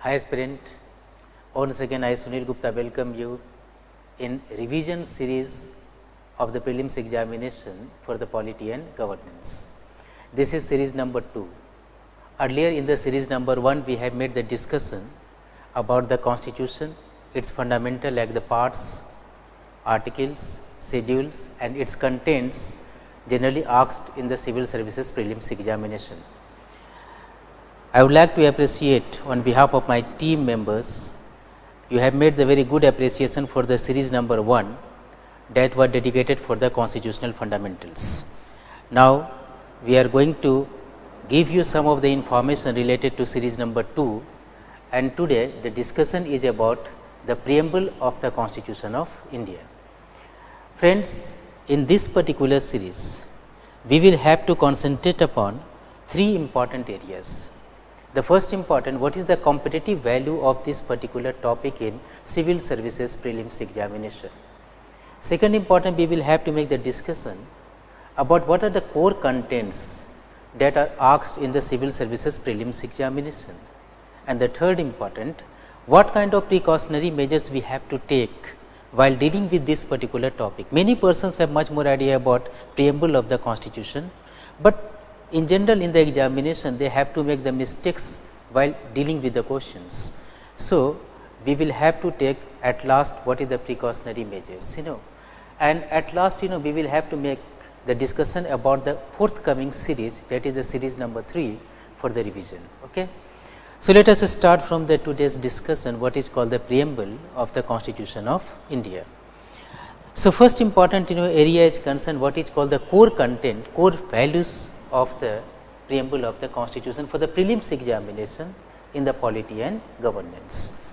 Hi aspirant, once again I Sunil Gupta welcome you in revision series of the prelims examination for the polity and governance. This is series number 2. Earlier in the series number 1 we have made the discussion about the constitution, its fundamental like the parts, articles, schedules and its contents generally asked in the civil services prelims examination. I would like to appreciate on behalf of my team members, you have made the very good appreciation for the series number 1 that were dedicated for the constitutional fundamentals. Now, we are going to give you some of the information related to series number 2, and today the discussion is about the preamble of the Constitution of India. Friends, in this particular series, we will have to concentrate upon 3 important areas. The first important, what is the competitive value of this particular topic in civil services prelims examination. Second important, we will have to make the discussion about what are the core contents that are asked in the civil services prelims examination. And the third important, what kind of precautionary measures we have to take while dealing with this particular topic. Many persons have much more idea about preamble of the Constitution, but in general in the examination they have to make the mistakes while dealing with the questions. So, we will have to take at last what is the precautionary measures, and at last we will have to make the discussion about the forthcoming series, that is the series number 3 for the revision. Okay. So, let us start from the today's discussion what is called the preamble of the Constitution of India. So, first important area is concerned what is called the core content, core values of the preamble of the Constitution for the prelims examination in the polity and governance.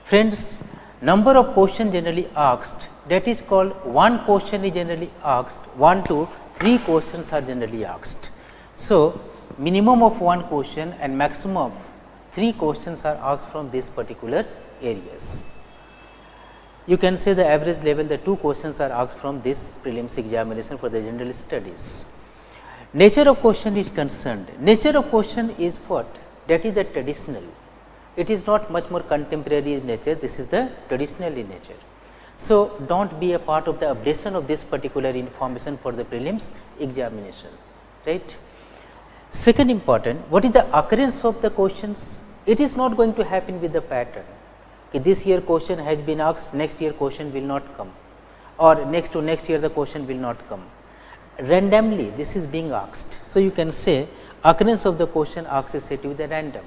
Friends, number of questions generally asked, that is called one question is generally asked, 1 to 3 questions are generally asked. So, minimum of 1 question and maximum of 3 questions are asked from this particular areas. You can say the average level the 2 questions are asked from this prelims examination for the general studies. Nature of question is concerned. Nature of question is what? That is the traditional. It is not much more contemporary in nature, this is the traditional in nature. So, do not be a part of the ablation of this particular information for the prelims examination, right. Second important, what is the occurrence of the questions? It is not going to happen with the pattern. This year question has been asked, next year question will not come, or next to next year the question will not come. Randomly this is being asked. So, you can say occurrence of the question asked is said to be the random.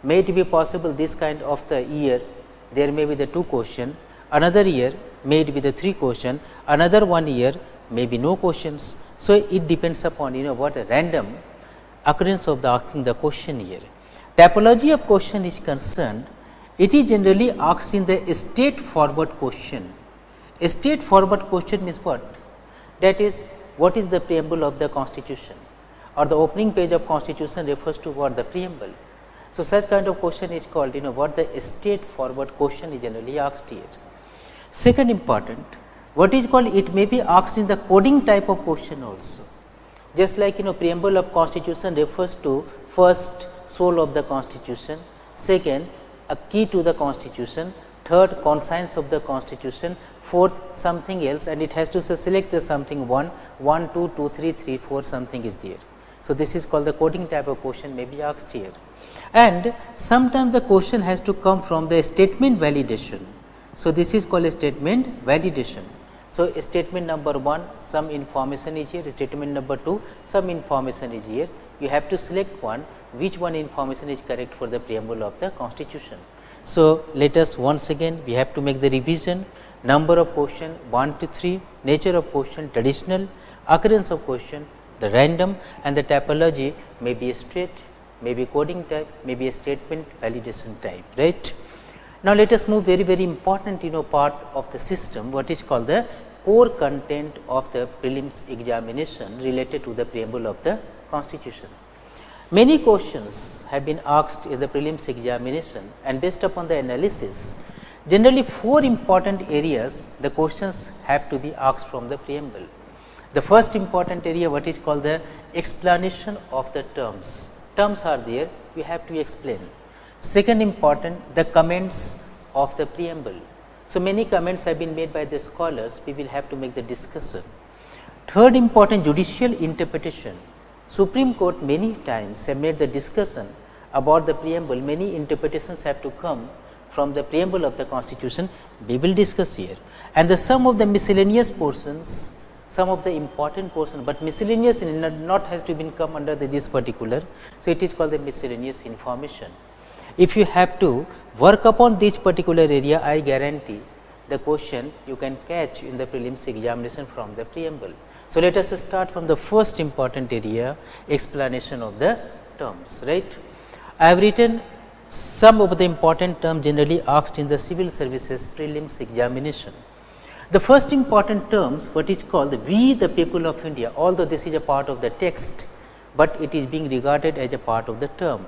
May it be possible this kind of the year there may be the 2 question, another year may it be the 3 question, another 1 year may be no questions. So, it depends upon what a random occurrence of the asking the question here. Typology of question is concerned, it is generally asked in the straightforward question. A straightforward question means what? That is, what is the preamble of the Constitution, or the opening page of Constitution refers to what? The preamble. So, such kind of question is called what the straightforward question is generally asked here. Second important, what is called, it may be asked in the coding type of question also. Just like preamble of Constitution refers to first soul of the Constitution, second a key to the Constitution, third conscience of the Constitution, fourth something else, and it has to select the something 1, 1, 2, 2, 3, 3, 4 something is there. So, this is called the coding type of question may be asked here, and sometimes the question has to come from the statement validation. So, this is called a statement validation. So, statement number 1 some information is here, statement number 2 some information is here, you have to select one, which one information is correct for the preamble of the Constitution. So, let us once again we have to make the revision. Number of question 1 to 3, nature of question traditional, occurrence of question the random, and the typology may be a straight, may be coding type, may be a statement validation type, right. Now, let us move very important part of the system what is called the core content of the prelims examination related to the preamble of the Constitution. Many questions have been asked in the prelims examination, and based upon the analysis generally 4 important areas the questions have to be asked from the preamble. The first important area what is called the explanation of the terms. Terms are there, we have to explain. Second important, the comments of the preamble. So, many comments have been made by the scholars, we will have to make the discussion. Third important, judicial interpretation. Supreme Court many times have made the discussion about the preamble, many interpretations have to come from the preamble of the Constitution, we will discuss here. And the some of the miscellaneous portions, some of the important portion, but miscellaneous not has to be come under this particular. So, it is called the miscellaneous information. If you have to work upon this particular area, I guarantee the question you can catch in the prelims examination from the preamble. So, let us start from the first important area, explanation of the terms, right. I have written some of the important terms generally asked in the civil services prelims examination. The first important terms, what is called we the people of India, although this is a part of the text, but it is being regarded as a part of the term.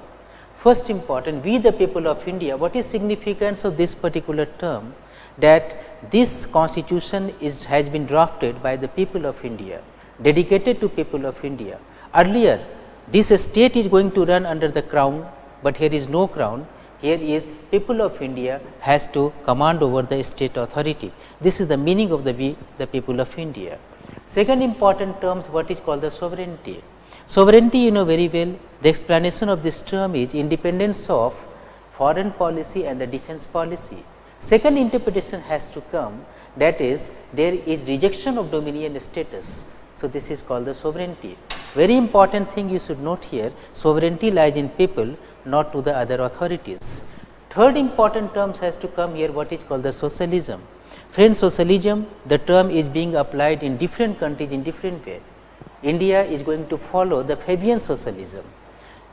First important, we the people of India, what is significance of this particular term? That this constitution has been drafted by the people of India, dedicated to people of India. Earlier, this state is going to run under the crown, but here is no crown. Here is people of India has to command over the state authority. This is the meaning of the we the people of India. Second important terms, what is called the sovereignty. Sovereignty, you know very well, the explanation of this term is independence of foreign policy and the defense policy. Second interpretation has to come, that is there is rejection of dominion status. So, this is called the sovereignty. Very important thing you should note here, sovereignty lies in people, not to the other authorities. Third important terms has to come here, what is called the socialism. Friends, socialism, the term is being applied in different countries in different way. India is going to follow the Fabian socialism.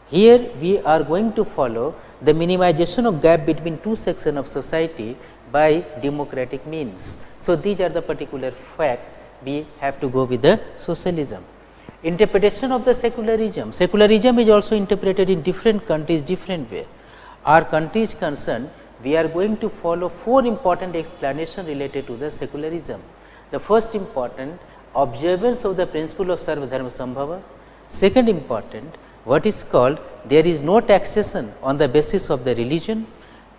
Here we are going to follow the minimization of gap between two sections of society by democratic means. So, these are the particular fact we have to go with the socialism. Interpretation of the secularism. Secularism is also interpreted in different countries different way. Our country is concerned, we are going to follow four important explanations related to the secularism. The first important, observance of the principle of Sarva Dharma Sambhava. Second important, what is called there is no taxation on the basis of the religion.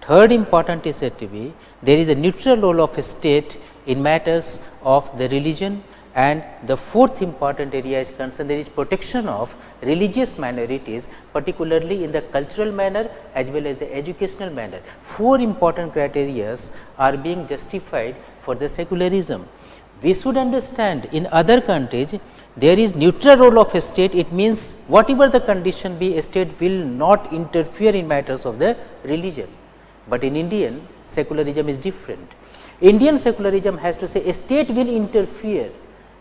Third important is said to be there is a neutral role of a state in matters of the religion. And the fourth important area is concerned, there is protection of religious minorities, particularly in the cultural manner as well as the educational manner. Four important criteria are being justified for the secularism. We should understand in other countries there is neutral role of a state, it means whatever the condition be, a state will not interfere in matters of the religion. But in Indian secularism is different. Indian secularism has to say a state will interfere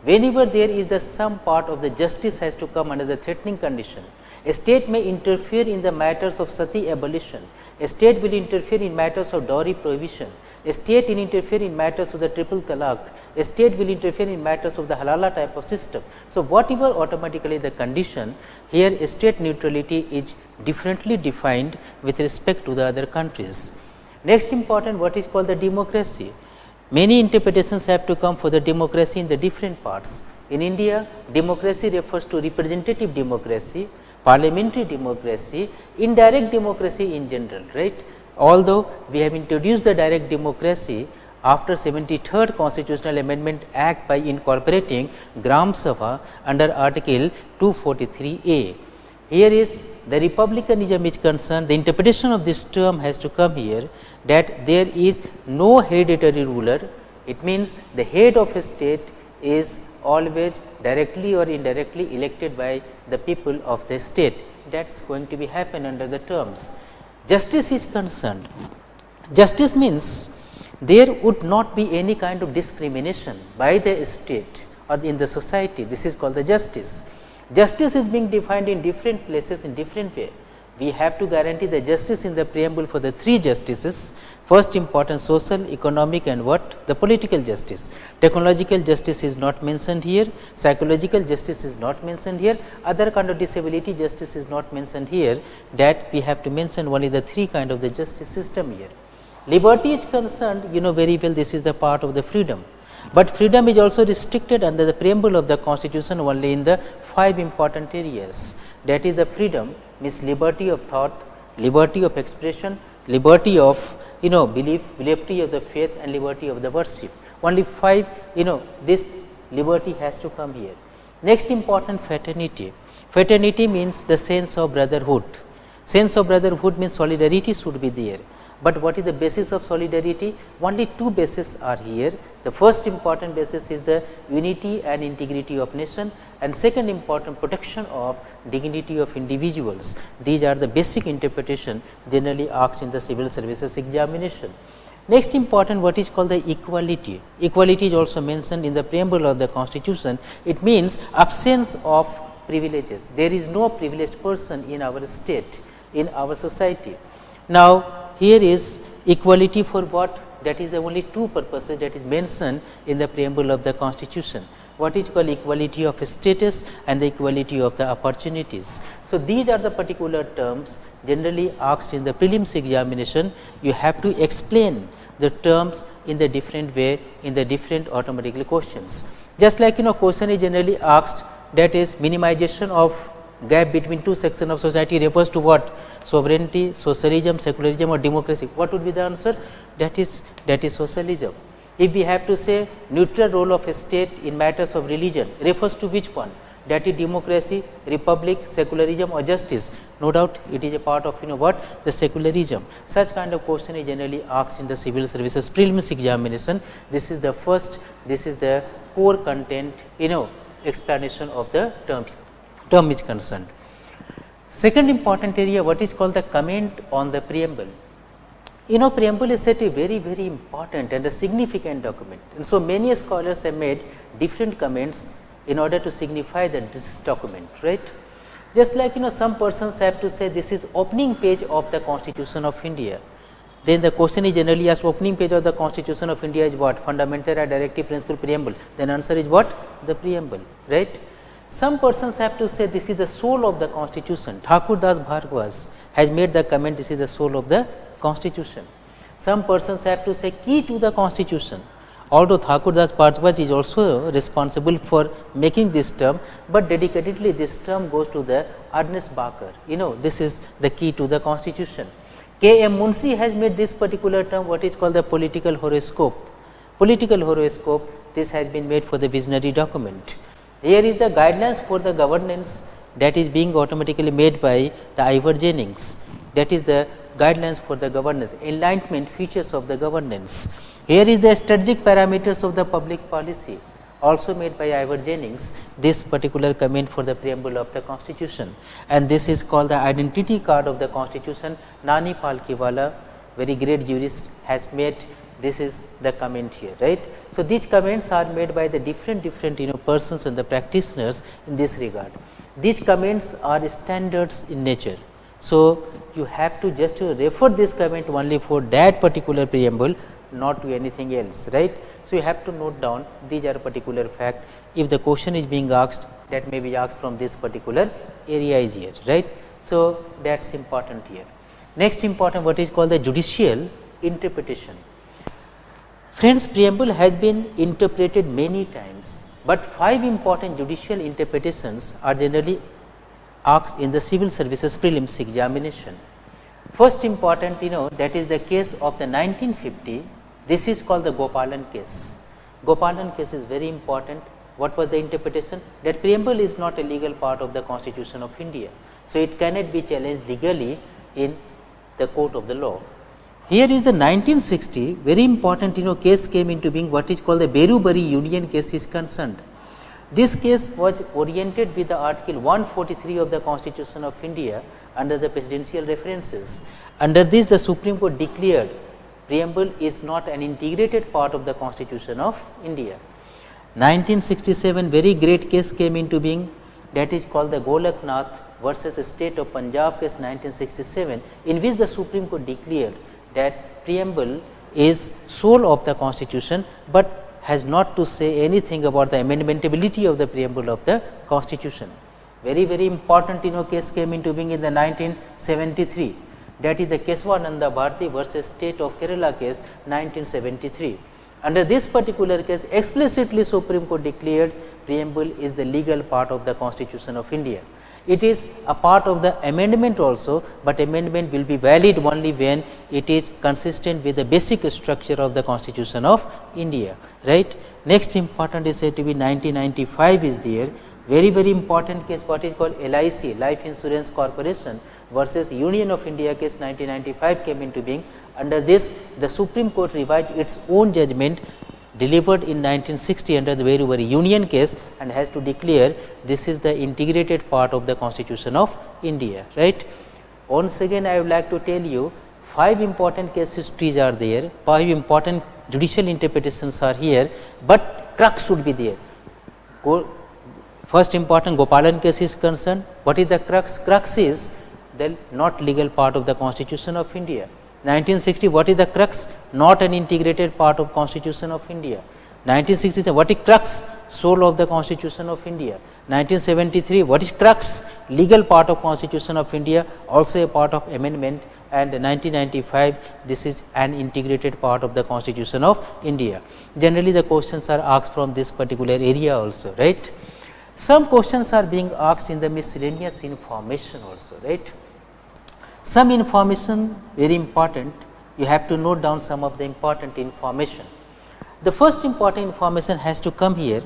whenever there is the some part of the justice has to come under the threatening condition. A state may interfere in the matters of sati abolition, a state will interfere in matters of dowry prohibition, a state will interfere in matters of the triple talaq, a state will interfere in matters of the halala type of system. So, whatever automatically the condition, here state neutrality is differently defined with respect to the other countries. Next important, what is called the democracy. Many interpretations have to come for the democracy in the different parts. In India, democracy refers to representative democracy, parliamentary democracy, indirect democracy in general, right. Although we have introduced the direct democracy after 73rd Constitutional Amendment Act by incorporating Gram Sabha under Article 243A. Here is the republicanism is concerned, the interpretation of this term has to come here, that there is no hereditary ruler. It means the head of a state is always directly or indirectly elected by the people of the state. That is going to be happen under the terms. Justice is concerned. Justice means there would not be any kind of discrimination by the state or in the society. This is called the justice. Justice is being defined in different places in different way. We have to guarantee the justice in the preamble for the three justices. First important, social, economic and what? The political justice. Technological justice is not mentioned here, psychological justice is not mentioned here, other kind of disability justice is not mentioned here, that we have to mention only the three kind of the justice system here. Liberty is concerned, you know very well, this is the part of the freedom. But freedom is also restricted under the preamble of the constitution only in the five important areas. That is the freedom means liberty of thought, liberty of expression, liberty of belief, liberty of the faith and liberty of the worship. Only 5 this liberty has to come here. Next important, fraternity. Fraternity means the sense of brotherhood. Sense of brotherhood means solidarity should be there. But what is the basis of solidarity? Only 2 bases are here. The first important basis is the unity and integrity of nation, and second important, protection of dignity of individuals. These are the basic interpretation generally asked in the civil services examination. Next important, what is called the equality. Equality is also mentioned in the preamble of the constitution. It means absence of privileges. There is no privileged person in our state, in our society. Now, here is equality for what? That is the only 2 purposes that is mentioned in the preamble of the constitution. What is called equality of status and the equality of the opportunities. So, these are the particular terms generally asked in the prelims examination. You have to explain the terms in the different way in the different automatically questions. Just like question is generally asked, that is minimization of gap between 2 sections of society refers to what? Sovereignty, socialism, secularism or democracy. What would be the answer? That is socialism. If we have to say neutral role of a state in matters of religion, refers to which one? That is democracy, republic, secularism or justice. No doubt it is a part of what? The secularism. Such kind of question is generally asked in the civil services prelims examination. This is the first, this is the core content explanation of the term is concerned. Second important area, what is called the comment on the preamble. Preamble is said to be very, very important and a significant document, and so many scholars have made different comments in order to signify that this document, right. Just like some persons have to say this is opening page of the Constitution of India. Then the question is generally asked, opening page of the Constitution of India is what? Fundamental or directive principle preamble. Then answer is what? The preamble, right. Some persons have to say this is the soul of the Constitution. Thakur Das Bhargava has made the comment, this is the soul of the Constitution. Some persons have to say key to the Constitution. Although Thakur Das Bhargava is also responsible for making this term, but dedicatedly this term goes to the Ernest Barker. This is the key to the Constitution. K. M. Munshi has made this particular term what is called the political horoscope. Political horoscope, this has been made for the visionary document. Here is the guidelines for the governance that is being automatically made by the Ivor Jennings. That is the guidelines for the governance, enlightenment features of the governance. Here is the strategic parameters of the public policy, also made by Ivor Jennings, this particular comment for the preamble of the Constitution. And this is called the identity card of the Constitution. Nani Palkiwala, very great jurist, has made this is the comment here, right. So, these comments are made by the different persons and the practitioners in this regard. These comments are standards in nature. So, you have to just refer this comment only for that particular preamble, not to anything else, right. So, you have to note down these are particular fact. If the question is being asked, that may be asked from this particular area is here, right. So, that is important here. Next important, what is called the judicial interpretation. Friends, preamble has been interpreted many times, but 5 important judicial interpretations are generally asked in the civil services prelims examination. First important, that is the case of the 1950. This is called the Gopalan case. Gopalan case is very important. What was the interpretation? That preamble is not a legal part of the Constitution of India. So, it cannot be challenged legally in the court of the law. Here is the 1960 very important case came into being, what is called the Berubari Union case is concerned. This case was oriented with the article 143 of the Constitution of India under the presidential references. Under this, the Supreme Court declared preamble is not an integrated part of the Constitution of India. 1967 very great case came into being, that is called the Golaknath versus the state of Punjab case 1967, in which the Supreme Court declared that preamble is soul of the Constitution, but has not to say anything about the amendmentability of the preamble of the Constitution. Very, very important case came into being in the 1973, that is the Keswananda Bharti versus state of Kerala case 1973. Under this particular case, explicitly Supreme Court declared preamble is the legal part of the Constitution of India. It is a part of the amendment also, but amendment will be valid only when it is consistent with the basic structure of the Constitution of India, right. Next important is said to be 1995 is there, very important case, what is called LIC, Life Insurance Corporation versus Union of India case 1995 came into being. Under this, the Supreme Court revised its own judgment delivered in 1960 under the very Union case and has to declare this is the integrated part of the Constitution of India, right. Once again I would like to tell you 5 important case histories are there, 5 important judicial interpretations are here, but crux should be there. First important Gopalan case is concerned. What is the crux? Crux is the not legal part of the Constitution of India. 1960, what is the crux? Not an integrated part of Constitution of India. 1967, what is crux? Soul of the Constitution of India. 1973, what is crux? Legal part of Constitution of India, also a part of amendment. And 1995, this is an integrated part of the Constitution of India. Generally, the questions are asked from this particular area also, right. Some questions are being asked in the miscellaneous information also, right. Some information very important, you have to note down some of the important information. The first important information has to come here,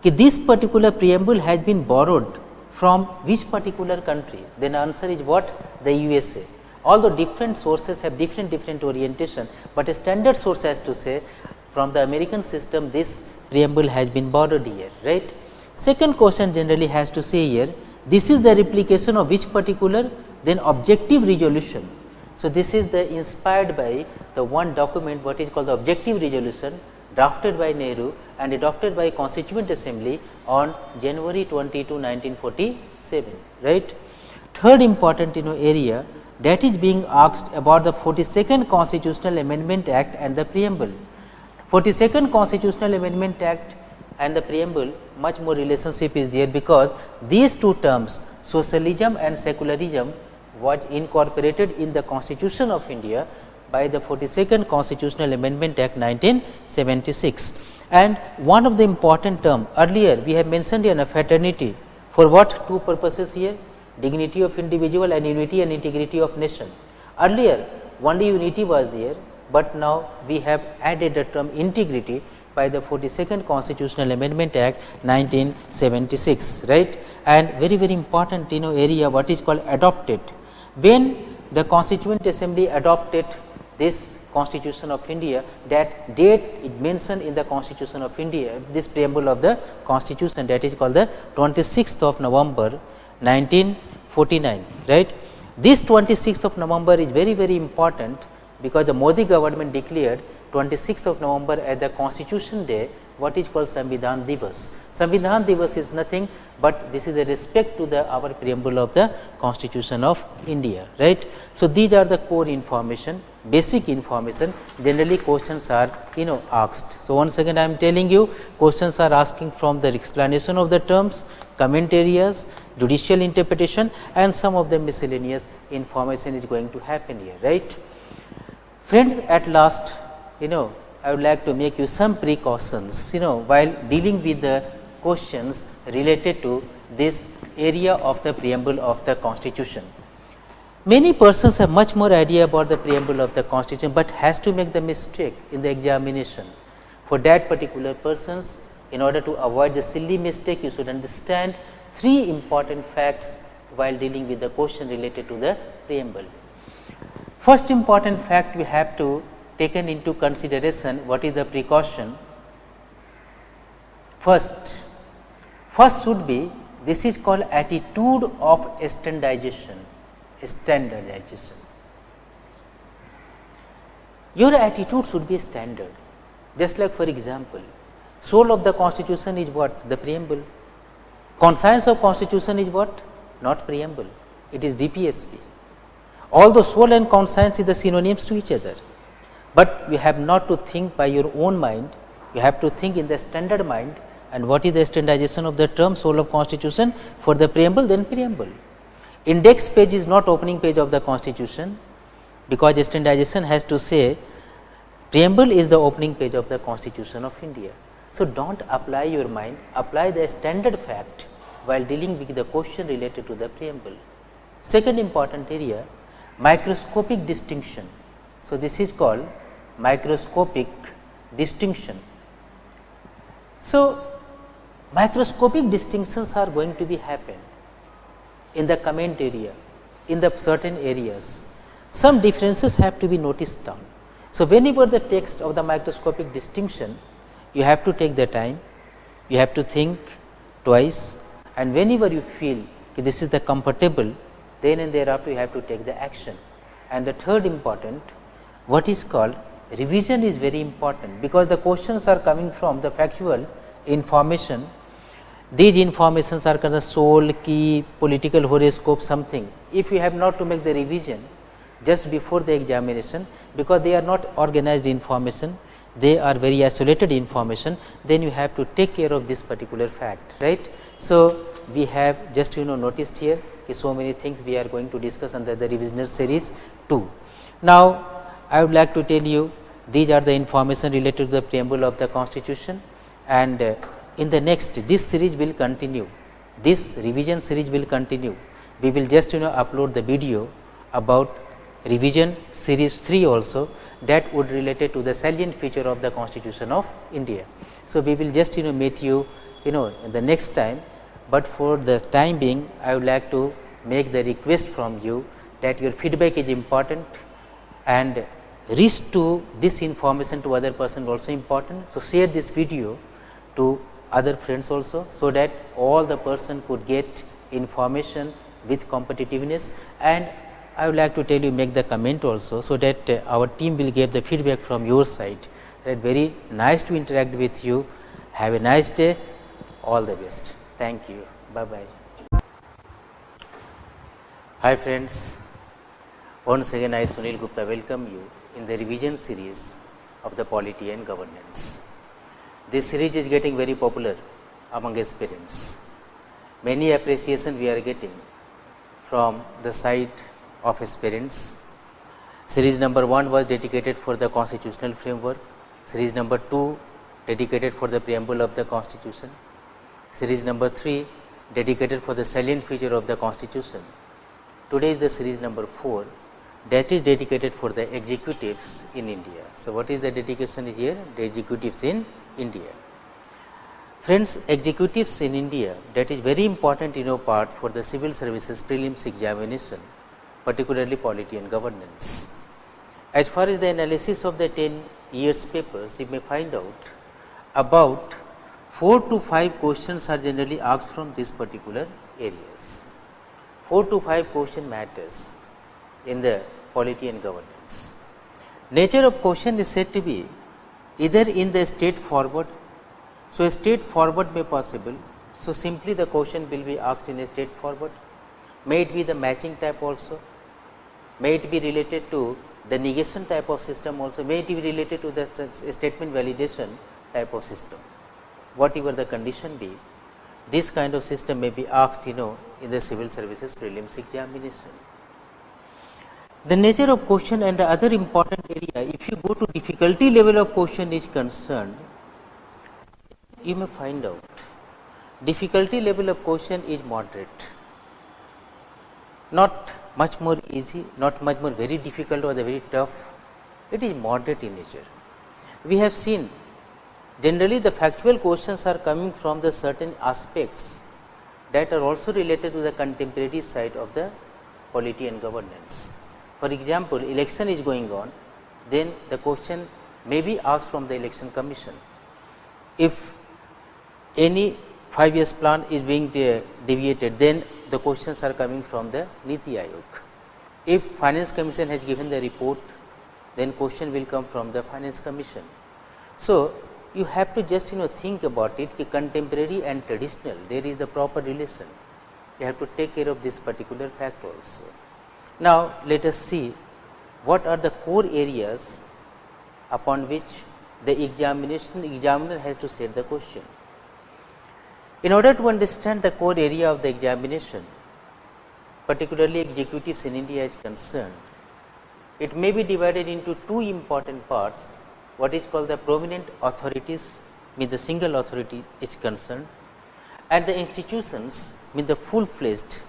that this particular preamble has been borrowed from which particular country? Then answer is what? The USA. Although different sources have different orientation, but a standard source has to say from the American system this preamble has been borrowed here, right. Second question generally has to say here, this is the replication of which particular? Then objective resolution. So, this is the inspired by the one document what is called the objective resolution drafted by Nehru and adopted by Constituent Assembly on January 22, 1947, right. Third important area that is being asked about the 42nd Constitutional Amendment Act and the preamble. 42nd Constitutional Amendment Act and the preamble, much more relationship is there, because these two terms socialism and secularism was incorporated in the Constitution of India by the 42nd Constitutional Amendment Act 1976. And one of the important term earlier we have mentioned here, fraternity, for what two purposes here? Dignity of individual and unity and integrity of nation. Earlier only unity was there, but now we have added the term integrity by the 42nd Constitutional Amendment Act 1976, right. And very important area what is called adopted. When the Constituent Assembly adopted this Constitution of India, that date is mentioned in the Constitution of India, this preamble of the Constitution, that is called the 26th of November 1949, right. This 26th of November is very important, because the Modi government declared 26th of November as the Constitution Day, what is called Samvidhan Divas. Samvidhan Divas is nothing but this is a respect to the our preamble of the Constitution of India, right. So, these are the core information, basic information, generally questions are asked. So, once again I am telling you, questions are asking from the explanation of the terms, comment areas, judicial interpretation, and some of the miscellaneous information is going to happen here, right. Friends, at last I would like to make you some precautions while dealing with the questions related to this area of the preamble of the Constitution. Many persons have much more idea about the preamble of the Constitution, but has to make the mistake in the examination. For that particular persons, in order to avoid the silly mistake, you should understand 3 important facts while dealing with the question related to the preamble. First important fact we have to taken into consideration, what is the precaution? First should be, this is called attitude of standardization. Your attitude should be standard. Just like for example, soul of the Constitution is what? The preamble. Conscience of Constitution is what? Not preamble, it is DPSP. Although soul and conscience is the synonyms to each other, but you have not to think by your own mind, you have to think in the standard mind. And what is the standardization of the term soul of Constitution? For the preamble, then preamble. Index page is not opening page of the Constitution, because standardization has to say preamble is the opening page of the Constitution of India. So, do not apply your mind, apply the standard fact while dealing with the question related to the preamble. Second important area, microscopic distinction. So, this is called microscopic distinction. So, microscopic distinctions are going to be happen in the comment area, in the certain areas. Some differences have to be noticed down. So, whenever the text of the microscopic distinction, you have to take the time, you have to think twice, and whenever you feel this is the comfortable, then and thereafter you have to take the action. And the third important, what is called revision is very important, because the questions are coming from the factual information. These informations are kind of soul, key, political horoscope, something. If you have not to make the revision just before the examination, because they are not organized information, they are very isolated information, then you have to take care of this particular fact, right. So, we have just noticed here so many things we are going to discuss under the revisioner series 2. Now, I would like to tell you these are the information related to the preamble of the constitution, and in the next this series will continue, this revision series will continue. We will just upload the video about revision series 3 also, that would related to the salient feature of the Constitution of India. So, we will just meet you in the next time, but for the time being I would like to make the request from you that your feedback is important, and reach to this information to other person also important. So, share this video to other friends also, so that all the person could get information with competitiveness. And I would like to tell you, make the comment also, so that our team will give the feedback from your side. Right. Very nice to interact with you. Have a nice day. All the best. Thank you. Bye bye. Hi friends. Once again I, Sunil Gupta, welcome you in the revision series of the polity and governance. This series is getting very popular among aspirants. Many appreciation we are getting from the side of aspirants. Series number 1 was dedicated for the constitutional framework, series number 2 dedicated for the preamble of the constitution, series number 3 dedicated for the salient feature of the constitution. Today is the series number 4, that is dedicated for the executives in India. So, what is the dedication is here? The executives in India. Friends, executives in India, that is very important part for the civil services prelims examination, particularly polity and governance. As far as the analysis of the 10 years papers, you may find out about 4 to 5 questions are generally asked from this particular areas. 4 to 5 question matters in the polity and governance. Nature of question is said to be either in the straightforward. So, a straightforward may possible. So, simply the question will be asked in a straightforward. May it be the matching type also, may it be related to the negation type of system also, may it be related to the statement validation type of system. Whatever the condition be, this kind of system may be asked in the civil services prelims examination. The nature of question and the other important area, if you go to difficulty level of question is concerned, you may find out difficulty level of question is moderate, not much more easy, not much more very difficult or the very tough, it is moderate in nature. We have seen generally the factual questions are coming from the certain aspects that are also related to the contemporary side of the polity and governance. For example, election is going on, then the question may be asked from the election commission. If any 5 years plan is being deviated, then the questions are coming from the Niti Aayog. If finance commission has given the report, then question will come from the finance commission. So, you have to just think about it, contemporary and traditional, there is the proper relation. You have to take care of this particular fact also. Now, let us see what are the core areas upon which the examiner has to set the question. In order to understand the core area of the examination, particularly executives in India is concerned, it may be divided into two important parts, what is called the prominent authorities mean the single authority is concerned, and the institutions mean the full fledged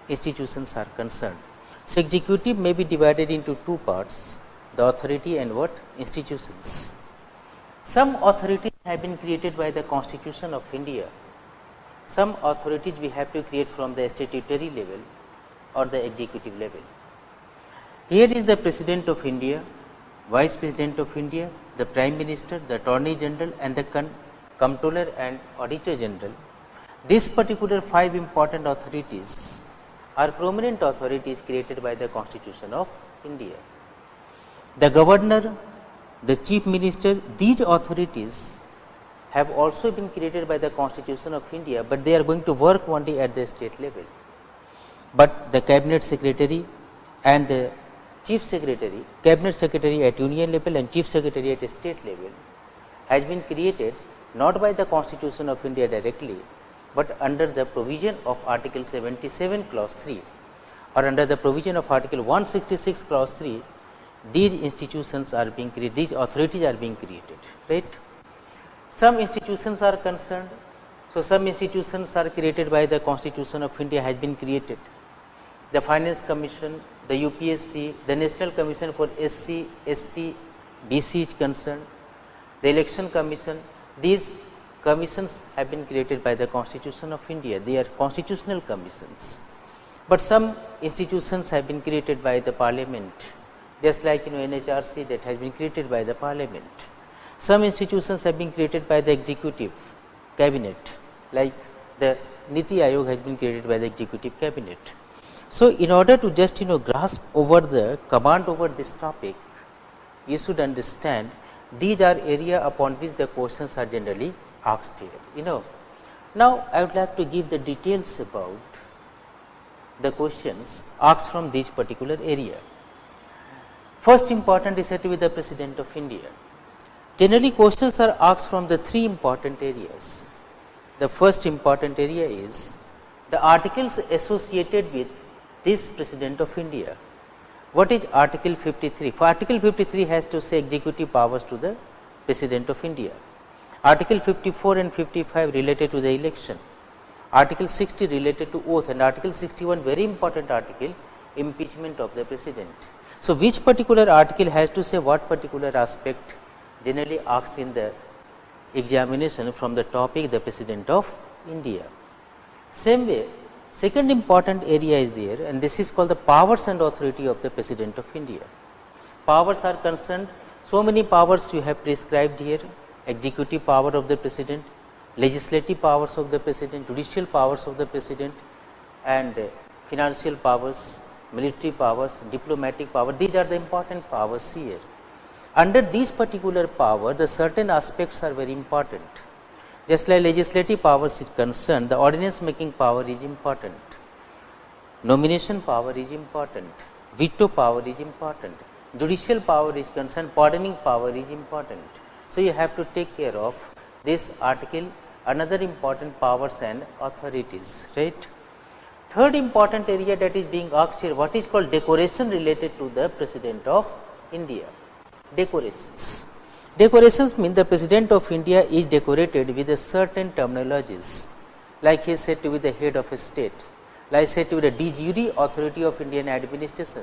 institutions are concerned. So, executive may be divided into two parts, the authority and what? Institutions. Some authorities have been created by the Constitution of India. Some authorities we have to create from the statutory level or the executive level. Here is the President of India, Vice President of India, the Prime Minister, the Attorney General and the Comptroller and Auditor General. These particular 5 important authorities are prominent authorities created by the Constitution of India. The Governor, the Chief Minister, these authorities have also been created by the Constitution of India, but they are going to work only at the state level. But the Cabinet Secretary and the Chief Secretary, Cabinet Secretary at Union level and Chief Secretary at state level has been created not by the Constitution of India directly, but under the provision of Article 77 clause 3 or under the provision of Article 166 clause 3, these institutions are being created, these authorities are being created, right. Some institutions are concerned. So, some institutions are created by the Constitution of India has been created. The Finance Commission, the UPSC, the National Commission for SC, ST, BC is concerned, the Election Commission, these commissions have been created by the Constitution of India, they are constitutional commissions. But some institutions have been created by the Parliament, just like NHRC that has been created by the Parliament. Some institutions have been created by the executive cabinet, like the Niti Aayog has been created by the executive cabinet. So, in order to just grasp over the command over this topic, you should understand these are area upon which the questions are generally asked here. Now, I would like to give the details about the questions asked from this particular area. First important is said to be the President of India. Generally, questions are asked from the 3 important areas. The first important area is the articles associated with this President of India. What is Article 53? For Article 53 has to say executive powers to the President of India. Article 54 and 55 related to the election. Article 60 related to oath, and Article 61 very important article, impeachment of the President. So, which particular article has to say what particular aspect generally asked in the examination from the topic the President of India. Same way, second important area is there, and this is called the powers and authority of the President of India. Powers are concerned, so many powers you have prescribed here, executive power of the President, legislative powers of the President, judicial powers of the President, and financial powers, military powers, diplomatic power. These are the important powers here. Under these particular power, the certain aspects are very important. Just like legislative powers is concerned, the ordinance making power is important, nomination power is important, veto power is important, judicial power is concerned, pardoning power is important. So, you have to take care of this article, another important powers and authorities, right. Third important area that is being asked here, what is called decoration related to the President of India. Decorations. Decorations mean the President of India is decorated with a certain terminologies, like he is said to be the head of a state, like said to be the de jure authority of Indian administration,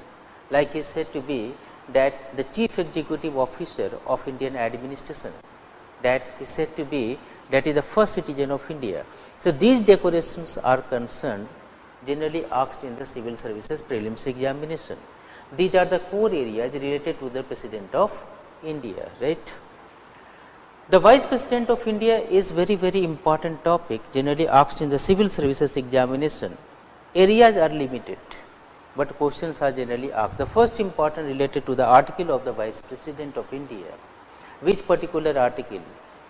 like he is said to be that the chief executive officer of Indian administration, that is said to be that is the first citizen of India. So, these decorations are concerned generally asked in the civil services prelims examination. These are the core areas related to the President of India, right. The Vice President of India is very important topic generally asked in the civil services examination. Areas are limited, but questions are generally asked. The first important related to the article of the Vice President of India. Which particular article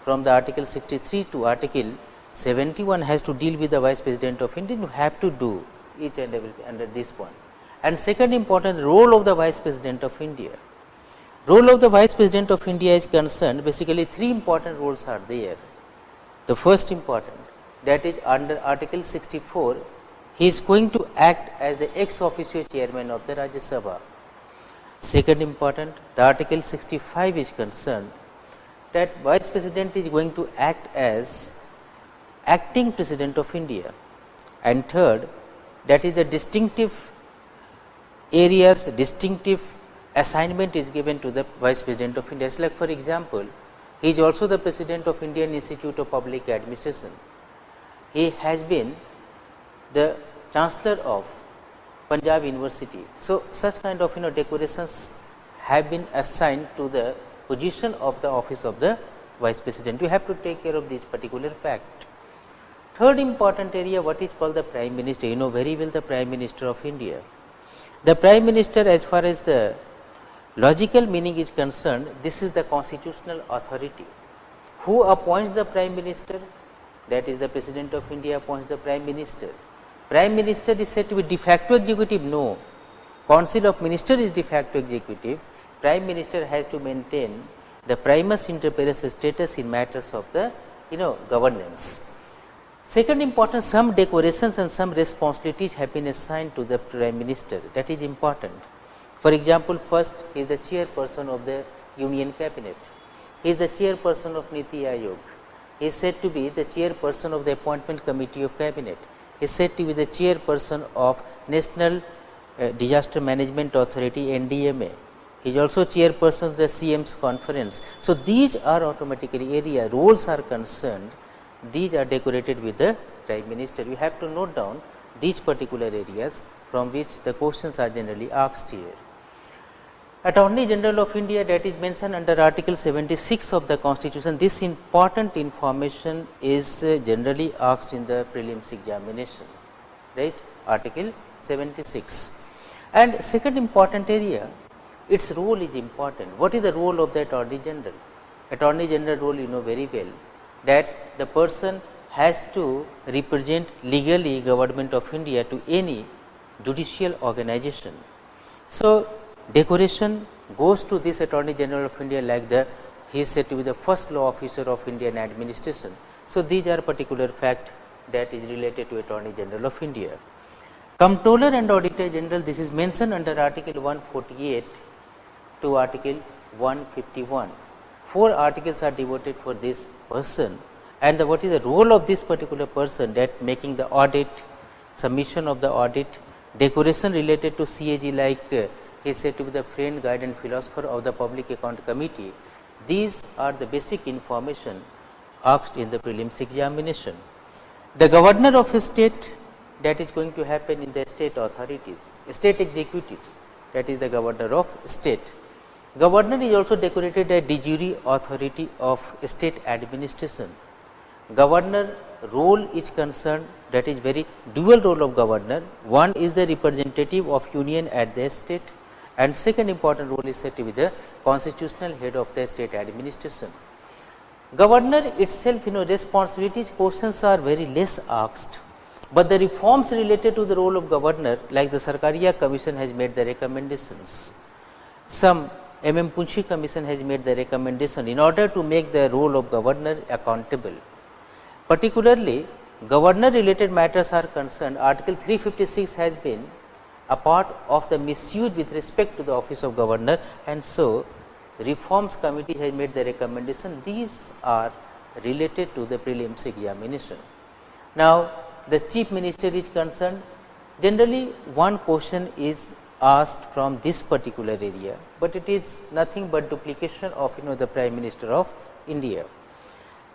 from the Article 63 to Article 71 has to deal with the Vice President of India? You have to do each and everything under this one. And second important, role of the Vice President of India. Role of the Vice President of India is concerned, basically 3 important roles are there. The first important, that is under Article 64, he is going to act as the ex officio chairman of the Rajya Sabha. Second important, the Article 65 is concerned that Vice President is going to act as acting President of India, and third, that is the distinctive areas, distinctive assignment is given to the Vice President of India. Like for example, he is also the President of Indian Institute of Public Administration. He has been the Chancellor of Punjab University. So, such kind of decorations have been assigned to the position of the office of the Vice President. You have to take care of this particular fact. Third important area, what is called the Prime Minister. You know very well the Prime Minister of India. The Prime Minister, as far as the logical meaning is concerned, this is the constitutional authority. Who appoints the Prime Minister? That is the President of India appoints the Prime Minister. Prime Minister is said to be de facto executive? No. Council of Ministers is de facto executive. Prime Minister has to maintain the primus inter pares status in matters of the governance. Second important, some decorations and some responsibilities have been assigned to the Prime Minister, that is important. For example, first he is the chairperson of the Union Cabinet, he is the chairperson of Niti Aayog, he is said to be the chairperson of the Appointment Committee of Cabinet, he is said to be the chairperson of National Disaster Management Authority NDMA, he is also chairperson of the CM's conference. So, these are automatically area roles are concerned, these are decorated with the Prime Minister. You have to note down these particular areas from which the questions are generally asked here. Attorney General of India, that is mentioned under Article 76 of the Constitution. This important information is generally asked in the prelims examination, right, Article 76. And second important area, its role is important. What is the role of the Attorney General? Attorney General role you know very well, that the person has to represent legally Government of India to any judicial organization. So, decoration goes to this Attorney General of India, like he is said to be the first law officer of Indian administration. So, these are particular fact that is related to Attorney General of India. Comptroller and Auditor General, this is mentioned under Article 148 to Article 151. 4 articles are devoted for this person, and what is the role of this particular person, that making the audit, submission of the audit, decoration related to CAG, like he is said to be the friend, guide and philosopher of the Public Account Committee. These are the basic information asked in the prelims examination. The Governor of a state, that is going to happen in the state authorities, state executives, that is the Governor of state. Governor is also decorated as de jure authority of state administration. Governor role is concerned, that is very dual role of governor. One is the representative of union at the state, and second important role is said to be the constitutional head of the state administration. Governor itself, responsibilities, questions are very less asked, but the reforms related to the role of governor, like the Sarkaria Commission has made the recommendations. Some Punchi Commission has made the recommendation in order to make the role of governor accountable. Particularly, governor related matters are concerned, Article 356 has been a part of the misuse with respect to the office of governor, and so reforms committee has made the recommendation. These are related to the prelims examination. Now, the chief minister is concerned, generally one question is asked from this particular area, but it is nothing but duplication of the Prime Minister of India.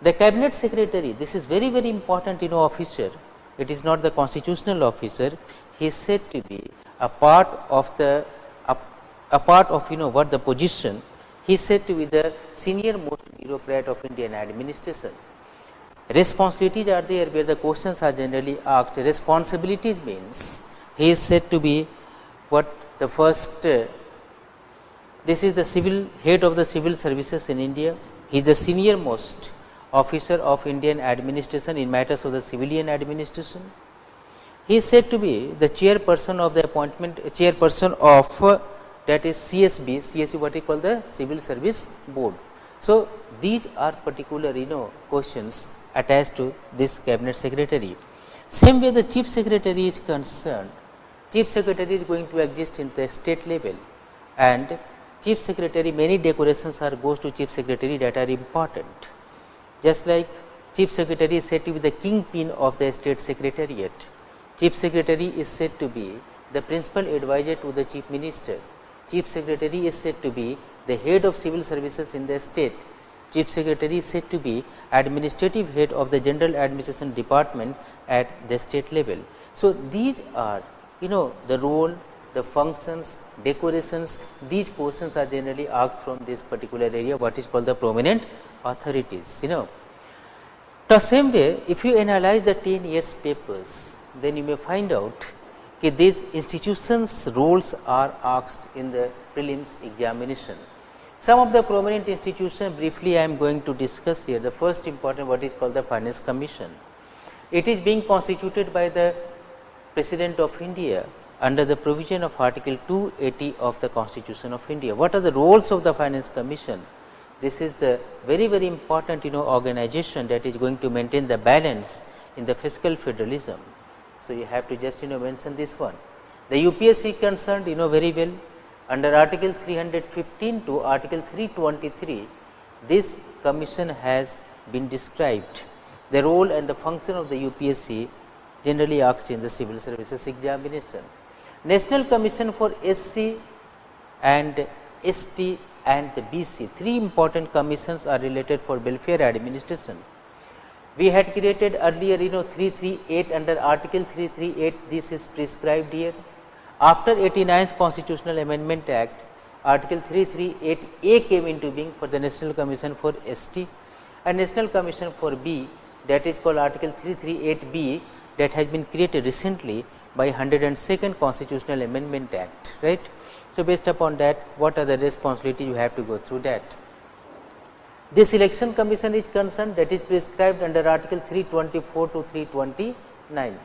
The cabinet secretary, this is very important officer, it is not the constitutional officer, he is said to be a part of the what the position, he is said to be the senior most bureaucrat of Indian administration. Responsibilities are there where the questions are generally asked. Responsibilities means he is said to be what the first, this is the civil head of the civil services in India, he is the senior most officer of Indian administration in matters of the civilian administration. He is said to be the chairperson of the appointment, chairperson of that is CSB, what we call the Civil Service Board. So, these are particular questions attached to this cabinet secretary. Same way the chief secretary is concerned, chief secretary is going to exist in the state level, and chief secretary, many decorations are goes to chief secretary that are important. Just like chief secretary is said to be the kingpin of the state secretariat. Chief secretary is said to be the principal advisor to the chief minister. Chief secretary is said to be the head of civil services in the state. Chief secretary is said to be administrative head of the general administration department at the state level. So, these are the role, the functions, decorations, these questions are generally asked from this particular area, what is called the prominent authorities. The same way, if you analyze the 10 years papers, then you may find out that these institutions roles are asked in the prelims examination. Some of the prominent institutions briefly I am going to discuss here. The first important what is called the Finance Commission. It is being constituted by the President of India under the provision of article 280 of the Constitution of India. What are the roles of the Finance Commission? This is the very important organization that is going to maintain the balance in the fiscal federalism. So, you have to just mention this one. The UPSC concerned very well under article 315 to article 323, this commission has been described. The role and the function of the UPSC generally asked in the civil services examination. National Commission for SC and ST and the BC, 3 important commissions are related for welfare administration. We had created earlier 338 under article 338, this is prescribed here. After 89th Constitutional Amendment Act, article 338A came into being for the National Commission for ST and National Commission for B, that is called article 338B, that has been created recently by 102nd Constitutional Amendment Act, right. So, based upon that, what are the responsibilities you have to go through that. This election commission is concerned, that is prescribed under article 324 to 329.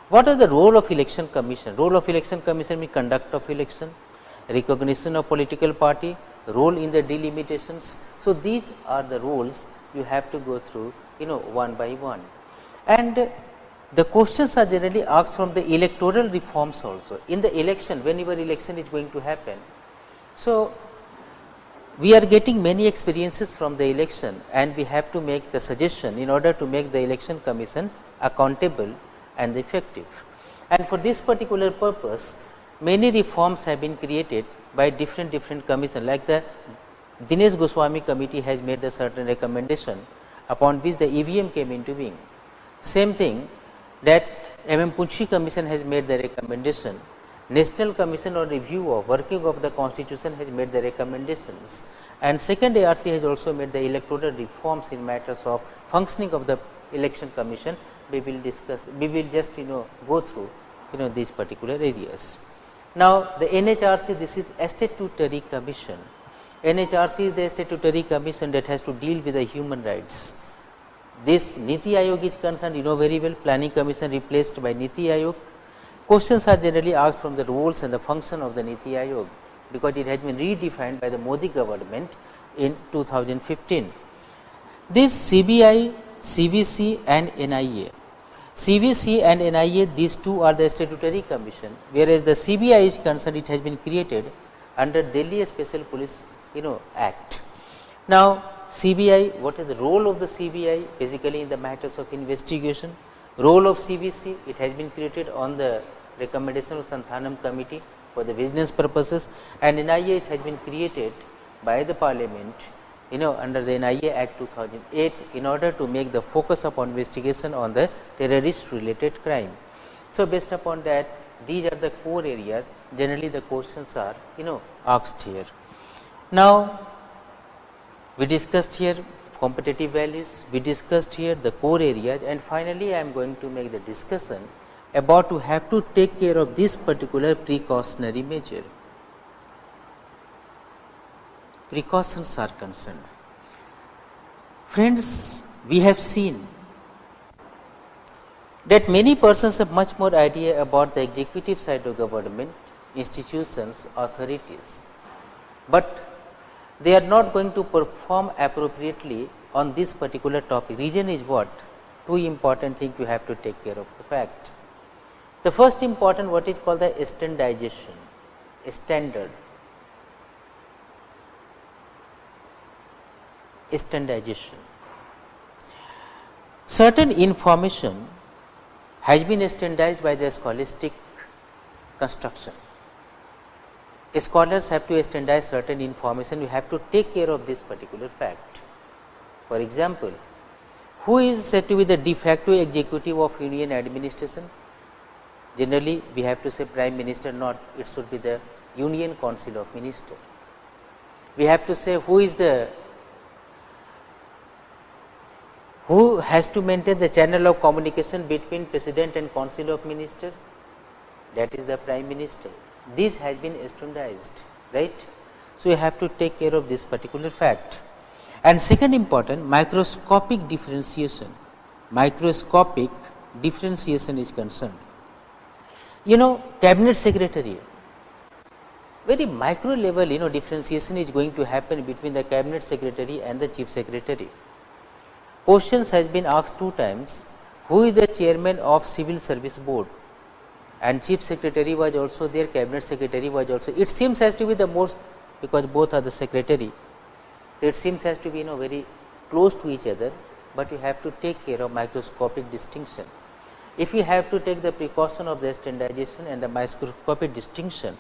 What are the role of election commission? Role of election commission means conduct of election, recognition of political party, role in the delimitations. So, these are the roles you have to go through one by one. And the questions are generally asked from the electoral reforms also. In the election, whenever election is going to happen. So, we are getting many experiences from the election and we have to make the suggestion in order to make the election commission accountable and effective. And for this particular purpose, many reforms have been created by different commission, like the Dinesh Goswami committee has made a certain recommendation upon which the EVM came into being. Same thing that Punchi commission has made the recommendation. National Commission on Review of Working of the Constitution has made the recommendations, and second ARC has also made the electoral reforms in matters of functioning of the election commission. We will discuss, we will just go through these particular areas. Now, the NHRC, this is a statutory commission. NHRC is the statutory commission that has to deal with the human rights. This Niti Aayog is concerned, very well, planning commission replaced by Niti Aayog. Questions are generally asked from the roles and the function of the Niti Aayog, because it has been redefined by the Modi government in 2015. This CBI, CVC and NIA. CVC and NIA, these two are the statutory commission, whereas the CBI is concerned, it has been created under Delhi Special Police Act. Now, CBI, what is the role of the CBI? Basically in the matters of investigation. Role of CVC, it has been created on the recommendation of Santhanam committee for the business purposes, and NIA, it has been created by the parliament under the NIA Act 2008 in order to make the focus upon investigation on the terrorist related crime. So, based upon that, these are the core areas, generally the questions are asked here. Now, we discussed here competitive values, we discussed here the core areas, and finally, I am going to make the discussion about to have to take care of this particular precautionary measure. Precautions are concerned. Friends, we have seen that many persons have much more idea about the executive side of government, institutions, authorities, but they are not going to perform appropriately on this particular topic. Reason is what? Two important things you have to take care of the fact. The first important, what is called the standardization, standard. standardization. Certain information has been standardized by the scholastic construction. Scholars have to standardize certain information, you have to take care of this particular fact. For example, who is said to be the de facto executive of union administration? Generally, we have to say Prime Minister, not it should be the Union Council of Ministers. We have to say who has to maintain the channel of communication between President and Council of Ministers, that is the Prime Minister. This has been standardized, right. So, you have to take care of this particular fact. And second important, microscopic differentiation is concerned. You know, Cabinet Secretary, very micro level, you know, differentiation is going to happen between the Cabinet Secretary and the Chief Secretary. Questions has been asked 2 times, who is the chairman of Civil Service Board, and Chief Secretary was also there, Cabinet Secretary was also. It seems has to be the most, because both are the secretary, so it seems has to be, you know, very close to each other, but you have to take care of microscopic distinction. If you have to take the precaution of the standardization and the microscopic distinction,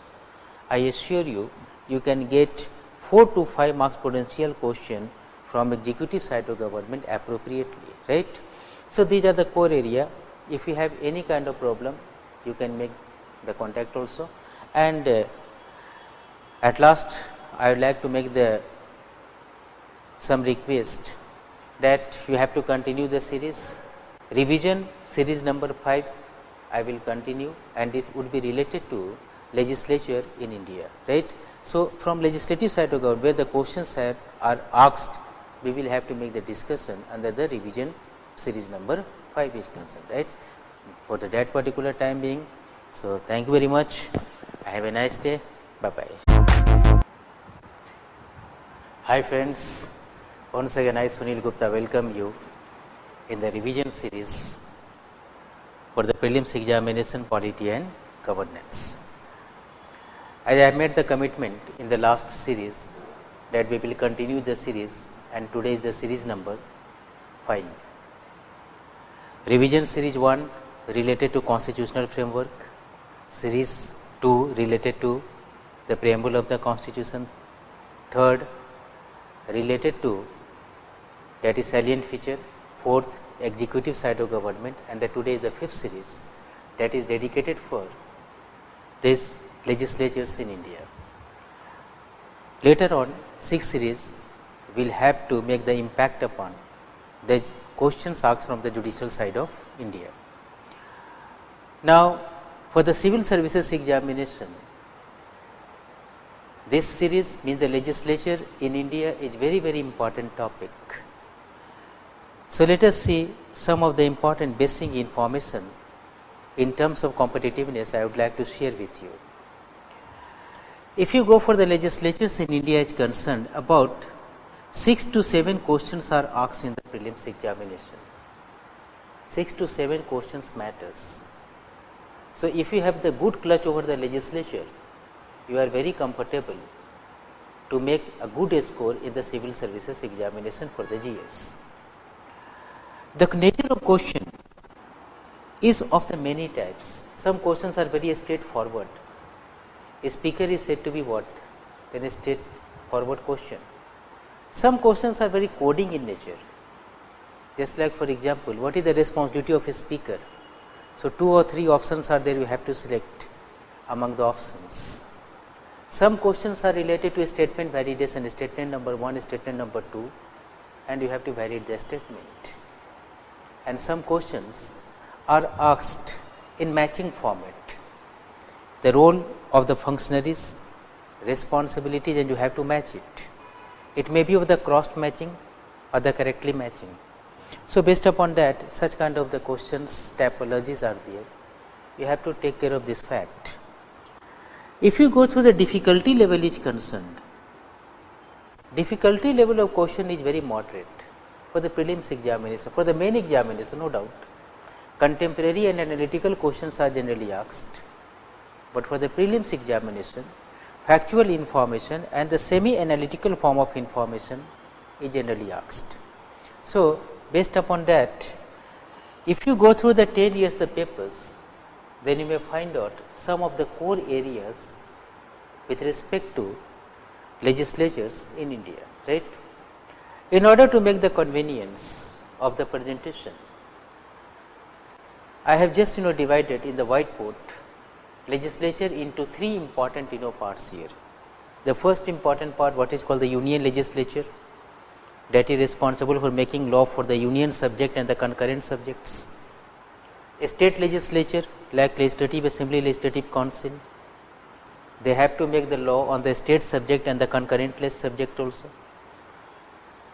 I assure you, you can get 4 to 5 marks potential question from executive side of government appropriately, right. So, these are the core area. If you have any kind of problem, you can make the contact also. And at last, I would like to make some request that you have to continue the series. Revision series number 5 I will continue, and it would be related to legislature in India, right. So, from legislative side of government, where the questions are asked, we will have to make the discussion under the revision series number 5 is concerned, right, for that particular time being. So, thank you very much. Have a nice day. Bye bye. Hi friends, once again I, Sunil Gupta, welcome you in the revision series for the prelims examination, polity and governance. As I have made the commitment in the last series that we will continue the series, and today is the series number 5. Revision series 1 related to constitutional framework, series 2 related to the preamble of the constitution, third related to that is salient feature, fourth executive side of government, and today is the 5th series that is dedicated for this legislatures in India. Later on 6th series will have to make the impact upon the questions asked from the judicial side of India. Now, for the civil services examination, this series means the legislature in India is very important topic. So, let us see some of the important basic information in terms of competitiveness I would like to share with you. If you go for the legislatures in India is concerned, about 6 to 7 questions are asked in the prelims examination. 6 to 7 questions matters. So, if you have the good clutch over the legislature, you are very comfortable to make a good score in the civil services examination for the GS. The nature of question is of the many types. Some questions are very straightforward. A speaker is said to be what? Then a straightforward question. Some questions are very coding in nature. Just like for example, what is the responsibility of a speaker? So, 2 or 3 options are there, you have to select among the options. Some questions are related to a statement validation, statement number 1, statement number 2, and you have to validate the statement. And some questions are asked in matching format. The role of the functionaries, responsibilities, and you have to match it. It may be of the cross matching or the correctly matching. So, based upon that, such kind of the questions, typologies are there. You have to take care of this fact. If you go through the difficulty level is concerned, difficulty level of question is very moderate for the prelims examination. For the main examination, no doubt, contemporary and analytical questions are generally asked, but for the prelims examination, factual information and the semi analytical form of information is generally asked. So, based upon that, if you go through the 10 years the papers, then you may find out some of the core areas with respect to legislatures in India, right. In order to make the convenience of the presentation, I have just divided in the whiteboard legislature into 3 important parts here. The first important part, what is called the union legislature, that is responsible for making law for the union subject and the concurrent subjects. A state legislature like legislative assembly, legislative council, they have to make the law on the state subject and the concurrent subject also.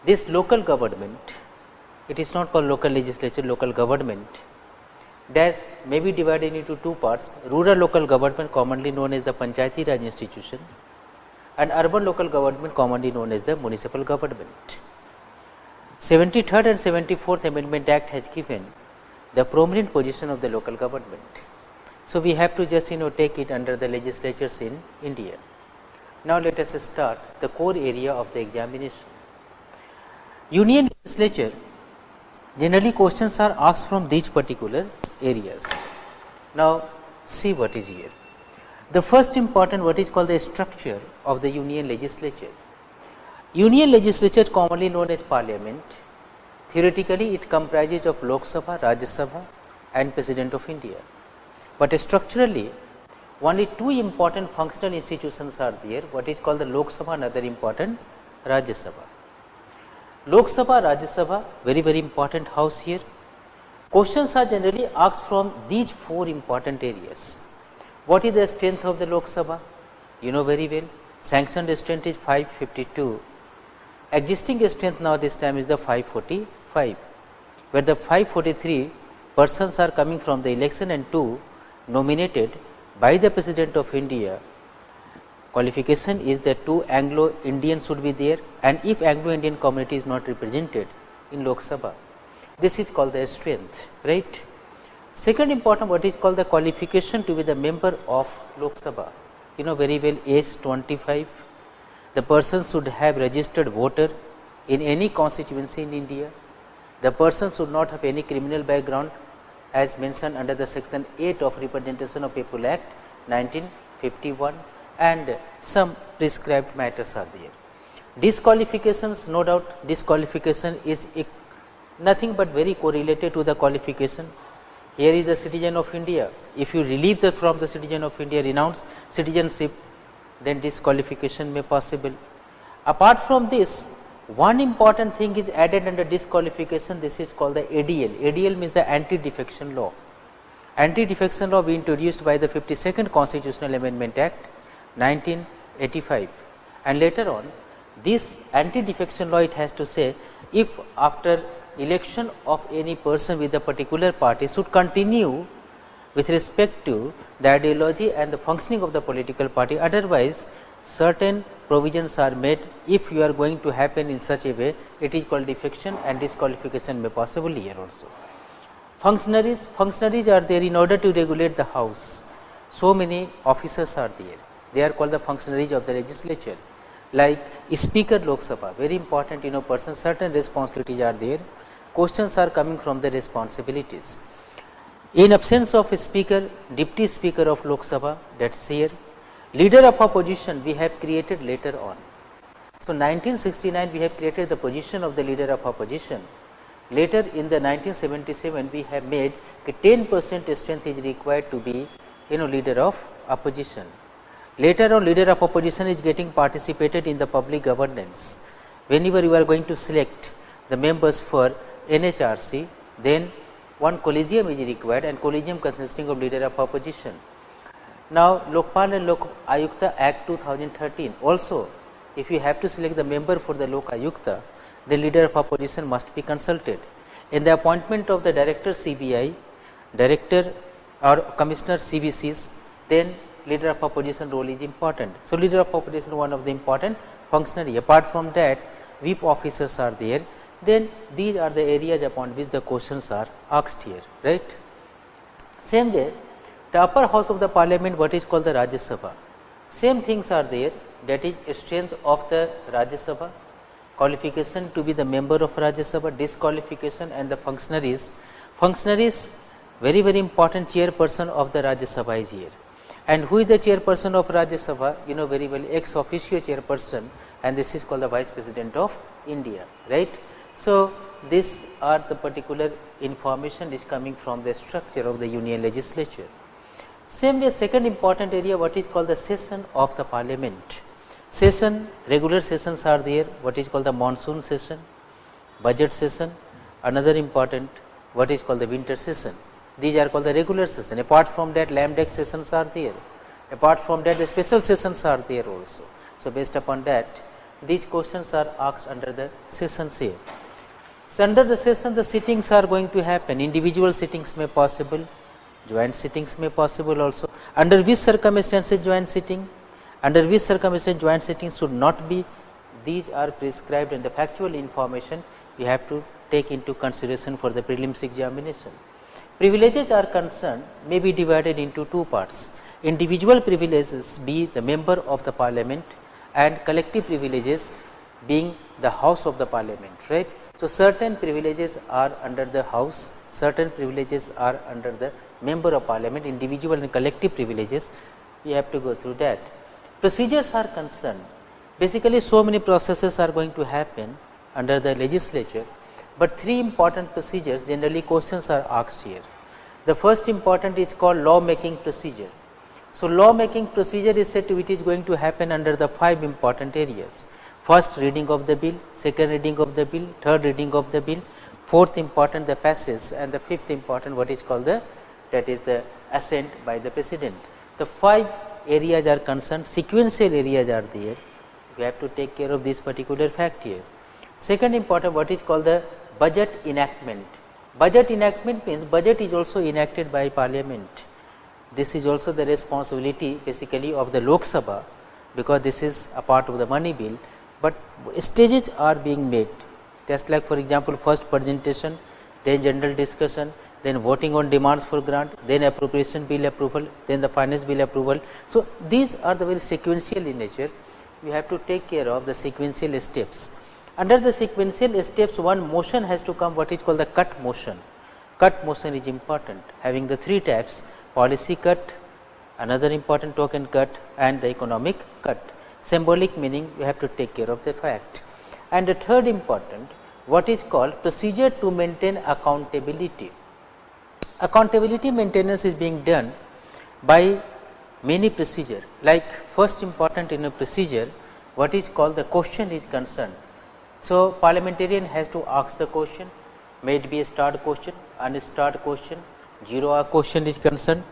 This local government, it is not called local legislature, local government, that may be divided into 2 parts, rural local government commonly known as the Panchayati Raj institution, and urban local government commonly known as the municipal government. 73rd and 74th Amendment Act has given the prominent position of the local government. So, we have to just take it under the legislatures in India. Now, let us start the core area of the examination. Union legislature, generally questions are asked from these particular areas. Now, see what is here. The first important, what is called the structure of the union legislature. Union legislature commonly known as parliament, theoretically it comprises of Lok Sabha, Rajya Sabha and President of India, but structurally only 2 important functional institutions are there, what is called the Lok Sabha and other important Rajya Sabha. Lok Sabha, Rajya Sabha, very important house here. Questions are generally asked from these 4 important areas. What is the strength of the Lok Sabha? You know very well, sanctioned strength is 552, existing strength now this time is the 545, where the 543 persons are coming from the election and 2 nominated by the President of India. Qualification is that 2 Anglo-Indians should be there, and if Anglo-Indian community is not represented in Lok Sabha, this is called the strength, right. Second important, what is called the qualification to be the member of Lok Sabha. You know very well, age 25, the person should have registered voter in any constituency in India, the person should not have any criminal background as mentioned under the section 8 of Representation of People Act 1951, and some prescribed matters are there. Disqualifications, no doubt disqualification is nothing but very correlated to the qualification. Here is the citizen of India, if you relieve from the citizen of India, renounce citizenship, then disqualification may possible. Apart from this, one important thing is added under disqualification, this is called the ADL. ADL means the anti-defection law. Anti-defection law we introduced by the 52nd Constitutional Amendment Act 1985, and later on this anti-defection law, it has to say, if after election of any person with a particular party should continue with respect to the ideology and the functioning of the political party, otherwise certain provisions are made. If you are going to happen in such a way, it is called defection, and disqualification may possible here also. Functionaries are there in order to regulate the house. So many officers are there, they are called the functionaries of the legislature, like Speaker Lok Sabha, very important person, certain responsibilities are there, questions are coming from the responsibilities. In absence of a speaker, deputy speaker of Lok Sabha, that is here. Leader of opposition we have created later on. So, 1969 we have created the position of the leader of opposition. Later in the 1977 we have made 10% strength is required to be leader of opposition. Later on, leader of opposition is getting participated in the public governance. Whenever you are going to select the members for NHRC, then one collegium is required, and collegium consisting of leader of opposition. Now, Lokpal and Lok Ayukta Act 2013 also, if you have to select the member for the Lok Ayukta, the leader of opposition must be consulted. In the appointment of the director CBI, director or commissioner CBCs, then leader of opposition role is important. So, leader of opposition one of the important functionary. Apart from that, whip officers are there. Then these are the areas upon which the questions are asked here, right. Same way, the upper house of the parliament, what is called the Rajya Sabha, same things are there, that is strength of the Rajya Sabha. qualification to be the member of Rajya Sabha, disqualification, and the functionaries. Functionaries, very very important, chairperson of the Rajya Sabha is here. And who is the chairperson of Rajya Sabha? You know very well, ex officio chairperson, and this is called the Vice President of India, right. So, these are the particular information is coming from the structure of the Union Legislature. Same way, second important area, what is called the session of the Parliament. Session, regular sessions are there, what is called the monsoon session, budget session, another important what is called the winter session. These are called the regular session. Apart from that, lame duck sessions are there. Apart from that, the special sessions are there also. So, based upon that, these questions are asked under the sessions here. So, under the session, the sittings are going to happen. Individual sittings may possible, joint sittings may possible also. Under which circumstances joint sitting? Under which circumstances joint sittings should not be? These are prescribed, and the factual information you have to take into consideration for the prelims examination. Privileges are concerned may be divided into two parts. Individual privileges be the member of the Parliament, and collective privileges being the House of the Parliament, right. So, certain privileges are under the House, certain privileges are under the member of Parliament, individual and collective privileges, we have to go through that. Procedures are concerned, basically so many processes are going to happen under the legislature, but three important procedures generally questions are asked here. The first important is called law making procedure. So, law making procedure is said to, it is going to happen under the 5 important areas. First reading of the bill, second reading of the bill, third reading of the bill, fourth important the passage, and the fifth important what is called the, that is the assent by the President. The 5 areas are concerned, sequential areas are there, we have to take care of this particular fact here. Second important what is called the budget enactment. Budget enactment means budget is also enacted by Parliament. This is also the responsibility basically of the Lok Sabha, because this is a part of the money bill, but stages are being made, just like for example, first presentation, then general discussion, then voting on demands for grant, then appropriation bill approval, then the finance bill approval. So, these are the very sequential in nature, we have to take care of the sequential steps. Under the sequential steps, one motion has to come, what is called the cut motion. Cut motion is important, having the 3 types: policy cut, another important token cut, and the economic cut. Symbolic meaning, you have to take care of the fact. And the third important, what is called procedure to maintain accountability. Accountability maintenance is being done by many procedure, like first important in a procedure, what is called the question is concerned. So, parliamentarian has to ask the question, may it be a start question, unstart question, 0-hour question is concerned,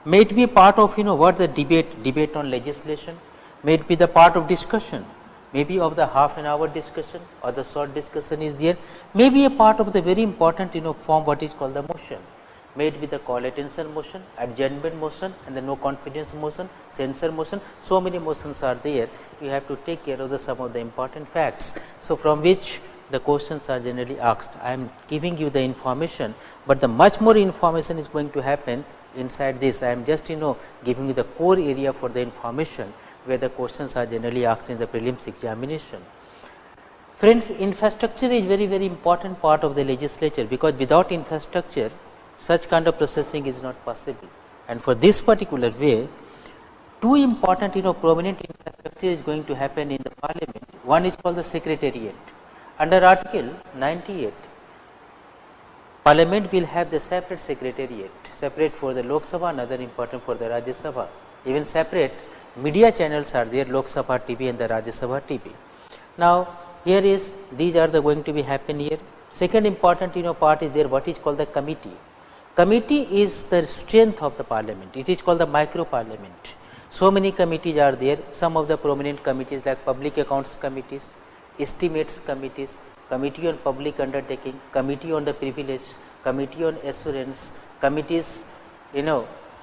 may it be part of what the debate on legislation, may it be the part of discussion, maybe of the half an hour discussion or the short discussion is there, may be a part of the very important form what is called the motion, may it be the call attention motion, adjournment motion, and the no confidence motion, censure motion. So many motions are there, you have to take care of the some of the important facts. So, from which the questions are generally asked. I am giving you the information, but the much more information is going to happen inside this. I am just giving you the core area for the information, where the questions are generally asked in the prelims examination. Friends, infrastructure is very very important part of the legislature, because without infrastructure such kind of processing is not possible. And for this particular way, 2 important prominent infrastructure is going to happen in the Parliament. One is called the Secretariat. Under Article 98, Parliament will have the separate Secretariat, separate for the Lok Sabha, another important for the Rajya Sabha. Even separate media channels are there, Lok Sabha TV and the Rajya Sabha TV. Now, here is, these are the going to be happen here. Second important part is there, what is called the committee. Committee is the strength of the Parliament, it is called the micro Parliament. So many committees are there, some of the prominent committees like public accounts committees, estimates committees, committee on public undertaking, committee on the privilege, committee on assurance, committees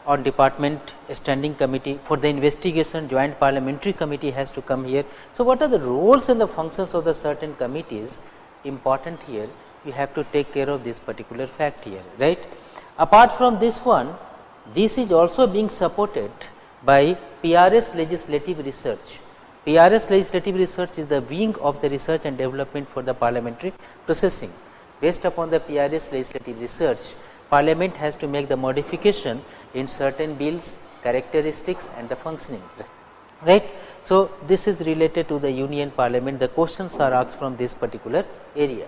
on department standing committee. For the investigation, joint parliamentary committee has to come here. So, what are the roles and the functions of the certain committees important here, you have to take care of this particular fact here, right. Apart from this one, this is also being supported by PRS legislative research. PRS legislative research is the wing of the research and development for the parliamentary processing. Based upon the PRS legislative research, Parliament has to make the modification in certain bills, characteristics and the functioning, right. So, this is related to the Union Parliament, the questions are asked from this particular area.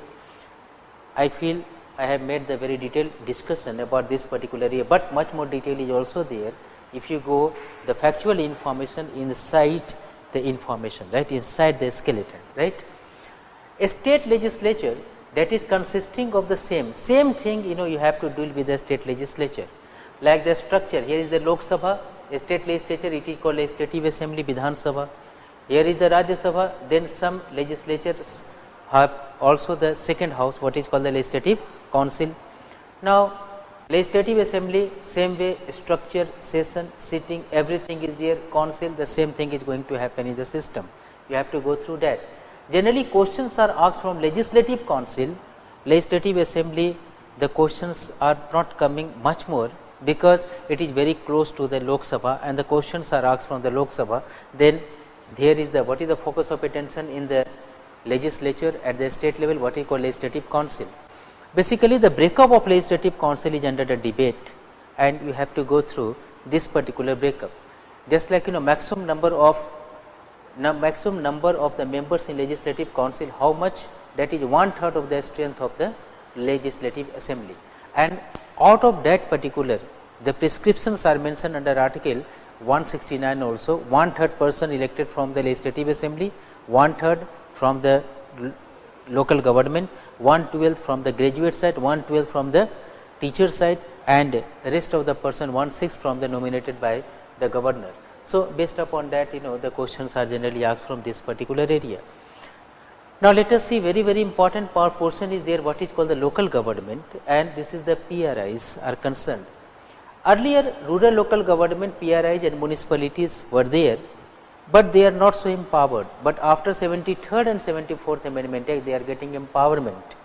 I feel I have made the very detailed discussion about this particular area, but much more detail is also there. If you go the factual information inside the information, right, inside the skeleton, right. A state legislature that is consisting of the same thing, you have to deal with the state legislature. Like the structure, here is the Lok Sabha, a state legislature, it is called Legislative Assembly, Vidhan Sabha. Here is the Rajya Sabha, then some legislatures have also the second house, what is called the Legislative Council. Now, Legislative Assembly, same way, structure, session, sitting, everything is there, council, the same thing is going to happen in the system. You have to go through that. Generally, questions are asked from Legislative Council, Legislative Assembly, the questions are not coming much more, because it is very close to the Lok Sabha and the questions are asked from the Lok Sabha. Then there is the, what is the focus of attention in the legislature at the state level, what is called Legislative Council. Basically, the breakup of Legislative Council is under the debate and you have to go through this particular breakup. Just like maximum number of the members in Legislative Council, how much, that is 1/3 of the strength of the Legislative Assembly. And out of that particular, the prescriptions are mentioned under article 169 also, 1/3 person elected from the Legislative Assembly, 1/3 from the local government, 1/12 from the graduate side, 1/12 from the teacher side and rest of the person 1/6 from the nominated by the governor. So, based upon that the questions are generally asked from this particular area. Now, let us see very important portion is there, what is called the local government, and this is the PRIs are concerned. Earlier rural local government PRIs and municipalities were there, but they are not so empowered, but after 73rd and 74th Amendment Act they are getting empowerment.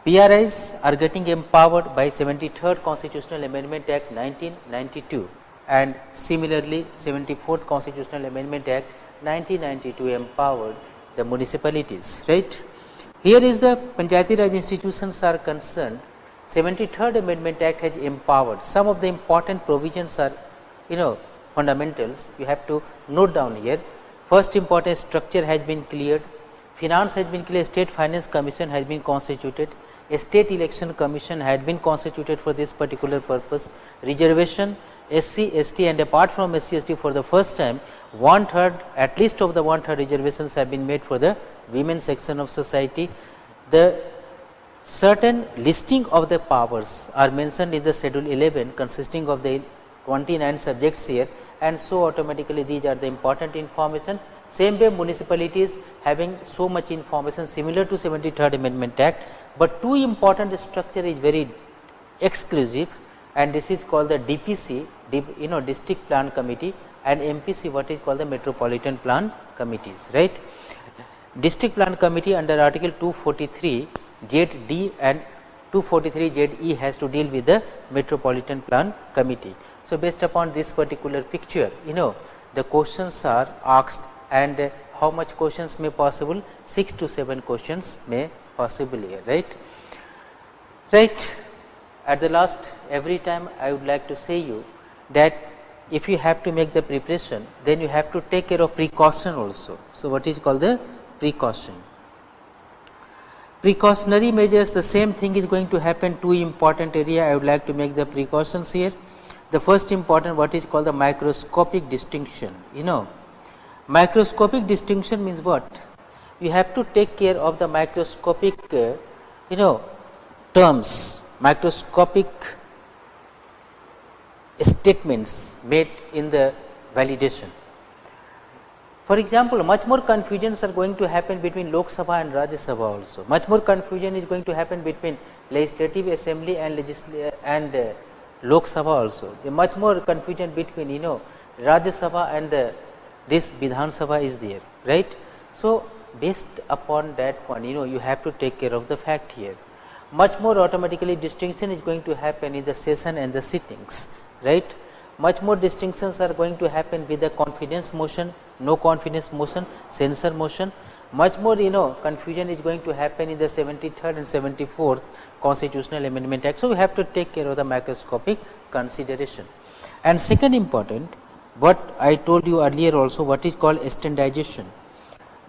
PRIs are getting empowered by 73rd Constitutional Amendment Act 1992 and similarly 74th Constitutional Amendment Act 1992 empowered the municipalities, right. Here is the Panchayati Raj institutions are concerned. 73rd Amendment Act has empowered. Some of the important provisions are fundamentals, you have to note down here. First important, structure has been cleared, finance has been cleared, State Finance Commission has been constituted, a State Election Commission had been constituted for this particular purpose, reservation, SC, ST and apart from SC, ST for the first time 1/3 at least of the 1/3 reservations have been made for the women section of society. The certain listing of the powers are mentioned in the schedule 11 consisting of the 29 subjects here, and so automatically these are the important information. Same way municipalities having so much information similar to 73rd Amendment Act, but two important structure is very exclusive and this is called the DPC, District Plan Committee, and MPC, what is called the Metropolitan Plan Committees, right. District Plan Committee under article 243 ZD and 243 ZE has to deal with the Metropolitan Plan Committee. So, based upon this particular picture, the questions are asked, and how much questions may possible? 6 to 7 questions may possible here, right. Right. At the last, every time I would like to say you that if you have to make the preparation, then you have to take care of precaution also. So, what is called the precaution? Precautionary measures, the same thing is going to happen. Two important area I would like to make the precautions here. The first important, what is called the microscopic distinction. Microscopic distinction means what? You have to take care of the microscopic terms, microscopic statements made in the validation. For example, much more confusions are going to happen between Lok Sabha and Rajya Sabha also. Much more confusion is going to happen between Legislative Assembly and Lok Sabha also. There much more confusion between Rajya Sabha and this Vidhan Sabha is there, right. So, based upon that one you have to take care of the fact here. Much more automatically distinction is going to happen in the session and the sittings, right. much more distinctions are going to happen with the confidence motion, no confidence motion, censor motion. Much more confusion is going to happen in the 73rd and 74th Constitutional Amendment Act. So, we have to take care of the microscopic consideration. And second important, what I told you earlier also, what is called standardization.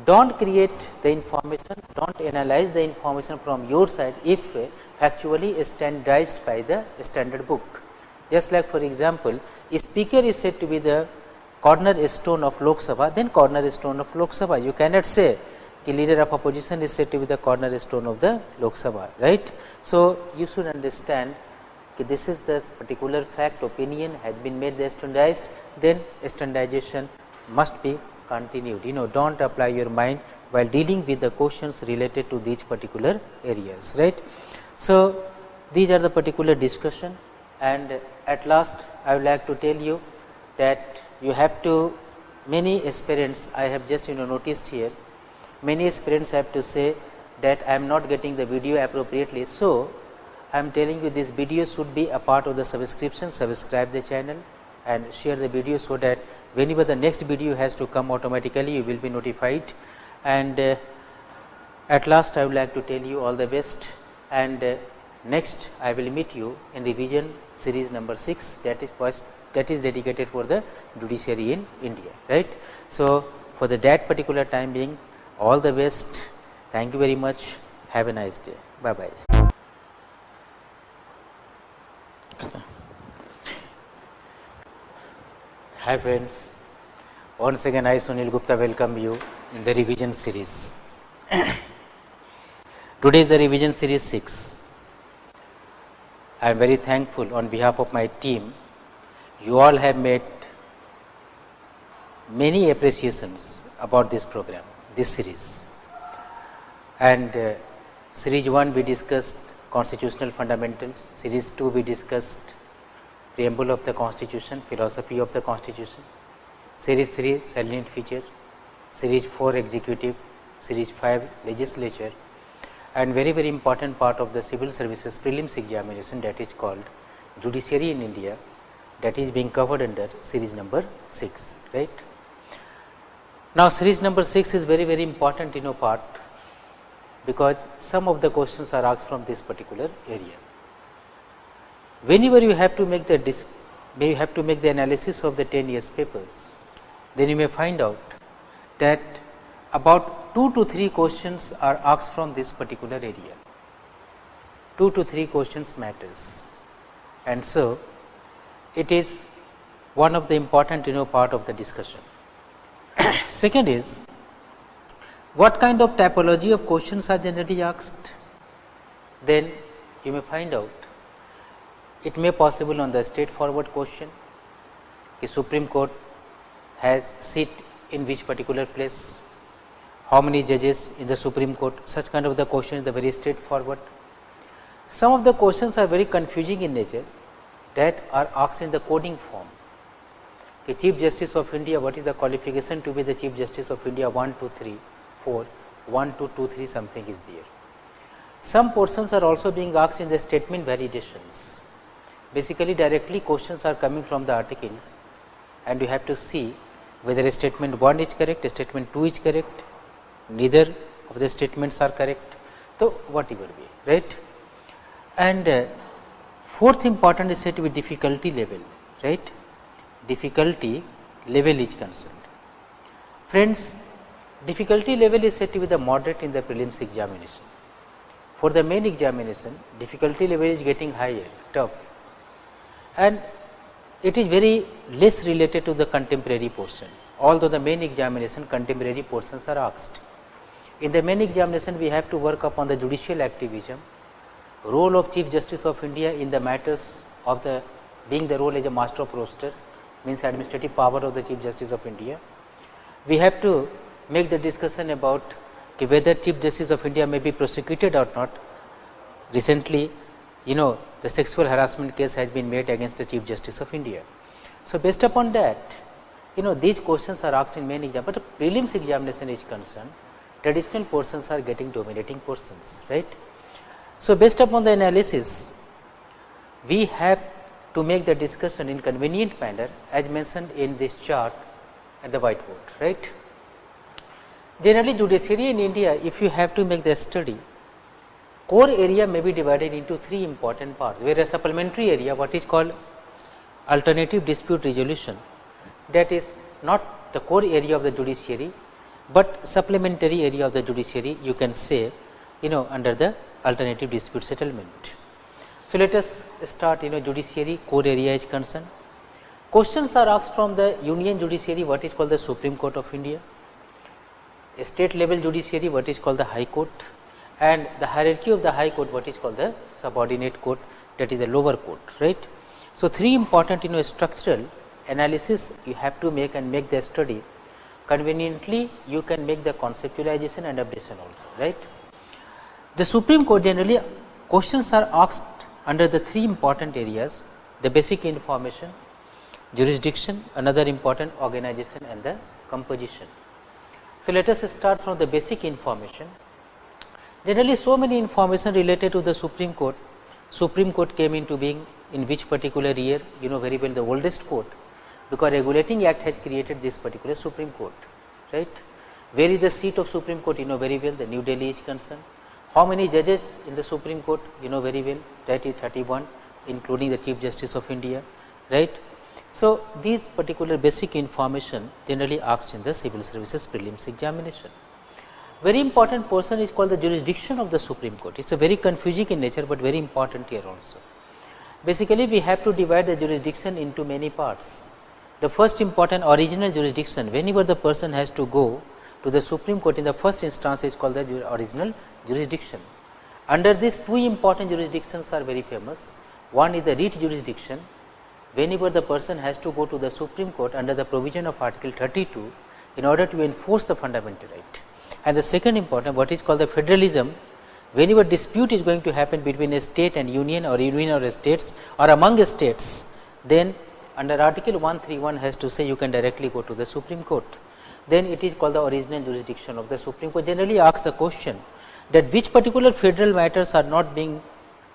Do not create the information, do not analyze the information from your side if factually standardized by the standard book. Just like for example, a speaker is said to be the cornerstone of Lok Sabha, then cornerstone of Lok Sabha. You cannot say the leader of opposition is said to be the cornerstone of the Lok Sabha, right. So, you should understand that this is the particular fact, opinion has been made the standardized, then standardization must be continued. Do not apply your mind while dealing with the questions related to these particular areas, right. So, these are the particular discussion, and at last I would like to tell you that you have to, many aspirants I have just noticed here, many aspirants have to say that I am not getting the video appropriately. So, I am telling you this video should be a part of the subscription, subscribe the channel and share the video, so that whenever the next video has to come, automatically you will be notified. And at last I would like to tell you all the best, and next I will meet you in revision series number 6, that is dedicated for the judiciary in India, right. So, for that particular time being, all the best. Thank you very much. Have a nice day. Bye bye. Hi friends, once again I Sunil Gupta welcome you in the revision series. Today is the revision series 6. I am very thankful on behalf of my team. You all have made many appreciations about this program, this series. And series 1 we discussed constitutional fundamentals, series 2 we discussed preamble of the constitution, philosophy of the constitution, series 3 salient feature, series 4 executive, series 5 legislature, and very important part of the civil services prelims examination, that is called judiciary in India, that is being covered under series number 6, right. Now, series number 6 is very important part, because some of the questions are asked from this particular area. Whenever you have to make the analysis of the 10 years papers, then you may find out that about 2 to 3 questions are asked from this particular area. 2 to 3 questions matters, and so it is one of the important part of the discussion. Second is, what kind of typology of questions are generally asked? Then you may find out it may possible on the straightforward question, the Supreme Court has seat in which particular place, how many judges in the Supreme Court, such kind of the question is the very straightforward. Some of the questions are very confusing in nature, that are asked in the coding form. The Chief Justice of India, what is the qualification to be the Chief Justice of India? 1, 2, 3, 4, 1, 2, 2, 3 something is there. Some portions are also being asked in the statement validations. Basically directly questions are coming from the articles, and you have to see whether a statement 1 is correct, a statement 2 is correct, neither of the statements are correct. So, whatever way, right. And fourth important is said to be difficulty level, right. Difficulty level is concerned. Friends, difficulty level is said to be the moderate in the prelims examination. For the main examination, difficulty level is getting higher, tough, and it is very less related to the contemporary portion, although the main examination contemporary portions are asked. In the main examination, we have to work upon the judicial activism, role of Chief Justice of India in the matters of the being the role as a master of roster, means administrative power of the Chief Justice of India. We have to make the discussion about whether Chief Justice of India may be prosecuted or not. Recently, the sexual harassment case has been made against the Chief Justice of India. So, based upon that, these questions are asked in main exam, but the prelims examination is concerned, traditional portions are getting dominating portions, right. So, based upon the analysis, we have to make the discussion in convenient manner as mentioned in this chart at the whiteboard, right. Generally judiciary in India, if you have to make the study, core area may be divided into three important parts, whereas supplementary area what is called alternative dispute resolution, that is not the core area of the judiciary, but supplementary area of the judiciary you can say under the alternative dispute settlement. So, let us start judiciary core area is concerned. Questions are asked from the union judiciary what is called the Supreme Court of India, state level judiciary what is called the High Court, and the hierarchy of the High Court what is called the subordinate court, that is the lower court, right. So, three important structural analysis you have to make and make the study. Conveniently you can make the conceptualization and updation also, right. The Supreme Court generally questions are asked under the three important areas: the basic information, jurisdiction, another important organization, and the composition. So, let us start from the basic information. Generally so many information related to the Supreme Court. Supreme Court came into being in which particular year, very well the oldest court, because regulating act has created this particular Supreme Court, right. Where is the seat of Supreme Court, very well the New Delhi is concerned. How many judges in the Supreme Court, very well, that is 31, including the Chief Justice of India, right. So, these particular basic information generally asked in the civil services prelims examination. Very important portion is called the jurisdiction of the Supreme Court. It is a very confusing in nature, but very important here also. Basically, we have to divide the jurisdiction into many parts. The first important original jurisdiction, whenever the person has to go to the Supreme Court in the first instance, is called the original jurisdiction. Under this, two important jurisdictions are very famous. One is the writ jurisdiction, whenever the person has to go to the Supreme Court under the provision of article 32 in order to enforce the fundamental right. And the second important what is called the federalism, whenever dispute is going to happen between a state and union or states or among states, then under article 131 has to say you can directly go to the Supreme Court. Then it is called the original jurisdiction of the Supreme Court. Generally asks the question that which particular federal matters are not being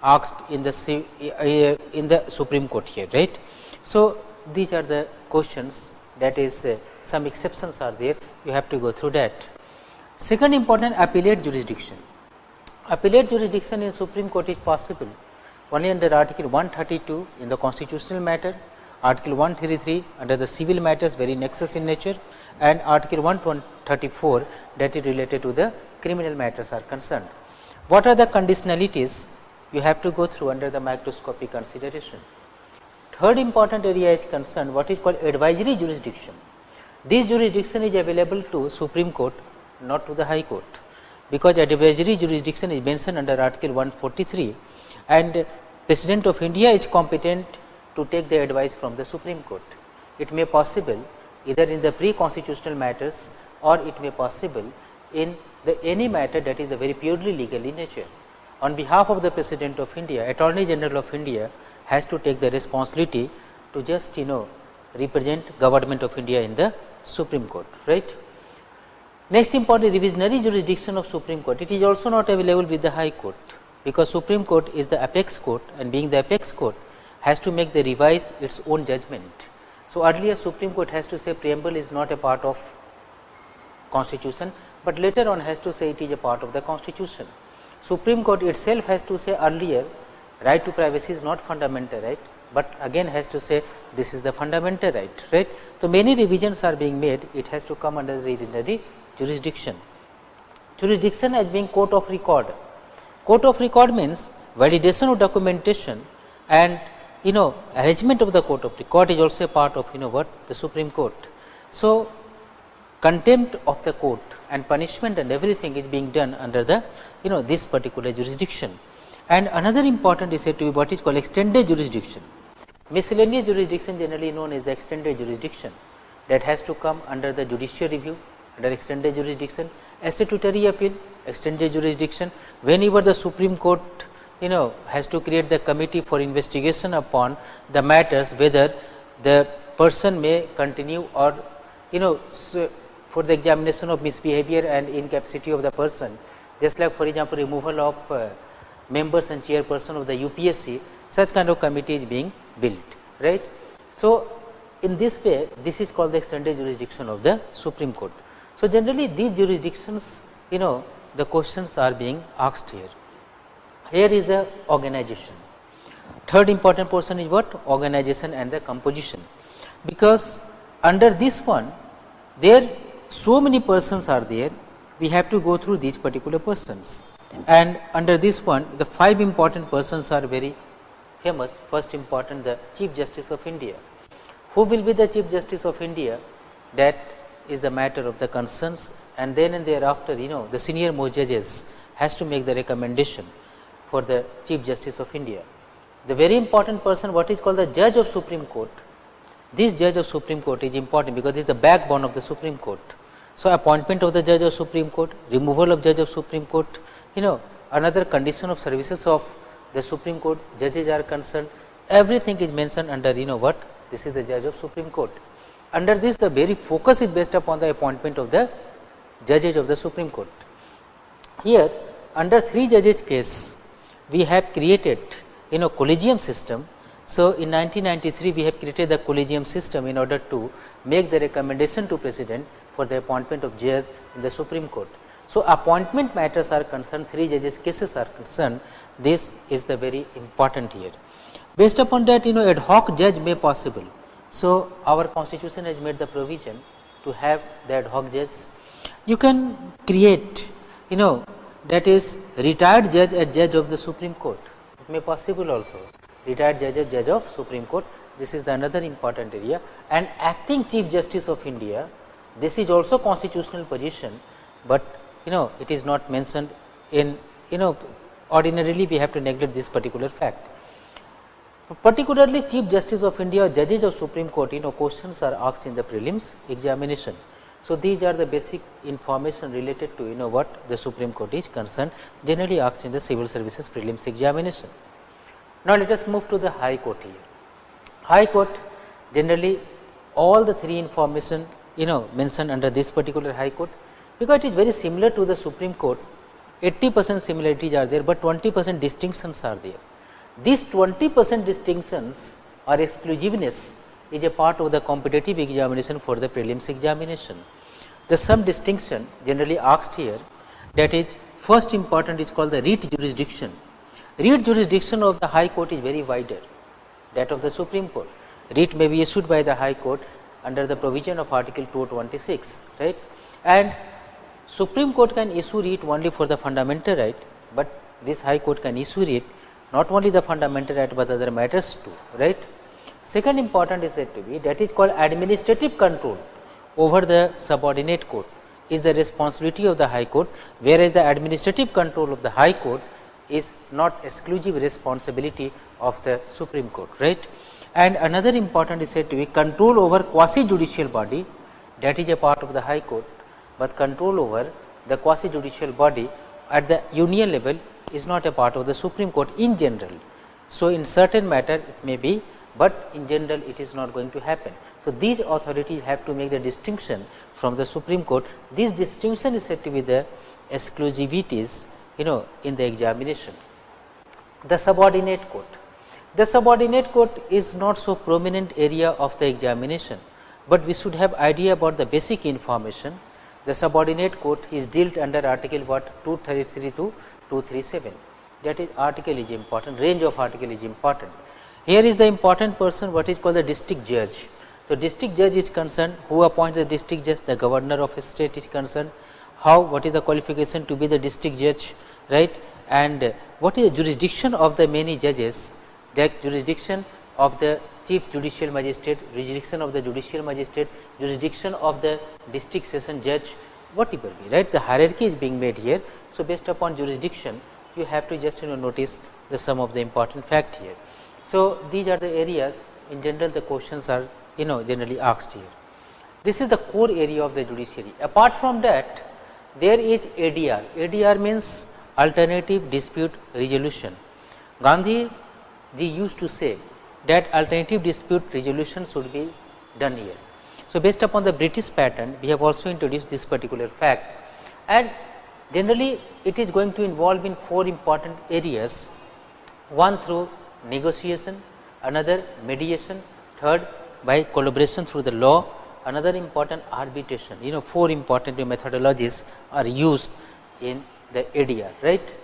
asked in the Supreme Court here, right. So, these are the questions, that is some exceptions are there, you have to go through that. Second important, appellate jurisdiction. Appellate jurisdiction in Supreme Court is possible only under article 132 in the constitutional matter, article 133 under the civil matters very nexus in nature, and article 134 that is related to the criminal matters are concerned. What are the conditionalities you have to go through under the microscopic consideration? Third important area is concerned what is called advisory jurisdiction. This jurisdiction is available to Supreme Court, not to the High Court, because advisory jurisdiction is mentioned under article 143, and President of India is competent to take the advice from the Supreme Court. It may possible either in the pre-constitutional matters or it may possible in the any matter that is the very purely legal in nature. On behalf of the President of India, Attorney General of India has to take the responsibility to just represent Government of India in the Supreme Court, right. Next important, revisionary jurisdiction of Supreme Court. It is also not available with the High Court, because Supreme Court is the apex court, and being the apex court has to make the revise its own judgment. So, earlier Supreme Court has to say preamble is not a part of constitution, but later on has to say it is a part of the constitution. Supreme Court itself has to say earlier right to privacy is not fundamental right, but again has to say this is the fundamental right, right. So, many revisions are being made, it has to come under the revisionary jurisdiction. Jurisdiction as being court of record. Court of record means validation of documentation and arrangement of the court of record is also a part of what the Supreme Court. So, contempt of the court and punishment and everything is being done under the this particular jurisdiction. And another important is said to be what is called extended jurisdiction. Miscellaneous jurisdiction generally known as the extended jurisdiction, that has to come under the judicial review under extended jurisdiction. Statutory appeal, extended jurisdiction, whenever the Supreme Court has to create the committee for investigation upon the matters whether the person may continue or for the examination of misbehavior and incapacity of the person, just like for example removal of members and chairperson of the UPSC, such kind of committee is being built, right. So, in this way this is called the extended jurisdiction of the Supreme Court. So, generally these jurisdictions, the questions are being asked here. Here is the organization. Third important portion is what? Organization and the composition, because under this one there so many persons are there, we have to go through these particular persons, and under this one the 5 important persons are very famous. First important, the Chief Justice of India. Who will be the Chief Justice of India? That is the matter of the concerns, and then and thereafter the senior most judges has to make the recommendation for the Chief Justice of India. The very important person, what is called the Judge of Supreme Court. This Judge of Supreme Court is important because it is the backbone of the Supreme Court. So, appointment of the Judge of Supreme Court, removal of Judge of Supreme Court, another condition of services of the Supreme Court, judges are concerned, everything is mentioned under what? This is the Judge of Supreme Court. Under this the very focus is based upon the appointment of the judges of the Supreme Court. Here under 3 judges case we have created collegium system. So, in 1993 we have created the collegium system in order to make the recommendation to President for the appointment of judges in the Supreme Court. So, appointment matters are concerned, 3 judges cases are concerned, this is the very important here. Based upon that ad hoc judge may possible. So, our constitution has made the provision to have the ad hoc judge. You can create that is retired judge as judge of the Supreme Court, it may possible also, retired judge as judge of Supreme Court, this is the another important area. And acting Chief Justice of India, this is also constitutional position, but it is not mentioned in ordinarily we have to neglect this particular fact. Particularly Chief Justice of India or judges of Supreme Court, questions are asked in the prelims examination. So, these are the basic information related to what the Supreme Court is concerned, generally asked in the civil services prelims examination. Now, let us move to the High Court here. High Court, generally all the 3 information mentioned under this particular High Court, because it is very similar to the Supreme Court, 80% similarities are there, but 20% distinctions are there. These 20% distinctions or exclusiveness is a part of the competitive examination for the prelims examination. The some distinction generally asked here, that is first important is called the writ jurisdiction. Writ jurisdiction of the High Court is very wider, that of the Supreme Court. Writ may be issued by the High Court under the provision of article 226, right, and Supreme Court can issue writ only for the fundamental right, but this High Court can issue writ not only the fundamental right, but other matters too, right. Second important is said to be, that is called administrative control over the subordinate court is the responsibility of the High Court, whereas the administrative control of the High Court is not exclusive responsibility of the Supreme Court, right. And another important is said to be control over quasi judicial body, that is a part of the High Court, but control over the quasi judicial body at the union level is not a part of the Supreme Court in general. So, in certain matter it may be, but in general it is not going to happen. So, these authorities have to make the distinction from the Supreme Court. This distinction is said to be the exclusivities in the examination. The subordinate court. The subordinate court is not so prominent area of the examination, but we should have idea about the basic information. The subordinate court is dealt under article what 233 to 237, that is article is important, range of article is important. Here is the important person, what is called the district judge. So, district judge is concerned, who appoints the district judge, the governor of a state is concerned, how, what is the qualification to be the district judge, right, and what is the jurisdiction of the many judges, the jurisdiction of the chief judicial magistrate, jurisdiction of the judicial magistrate, jurisdiction of the district session judge, whatever be, right, the hierarchy is being made here. So, based upon jurisdiction you have to just notice the some of the important fact here. So, these are the areas in general the questions are generally asked here. This is the core area of the judiciary. Apart from that, there is ADR. ADR means alternative dispute resolution. Gandhi ji used to say that alternative dispute resolution should be done here. So, based upon the British pattern, we have also introduced this particular fact, and generally it is going to involve in 4 important areas. One through negotiation, another mediation, third by collaboration through the law, another important arbitration. You know, 4 important methodologies are used in the ADR, right.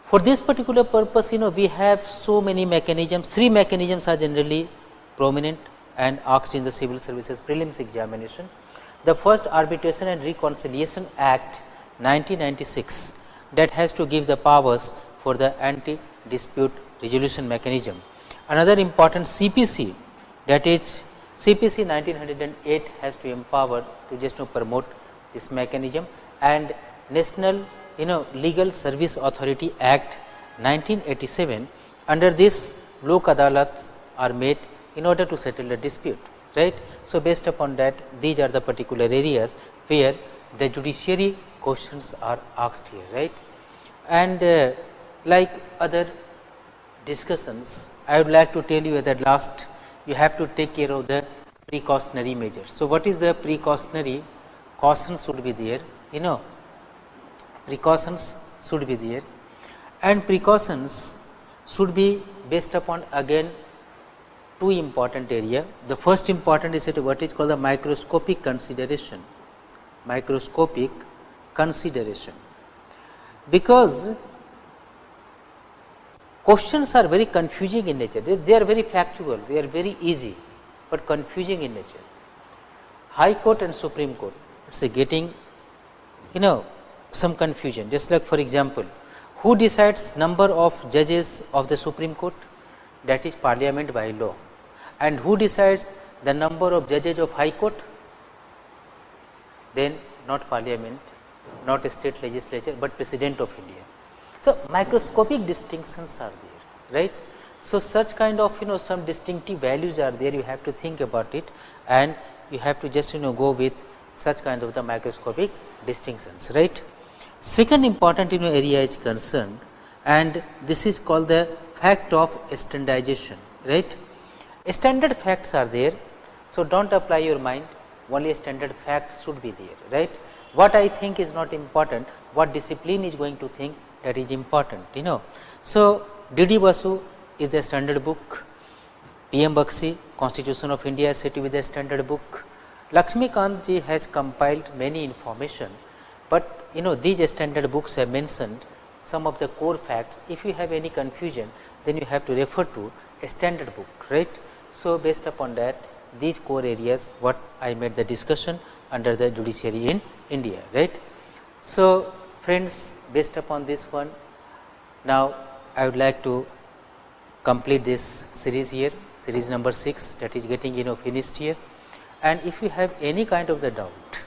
For this particular purpose, you know, we have so many mechanisms. 3 mechanisms are generally prominent and asked in the civil services prelims examination. The first, Arbitration and Reconciliation Act 1996, that has to give the powers for the anti-dispute resolution mechanism. Another important, CPC, that is CPC 1908, has to empower to just to promote this mechanism, and National, you know, Legal Service Authority Act 1987. Under this, lok adalats are made in order to settle the dispute, right. So, based upon that, these are the particular areas where the judiciary questions are asked here, right. And like other discussions, I would like to tell you at last, you have to take care of the precautionary measures. So, what is the precautionary? Cautions should be there, you know, precautions should be there, and precautions should be based upon again 2 important area. The first important is what is called the microscopic consideration, microscopic consideration, because questions are very confusing in nature. They are very factual, they are very easy, but confusing in nature. High Court and Supreme Court, it is getting, you know, some confusion. Just like, for example, who decides number of judges of the Supreme Court? That is Parliament by law. And who decides the number of judges of High Court? Then not Parliament, not state legislature, but President of India. So, microscopic distinctions are there, right. So, such kind of, you know, some distinctive values are there, you have to think about it, and you have to just, you know, go with such kind of the microscopic distinctions, right. Second important, you know, area is concerned, and this is called the fact of standardization, right. Standard facts are there, so do not apply your mind, only standard facts should be there, right. What I think is not important, what discipline is going to think, that is important, you know. So, DD Basu is the standard book, PM Bakshi, Constitution of India is said to be the standard book. Lakshmikant ji has compiled many information, but you know, these standard books have mentioned some of the core facts. If you have any confusion, then you have to refer to a standard book, right. So, based upon that, these core areas what I made the discussion under the judiciary in India, right. So, friends, based upon this one, now I would like to complete this series here, series number 6, that is getting, you know, finished here. And if you have any kind of the doubt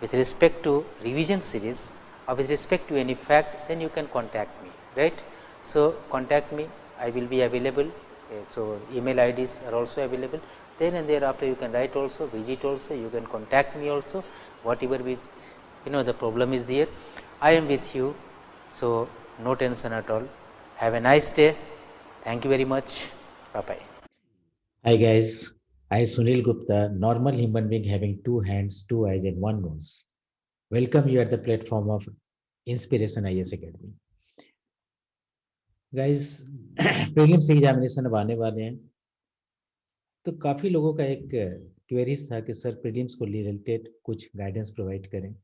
with respect to revision series or with respect to any fact, then you can contact me, right. So, contact me, I will be available. So, email IDs are also available. Then and thereafter you can write also, visit also, you can contact me also, whatever with, you know, the problem is there, I am with you. So, no tension at all. Have a nice day. Thank you very much. Bye bye. Hi guys, I Sunil Gupta, normal human being having 2 hands, 2 eyes and 1 nose. Welcome you at the platform of Inspiration IAS Academy. Guys, prelims examination अब आने वाले हैं, तो काफ़ी लोगों का एक queries था कि सर प्रीलिम्स को रिलेटेड कुछ गाइडेंस प्रोवाइड करें।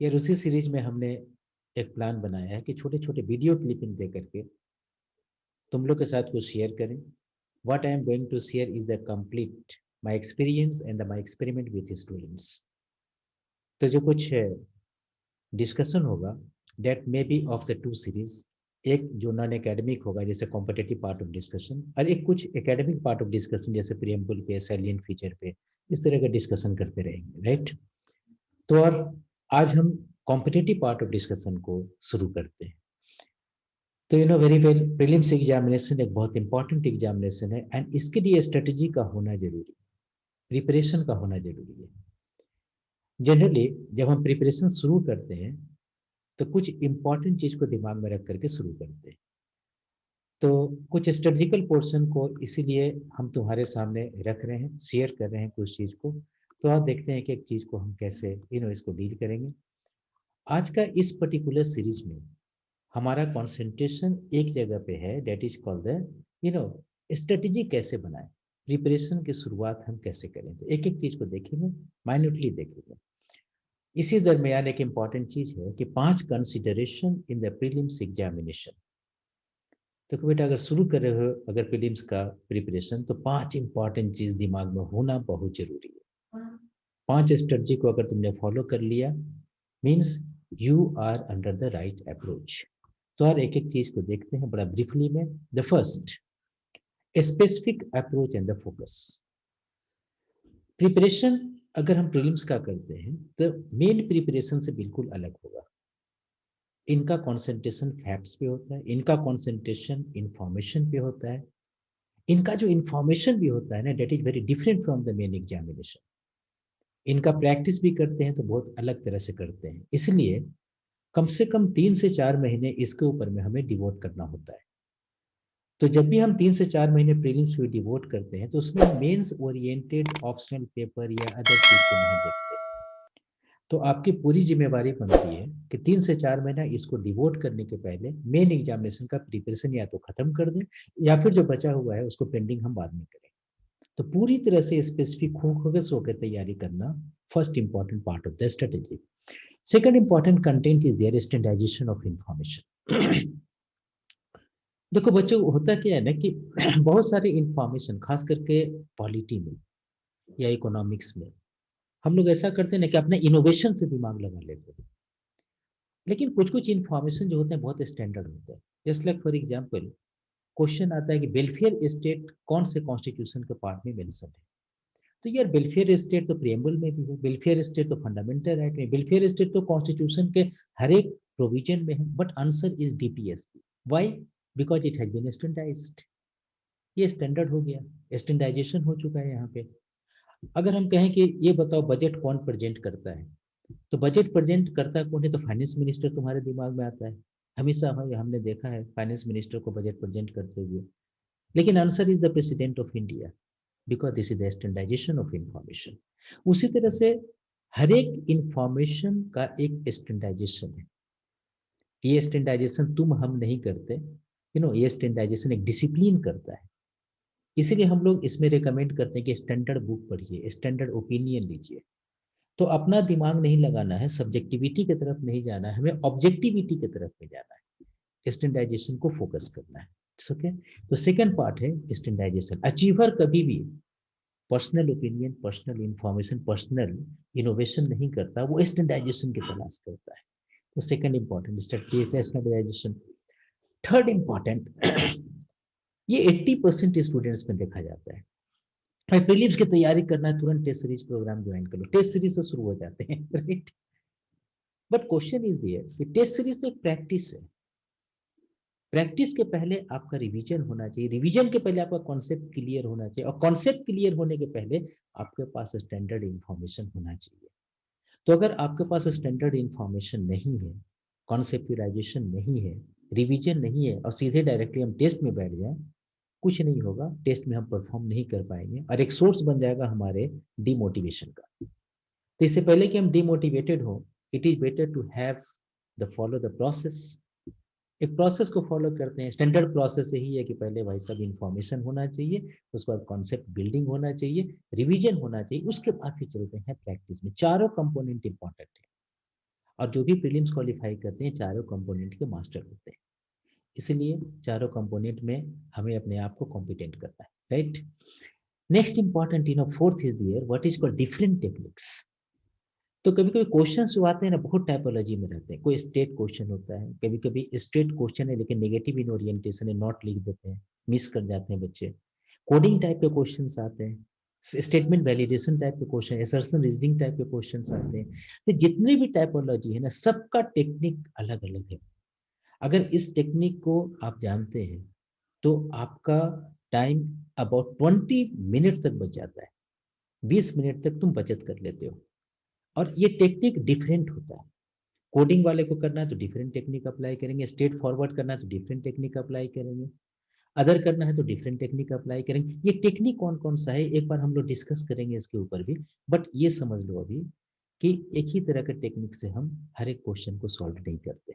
यार उसी सीरीज में हमने एक प्लान बनाया है कि छोटे-छोटे वीडियो क्लिपिंग दे करके तुम लोग के साथ कुछ शेयर करें। What I am going to share is the complete my experience and my experiment with students. तो जो कुछ डिस्कशन होगा that may be of the 2 series, एक जो नॉन एकेडमिक होगा जैसे कॉम्पिटिटिव पार्ट ऑफ डिस्कशन, और एक कुछ एकेडमिक पार्ट ऑफ डिस्कशन जैसे प्रीएम्बल पे, सैलिएंट फीचर पे, इस तरह का डिस्कशन करते रहेंगे, राइट। तो और आज हम कॉम्पिटिटिव पार्ट ऑफ डिस्कशन को शुरू करते हैं। तो you know very well, prelims examination एक बहुत इंपॉर्टेंट एग्जामिनेशन है एंड इसके लिए स्ट्रेटेजी का होना जरूरी है, प्रिपरेशन का होना जरूरी है। जनरली जब हम प्रिपरेशन शुरू करते हैं तो कुछ इंपॉर्टेंट चीज को दिमाग में रख करके शुरू करते हैं। तो कुछ स्ट्रेटेजिकल पोर्शन को इसीलिए हम तुम्हारे सामने रख रहे हैं, शेयर कर रहे हैं कुछ चीज को। तो आप देखते हैं कि एक चीज को हम कैसे इसको डील करेंगे। आज का इस पर्टिकुलर सीरीज में हमारा कंसंट्रेशन एक जगह पे है, that is called the strategy कैसे बनाएं, प्रिपरेशन की शुरुआत हम कैसे करें, तो एक एक चीज को देखेंगे, माइन्यूटली देखेंगे। इसी दरमियान एक इंपॉर्टेंट चीज है कि 5 consideration in the prelims examination. तो बेटा अगर शुरू कर रहे हो अगर प्रीलिम्स का प्रिपरेशन, तो 5 इंपॉर्टेंट चीज दिमाग में होना बहुत जरूरी है। 5 स्ट्रेटजी को अगर तुमने फॉलो कर लिया, means you are under the right approach. तो और एक एक चीज को देखते हैं बड़ा ब्रीफली में। The first, specific approach and the focus. Preparation अगर हम प्रीलिम्स का करते हैं तो मेन प्रिपरेशन से बिल्कुल अलग होगा। इनका कंसंट्रेशन फैक्ट्स पे होता है, इनका कंसंट्रेशन इंफॉर्मेशन पे होता है, इनका जो इंफॉर्मेशन भी होता है ना, that is very different from the main examination. इनका प्रैक्टिस भी करते हैं तो बहुत अलग तरह से करते हैं, इसलिए कम से कम 3 से 4 महीने इसके ऊपर में हमें डिवोट करना होता है। तो जब भी हम 3 से 4 महीने प्रीलिम्स पे डिवोट करते हैं तो उसमें हम मेंस ओरिएंटेड ऑप्शनल पेपर या अदर चीज को नहीं देखते। तो आपकी पूरी जिम्मेवारी बनती है कि 3 से 4 महीना इसको डिवोट करने के पहले मेन एग्जामिनेशन का प्रिपरेशन या तो खत्म कर दें, या फिर जो बचा हुआ है उसको पेंडिंग हम बाद में करें। तो पूरी तरह से स्पेसिफिक फोकस होकर तैयारी करना first important part of the strategy. Second important content is there standardisation of information. देखो बच्चों, होता क्या है ना कि बहुत सारे इंफॉर्मेशन खास करके पॉलिटी में या इकोनॉमिक्स में हम लोग ऐसा करते हैं ना कि अपने इनोवेशन से दिमाग लगा लेते हैं। लेकिन कुछ कुछ इंफॉर्मेशन जो होते हैं बहुत स्टैंडर्ड होते हैं। Just like for example, question आता है कि वेलफेयर स्टेट कौन से कॉन्स्टिट्यूशन के पार्ट में मेंशन है। तो यार वेलफेयर स्टेट तो प्रिएम्बल में भी है, वेलफेयर स्टेट तो फंडामेंटल राइट में, वेलफेयर स्टेट तो कॉन्स्टिट्यूशन के हर एक प्रोविजन में है, but answer is DPSP. Why? Because it has been standardised. ये स्टैंडर्ड हो गया, स्टैंडर्डाइजेशन हो चुका है यहाँ पे। अगर हम कहें कि ये बताओ बजट कौन प्रेजेंट करता है, तो बजट प्रेजेंट करता कौन है, तो फाइनेंस मिनिस्टर तुम्हारे दिमाग में आता है। हमेशा हमने देखा है फाइनेंस मिनिस्टर को बजट प्रेजेंट करते हुए, लेकिन answer is the president of India, because this is the standardisation of information. उसी तरह से हर एक इंफॉर्मेशन का एक स्टैंडर्डाइजेशन है। ये स्टैंडर्डाइजेशन तुम हम नहीं करते, ये स्टैंडर्डाइजेशन एक डिसिप्लिन करता है। इसीलिए हम लोग इसमें रिकमेंड करते हैं कि स्टैंडर्ड बुक पढ़िए, स्टैंडर्ड ओपिनियन लीजिए। तो अपना दिमाग नहीं लगाना है, सब्जेक्टिविटी की तरफ नहीं जाना है, हमें ऑब्जेक्टिविटी की तरफ में जाना है, स्टैंडर्डाइजेशन को फोकस करना है। ओके। तो सेकंड पार्ट है स्टैंडर्डाइजेशन। अचीवर कभी भी personal opinion, personal information, personal innovation नहीं करता, वो स्टैंडर्डाइजेशन की तलाश करता है। तो सेकंड इंपॉर्टेंट स्ट्रेटजी है स्टैंडर्डाइजेशन। थर्ड इंपॉर्टेंट, ये 80% स्टूडेंट्स में देखा जाता है, भाई प्रीलिम्स की तैयारी करना है तुरंत टेस्ट सीरीज प्रोग्राम ज्वाइन कर लो, टेस्ट सीरीज से शुरू हो जाते हैं राइट। बट क्वेश्चन इज दियर कि टेस्ट सीरीज तो एक प्रैक्टिस है। प्रैक्टिस के पहले आपका रिवीजन होना चाहिए, रिवीजन के पहले आपका कॉन्सेप्ट क्लियर होना चाहिए, और कॉन्सेप्ट क्लियर होने के पहले आपके पास स्टैंडर्ड इंफॉर्मेशन होना चाहिए। तो अगर आपके पास स्टैंडर्ड इंफॉर्मेशन नहीं है, कॉन्सेप्चुलाइजेशन नहीं है, रिवीजन नहीं है, और सीधे डायरेक्टली हम टेस्ट में बैठ जाएं, कुछ नहीं होगा, टेस्ट में हम परफॉर्म नहीं कर पाएंगे, और एक सोर्स बन जाएगा हमारे डिमोटिवेशन का। तो इससे पहले कि हम डिमोटिवेटेड हो, it is better to have the follow the process. एक प्रोसेस को फॉलो करते हैं, स्टैंडर्ड प्रोसेस यही है कि पहले भाई सब इंफॉर्मेशन होना चाहिए, उसके बाद कॉन्सेप्ट बिल्डिंग होना चाहिए, रिवीजन होना चाहिए, उसके बाद फिर चलते हैं प्रैक्टिस में। चारों कंपोनेंट इंपॉर्टेंट है, और जो भी प्रीलिम्स क्वालिफाई करते हैं चारों कंपोनेंट के मास्टर होते हैं। इसलिए चारों कंपोनेंट में हमें अपने आप को कॉम्पिटेंट करना है, right. Next important fourth is there what is called different techniques. तो कभी कभी क्वेश्चन जो आते हैं ना बहुत टाइपोलॉजी में रहते हैं। कोई स्टेट क्वेश्चन होता है, कभी कभी स्टेट क्वेश्चन है लेकिन नेगेटिव इन ओरिएंटेशन है, नॉट लिख देते हैं, मिस कर जाते हैं बच्चे। कोडिंग टाइप के क्वेश्चन आते हैं, स्टेटमेंट वैलिडेशन टाइप के क्वेश्चन, असर्शन रीजनिंग टाइप के क्वेश्चन आते हैं। तो जितनी भी टाइपोलॉजी है ना, सबका टेक्निक अलग अलग है। अगर इस टेक्निक को आप जानते हैं तो आपका टाइम अबाउट 20 मिनट तक बच जाता है, 20 मिनट तक तुम बचत कर लेते हो। और ये टेक्निक डिफरेंट होता है। कोडिंग वाले को करना है तो डिफरेंट टेक्निक अप्लाई करेंगे, स्ट्रेट फॉरवर्ड करना है तो डिफरेंट टेक्निक अप्लाई करेंगे, अदर करना है तो डिफरेंट टेक्निक अप्लाई करेंगे। ये टेक्निक कौन कौन सा है एक बार हम लोग डिस्कस करेंगे इसके ऊपर भी। बट ये समझ लो अभी कि एक ही तरह के टेक्निक से हम हर एक क्वेश्चन को सॉल्व नहीं करते।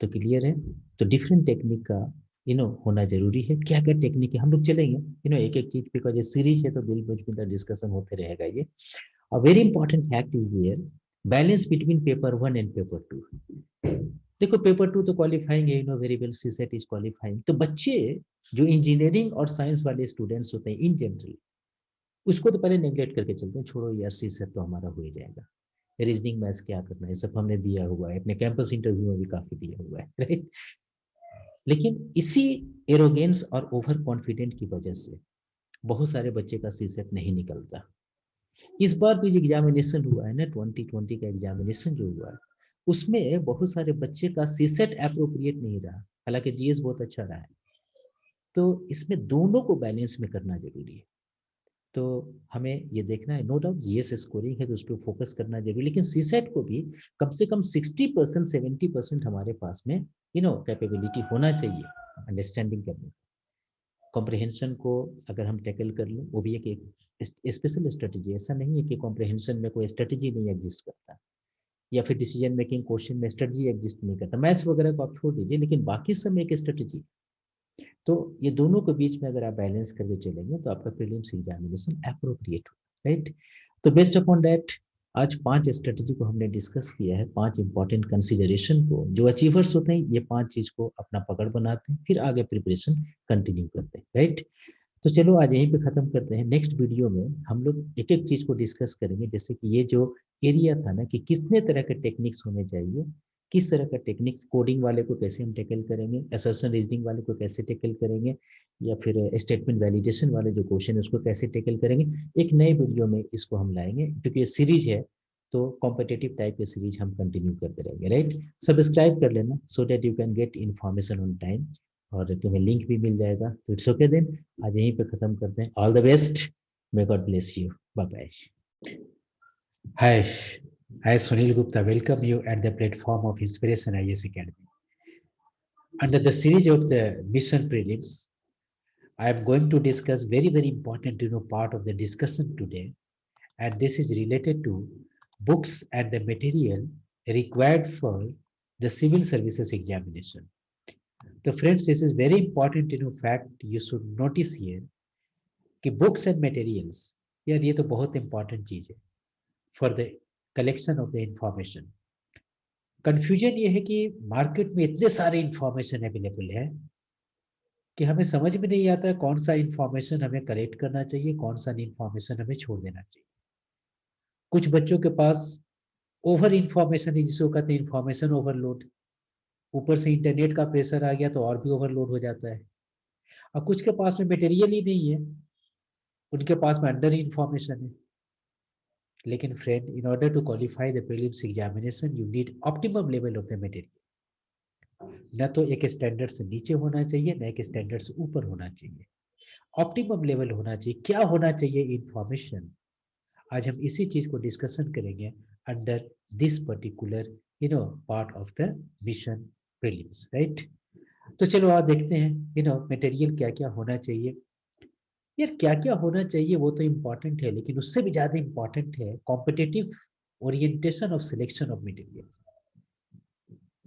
तो क्लियर है। तो डिफरेंट टेक्निक का होना जरूरी है। क्या क्या टेक्निक है हम लोग चलेंगे एक एक चीज, बिकॉज ये सीरीज है तो बिल बिल्कुल डिस्कशन होते रहेगा ये। A very important fact is there, balance between paper 1 and paper 2। देखो पेपर 2 तो क्वालिफाइंग है, very well, CSAT is qualifying. तो बच्चे जो इंजीनियरिंग और साइंस वाले स्टूडेंट्स होते हैं इन जनरल, उसको तो पहले नेग्लेक्ट करके चलते हैं, छोड़ो यार सीसेट तो हमारा हो ही जाएगा, रीजनिंग मैथ्स क्या करना है, सब हमने दिया हुआ है, अपने कैंपस इंटरव्यू में भी काफी दिया हुआ है, राइट। लेकिन इसी एरोगेंस और ओवर कॉन्फिडेंट की वजह से बहुत सारे बच्चे का सीसेट नहीं निकलता। इस बार भी एग्जामिनेशन हुआ है ना, 2020 का एग्जामिनेशन जो हुआ है, उसमें बहुत सारे बच्चे का सीसेट अप्रोप्रिएट नहीं रहा, हालांकि जीएस बहुत अच्छा रहा है। तो इसमें दोनों को बैलेंस में करना जरूरी है। तो हमें ये देखना है, नो डाउट जीएस स्कोरिंग है तो उस पर फोकस करना जरूरी, लेकिन सीसेट को भी कम से कम 60% 70% हमारे पास में कैपेबिलिटी होना चाहिए अंडरस्टैंडिंग करने। कॉम्प्रिहेंशन को अगर हम टैकल कर लें, वो भी एक स्पेशल स्ट्रेटेजी, ऐसा नहीं है कि कॉम्प्रिहेंशन में कोई स्ट्रेटेजी नहीं एग्जिस्ट करता, या फिर डिसीजन मेकिंग क्वेश्चन में स्ट्रेटजी एग्जिस्ट नहीं करता, मैथ्स वगैरह को आप छोड़ दीजिए, लेकिन बाकी सब में एक स्ट्रेटजी। तो ये दोनों के बीच में अगर आप बैलेंस करके चलेंगे तो आपका प्रीलिम्स एग्जामिनेशन अप्रोप्रिएट होगा, राइट। तो बेस्ड अपॉन दैट आज 5 स्ट्रेटजी को हमने डिस्कस किया है, 5 इंपॉर्टेंट कंसिडरेशन को, जो अचीवर्स होते हैं ये 5 चीज को अपना पकड़ बनाते हैं, फिर आगे प्रिपरेशन कंटिन्यू करते हैं, राइट। तो चलो आज यहीं पे खत्म करते हैं। नेक्स्ट वीडियो में हम लोग एक एक चीज को डिस्कस करेंगे, जैसे कि ये जो एरिया था ना कि कितने तरह के टेक्निक्स होने चाहिए, किस तरह का टेक्निक्स, कोडिंग वाले को कैसे हम टैकल करेंगे, असर्शन रीजनिंग वाले को कैसे टैकल करेंगे, या फिर स्टेटमेंट वैलिडेशन वाले जो क्वेश्चन है उसको कैसे टैकल करेंगे, एक नए वीडियो में इसको हम लाएंगे, क्योंकि ये सीरीज है तो कॉम्पिटेटिव टाइप की सीरीज हम कंटिन्यू करते रहेंगे, राइट। सब्सक्राइब कर लेना so that you can get information on time, और तुम्हें लिंक भी मिल जाएगा। इट्स ओके देन, आज यहीं पे खत्म करते हैं। All the best, may God bless you, bye bye. Hi, I Sunil Gupta welcome you at the platform of Inspiration IAS Academy. Under the series of the mission prelims, I am going to discuss very important part of the discussion today, and this is related to books and the material required for the civil services examination. So friends, this is very important fact you should notice here कि books and materials, यार ये तो बहुत important चीज है for the collection of the information. Confusion ये है कि मार्केट में इतने सारे इंफॉर्मेशन अवेलेबल है कि हमें समझ में नहीं आता है कौन सा इंफॉर्मेशन हमें कलेक्ट करना चाहिए, कौन सा इंफॉर्मेशन हमें छोड़ देना चाहिए। कुछ बच्चों के पास ओवर इंफॉर्मेशन है, जिसको कहते हैं इंफॉर्मेशन ओवरलोड, ऊपर से इंटरनेट का प्रेशर आ गया तो और भी ओवरलोड हो जाता है। और कुछ के पास में मटेरियल ही नहीं है, उनके पास में अंडर इंफॉर्मेशन है। लेकिन friend, in order to qualify the prelims examination you need optimum level of the material. न तो एक स्टैंडर्ड से नीचे होना चाहिए, न एक स्टैंडर्ड से ऊपर होना चाहिए, ऑप्टिमम लेवल होना चाहिए। क्या होना चाहिए इंफॉर्मेशन, आज हम इसी चीज को डिस्कशन करेंगे under this particular part of the mission prelims, right. तो चलो आज देखते हैं मटेरियल क्या क्या होना चाहिए। यार क्या क्या होना चाहिए वो तो इम्पोर्टेंट है, लेकिन उससे भी ज्यादा इम्पोर्टेंट है competitive orientation of selection of material.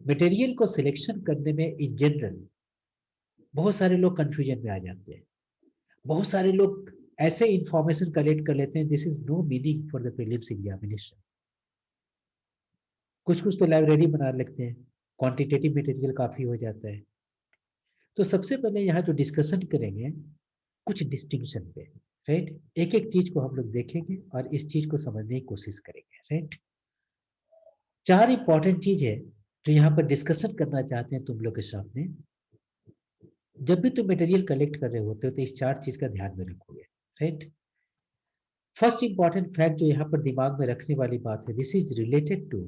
Material को सिलेक्शन करने में इन जनरल बहुत सारे लोग कंफ्यूजन में आ जाते हैं। बहुत सारे लोग ऐसे इंफॉर्मेशन कलेक्ट कर लेते हैं this is no meaning for the prelims examination. कुछ कुछ तो लाइब्रेरी बना लेते हैं, क्वांटिटेटिव मटेरियल काफी हो जाता है। तो सबसे पहले यहाँ जो डिस्कशन करेंगे कुछ डिस्टिंक्शन पे, राइट। एक एक चीज को हम लोग देखेंगे और इस चीज को समझने की कोशिश करेंगे, राइट। 4 इंपॉर्टेंट चीज है जो यहाँ पर डिस्कशन करना चाहते हैं तुम लोग के सामने। जब भी तुम मटेरियल कलेक्ट कर रहे होते हो तो इस 4 चीज का ध्यान में रखोगे, राइट। फर्स्ट इंपॉर्टेंट फैक्ट जो यहाँ पर दिमाग में रखने वाली बात है, this is related to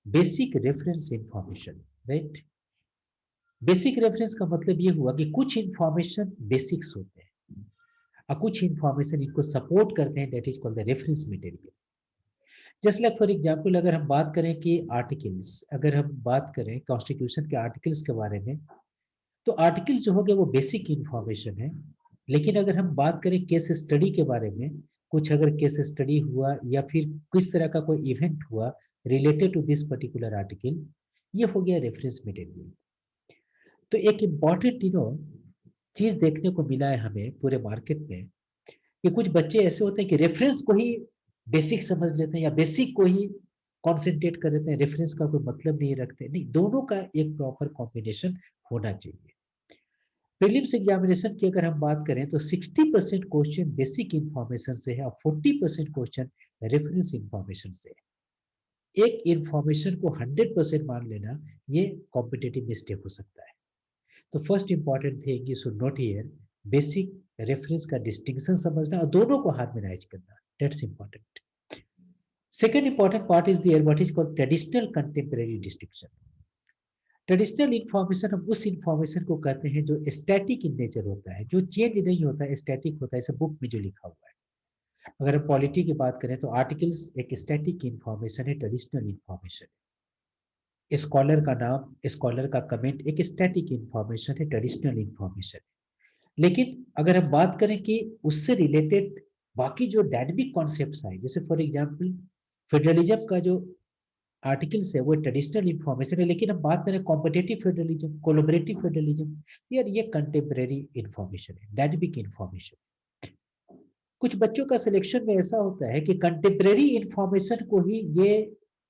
basic reference information, right. Basic reference का मतलब ये हुआ कि कुछ इंफॉर्मेशन बेसिक्स होते हैं और कुछ इंफॉर्मेशन इनको सपोर्ट करते हैं, that is called the reference material. Just like for example, अगर हम बात करें कि आर्टिकल्स, अगर हम बात करें कॉन्स्टिट्यूशन के आर्टिकल्स के बारे में, तो आर्टिकल जो हो गया वो बेसिक इंफॉर्मेशन है। लेकिन अगर हम बात करें केस स्टडी के बारे में, कुछ अगर केस स्टडी हुआ या फिर किस तरह का कोई इवेंट हुआ related to this particular article, ये हो गया रेफरेंस मटेरियल। तो एक इम्पॉर्टेंट चीज देखने को मिला है हमें पूरे मार्केट में कि कुछ बच्चे ऐसे होते हैं कि रेफरेंस को ही बेसिक समझ लेते हैं या बेसिक को ही कॉन्सेंट्रेट कर देते हैं, रेफरेंस का कोई मतलब नहीं रखते। नहीं, दोनों का एक प्रॉपर कॉम्बिनेशन होना चाहिए। प्रीलिम्स एग्जामिनेशन की अगर हम बात करें तो 60% क्वेश्चन बेसिक इंफॉर्मेशन से है और 40% क्वेश्चन रेफरेंस इंफॉर्मेशन से है। एक इंफॉर्मेशन को 100% मान लेना ये कॉम्पिटेटिव मिस्टेक हो सकता है। तो first important thing you should note here, basic reference का डिस्टिंक्शन समझना और दोनों को हार्मोनाइज करना, that's important. Second important part is there what is called traditional contemporary distinction. Traditional information हम उस इंफॉर्मेशन को कहते हैं जो स्टैटिक इन नेचर होता है, जो चेंज नहीं होता है, स्टैटिक होता है, इसे बुक में जो लिखा हुआ है। अगर हम पॉलिटी की बात करें तो आर्टिकल्स एक स्टैटिक इंफॉर्मेशन है, ट्रेडिशनल इंफॉर्मेशन है। स्कॉलर का नाम, स्कॉलर का कमेंट एक स्टैटिक इंफॉर्मेशन है, ट्रेडिशनल इंफॉर्मेशन है। लेकिन अगर हम बात करें कि उससे रिलेटेड बाकी जो डायनेमिक कॉन्सेप्ट्स आए, जैसे फॉर एग्जांपल फेडरलिज्म का जो आर्टिकल्स है वो ट्रेडिशनल इंफॉर्मेशन है, लेकिन हम बात करें कॉम्पिटेटिव फेडरलिज्म, कोलैबोरेटिव फेडरलिज्म, यार ये कंटेम्परेरी इंफॉर्मेशन है, डायनेमिक इंफॉर्मेशन। कुछ बच्चों का सिलेक्शन में ऐसा होता है कि कंटेम्परेरी इंफॉर्मेशन को ही ये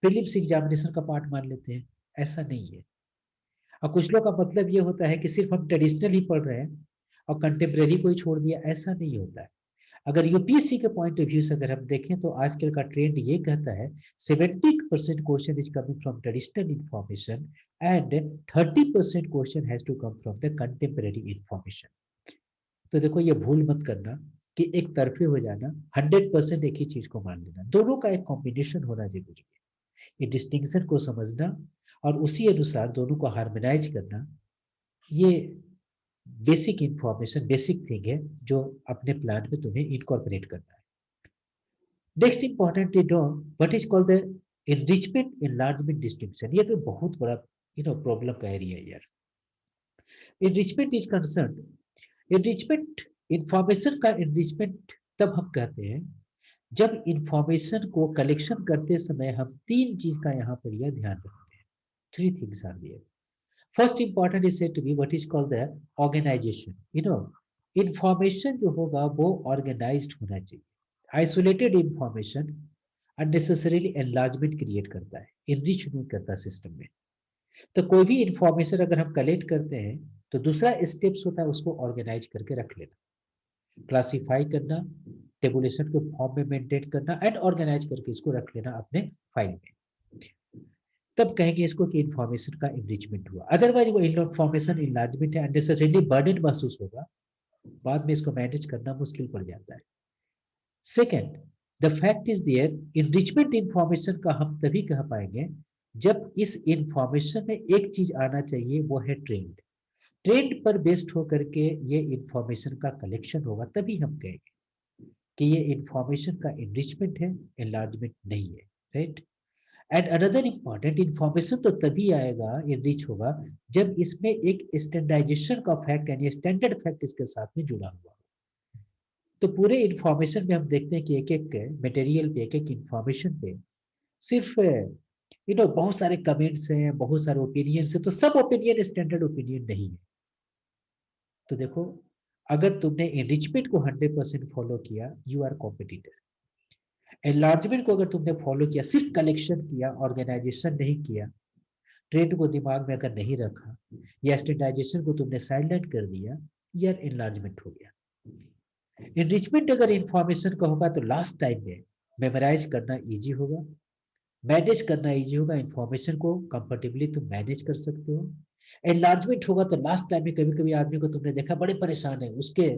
प्रीलिम्स एग्जामिनेशन का पार्ट मान लेते हैं, ऐसा नहीं है। और कुछ लोग का मतलब ये होता है कि सिर्फ हम ट्रेडिशनल ही पढ़ रहे हैं और कंटेम्परेरी को ही छोड़ दिया, ऐसा नहीं होता है। अगर यूपीएससी के पॉइंट ऑफ व्यू से अगर हम देखें तो आजकल का ट्रेंड ये कहता है 70% question is coming from traditional information and 30% question has to come from the contemporary information. तो देखो ये भूल मत करना कि एक तरफे हो जाना, 100% एक ही चीज को मान लेना, दोनों का एक कॉम्बिनेशन होना जरूरी है। ये डिस्टिंक्शन को समझना और उसी अनुसार दोनों को हार्मोनाइज करना, ये बेसिक इंफॉर्मेशन, बेसिक थिंग है जो अपने प्लान में तुम्हें इनकॉर्पोरेट करना है। Next important is what is called the enrichment enlargement distinction. ये तो बहुत बड़ा प्रॉब्लम का एरिया है यार। Enrichment is concern, enrichment information का एनरिचमेंट तब हम कहते हैं जब इंफॉर्मेशन को कलेक्शन करते समय हम तीन चीज का यहाँ पर यह ध्यान रखते हैं। Three things are there. First important is said to be what is called the organisation. Information जो होगा वो ऑर्गेनाइज्ड होना चाहिए। Isolated information unnecessarily enlargement create करता है, इनरिच नहीं करता सिस्टम में। तो कोई भी इंफॉर्मेशन अगर हम कलेक्ट करते हैं तो दूसरा स्टेप्स होता है उसको ऑर्गेनाइज करके रख लेना, क्लासिफाई करना, टेबुलेशन के फॉर्म में मेंटेन करना एंड ऑर्गेनाइज करके इसको रख लेना अपने फाइल में। तब कहेंगे इसको कि इंफॉर्मेशन का इनरिचमेंट हुआ। अदरवाइज वो इंफॉर्मेशन इनलार्जमेंट है, अननेसेसरीली बर्डन महसूस होगा, बाद में इसको मैनेज करना मुश्किल पड़ जाता है। Second, the fact is there, enrichment information का हम तभी कह पाएंगे जब इस इंफॉर्मेशन में एक चीज आना चाहिए, वो है ट्रेंड। ट्रेंड पर बेस्ड होकर के ये इंफॉर्मेशन का कलेक्शन होगा, तभी हम कहेंगे कि ये इंफॉर्मेशन का इनरिचमेंट है, एनलार्जमेंट नहीं है, right. And another important, information तो तभी आएगा, इनरिच होगा, जब इसमें एक स्टैंडर्डाइजेशन का फैक्ट यानी स्टैंडर्ड फैक्ट इसके साथ में जुड़ा हुआ। तो पूरे इंफॉर्मेशन में हम देखते हैं कि एक एक मटेरियल पे, एक एक इंफॉर्मेशन पे सिर्फ बहुत सारे कमेंट्स हैं, बहुत सारे ओपिनियंस हैं, तो सब ओपिनियन स्टैंडर्ड ओपिनियन नहीं है। तो देखो, अगर तुमने एनरिचमेंट को 100% फॉलो किया, यू आर कॉम्पिटिटर। एनलार्जमेंट को अगर तुमने फॉलो किया, सिर्फ कलेक्शन किया, ऑर्गेनाइजेशन नहीं किया, ट्रेंड को दिमाग में अगर नहीं रखा या स्टैंडर्डाइजेशन को तुमने साइलेंट कर दिया, यार एनलार्जमेंट हो गया। एनरिचमेंट अगर इंफॉर्मेशन का होगा तो लास्ट टाइम में मेमोराइज करना इजी होगा, मैनेज करना इजी होगा, इंफॉर्मेशन को कंफर्टेबली तुम मैनेज कर सकते हो। एनलार्जमेंट होगा तो लास्ट टाइम में कभी कभी आदमी को तुमने देखा बड़े परेशान है, उसके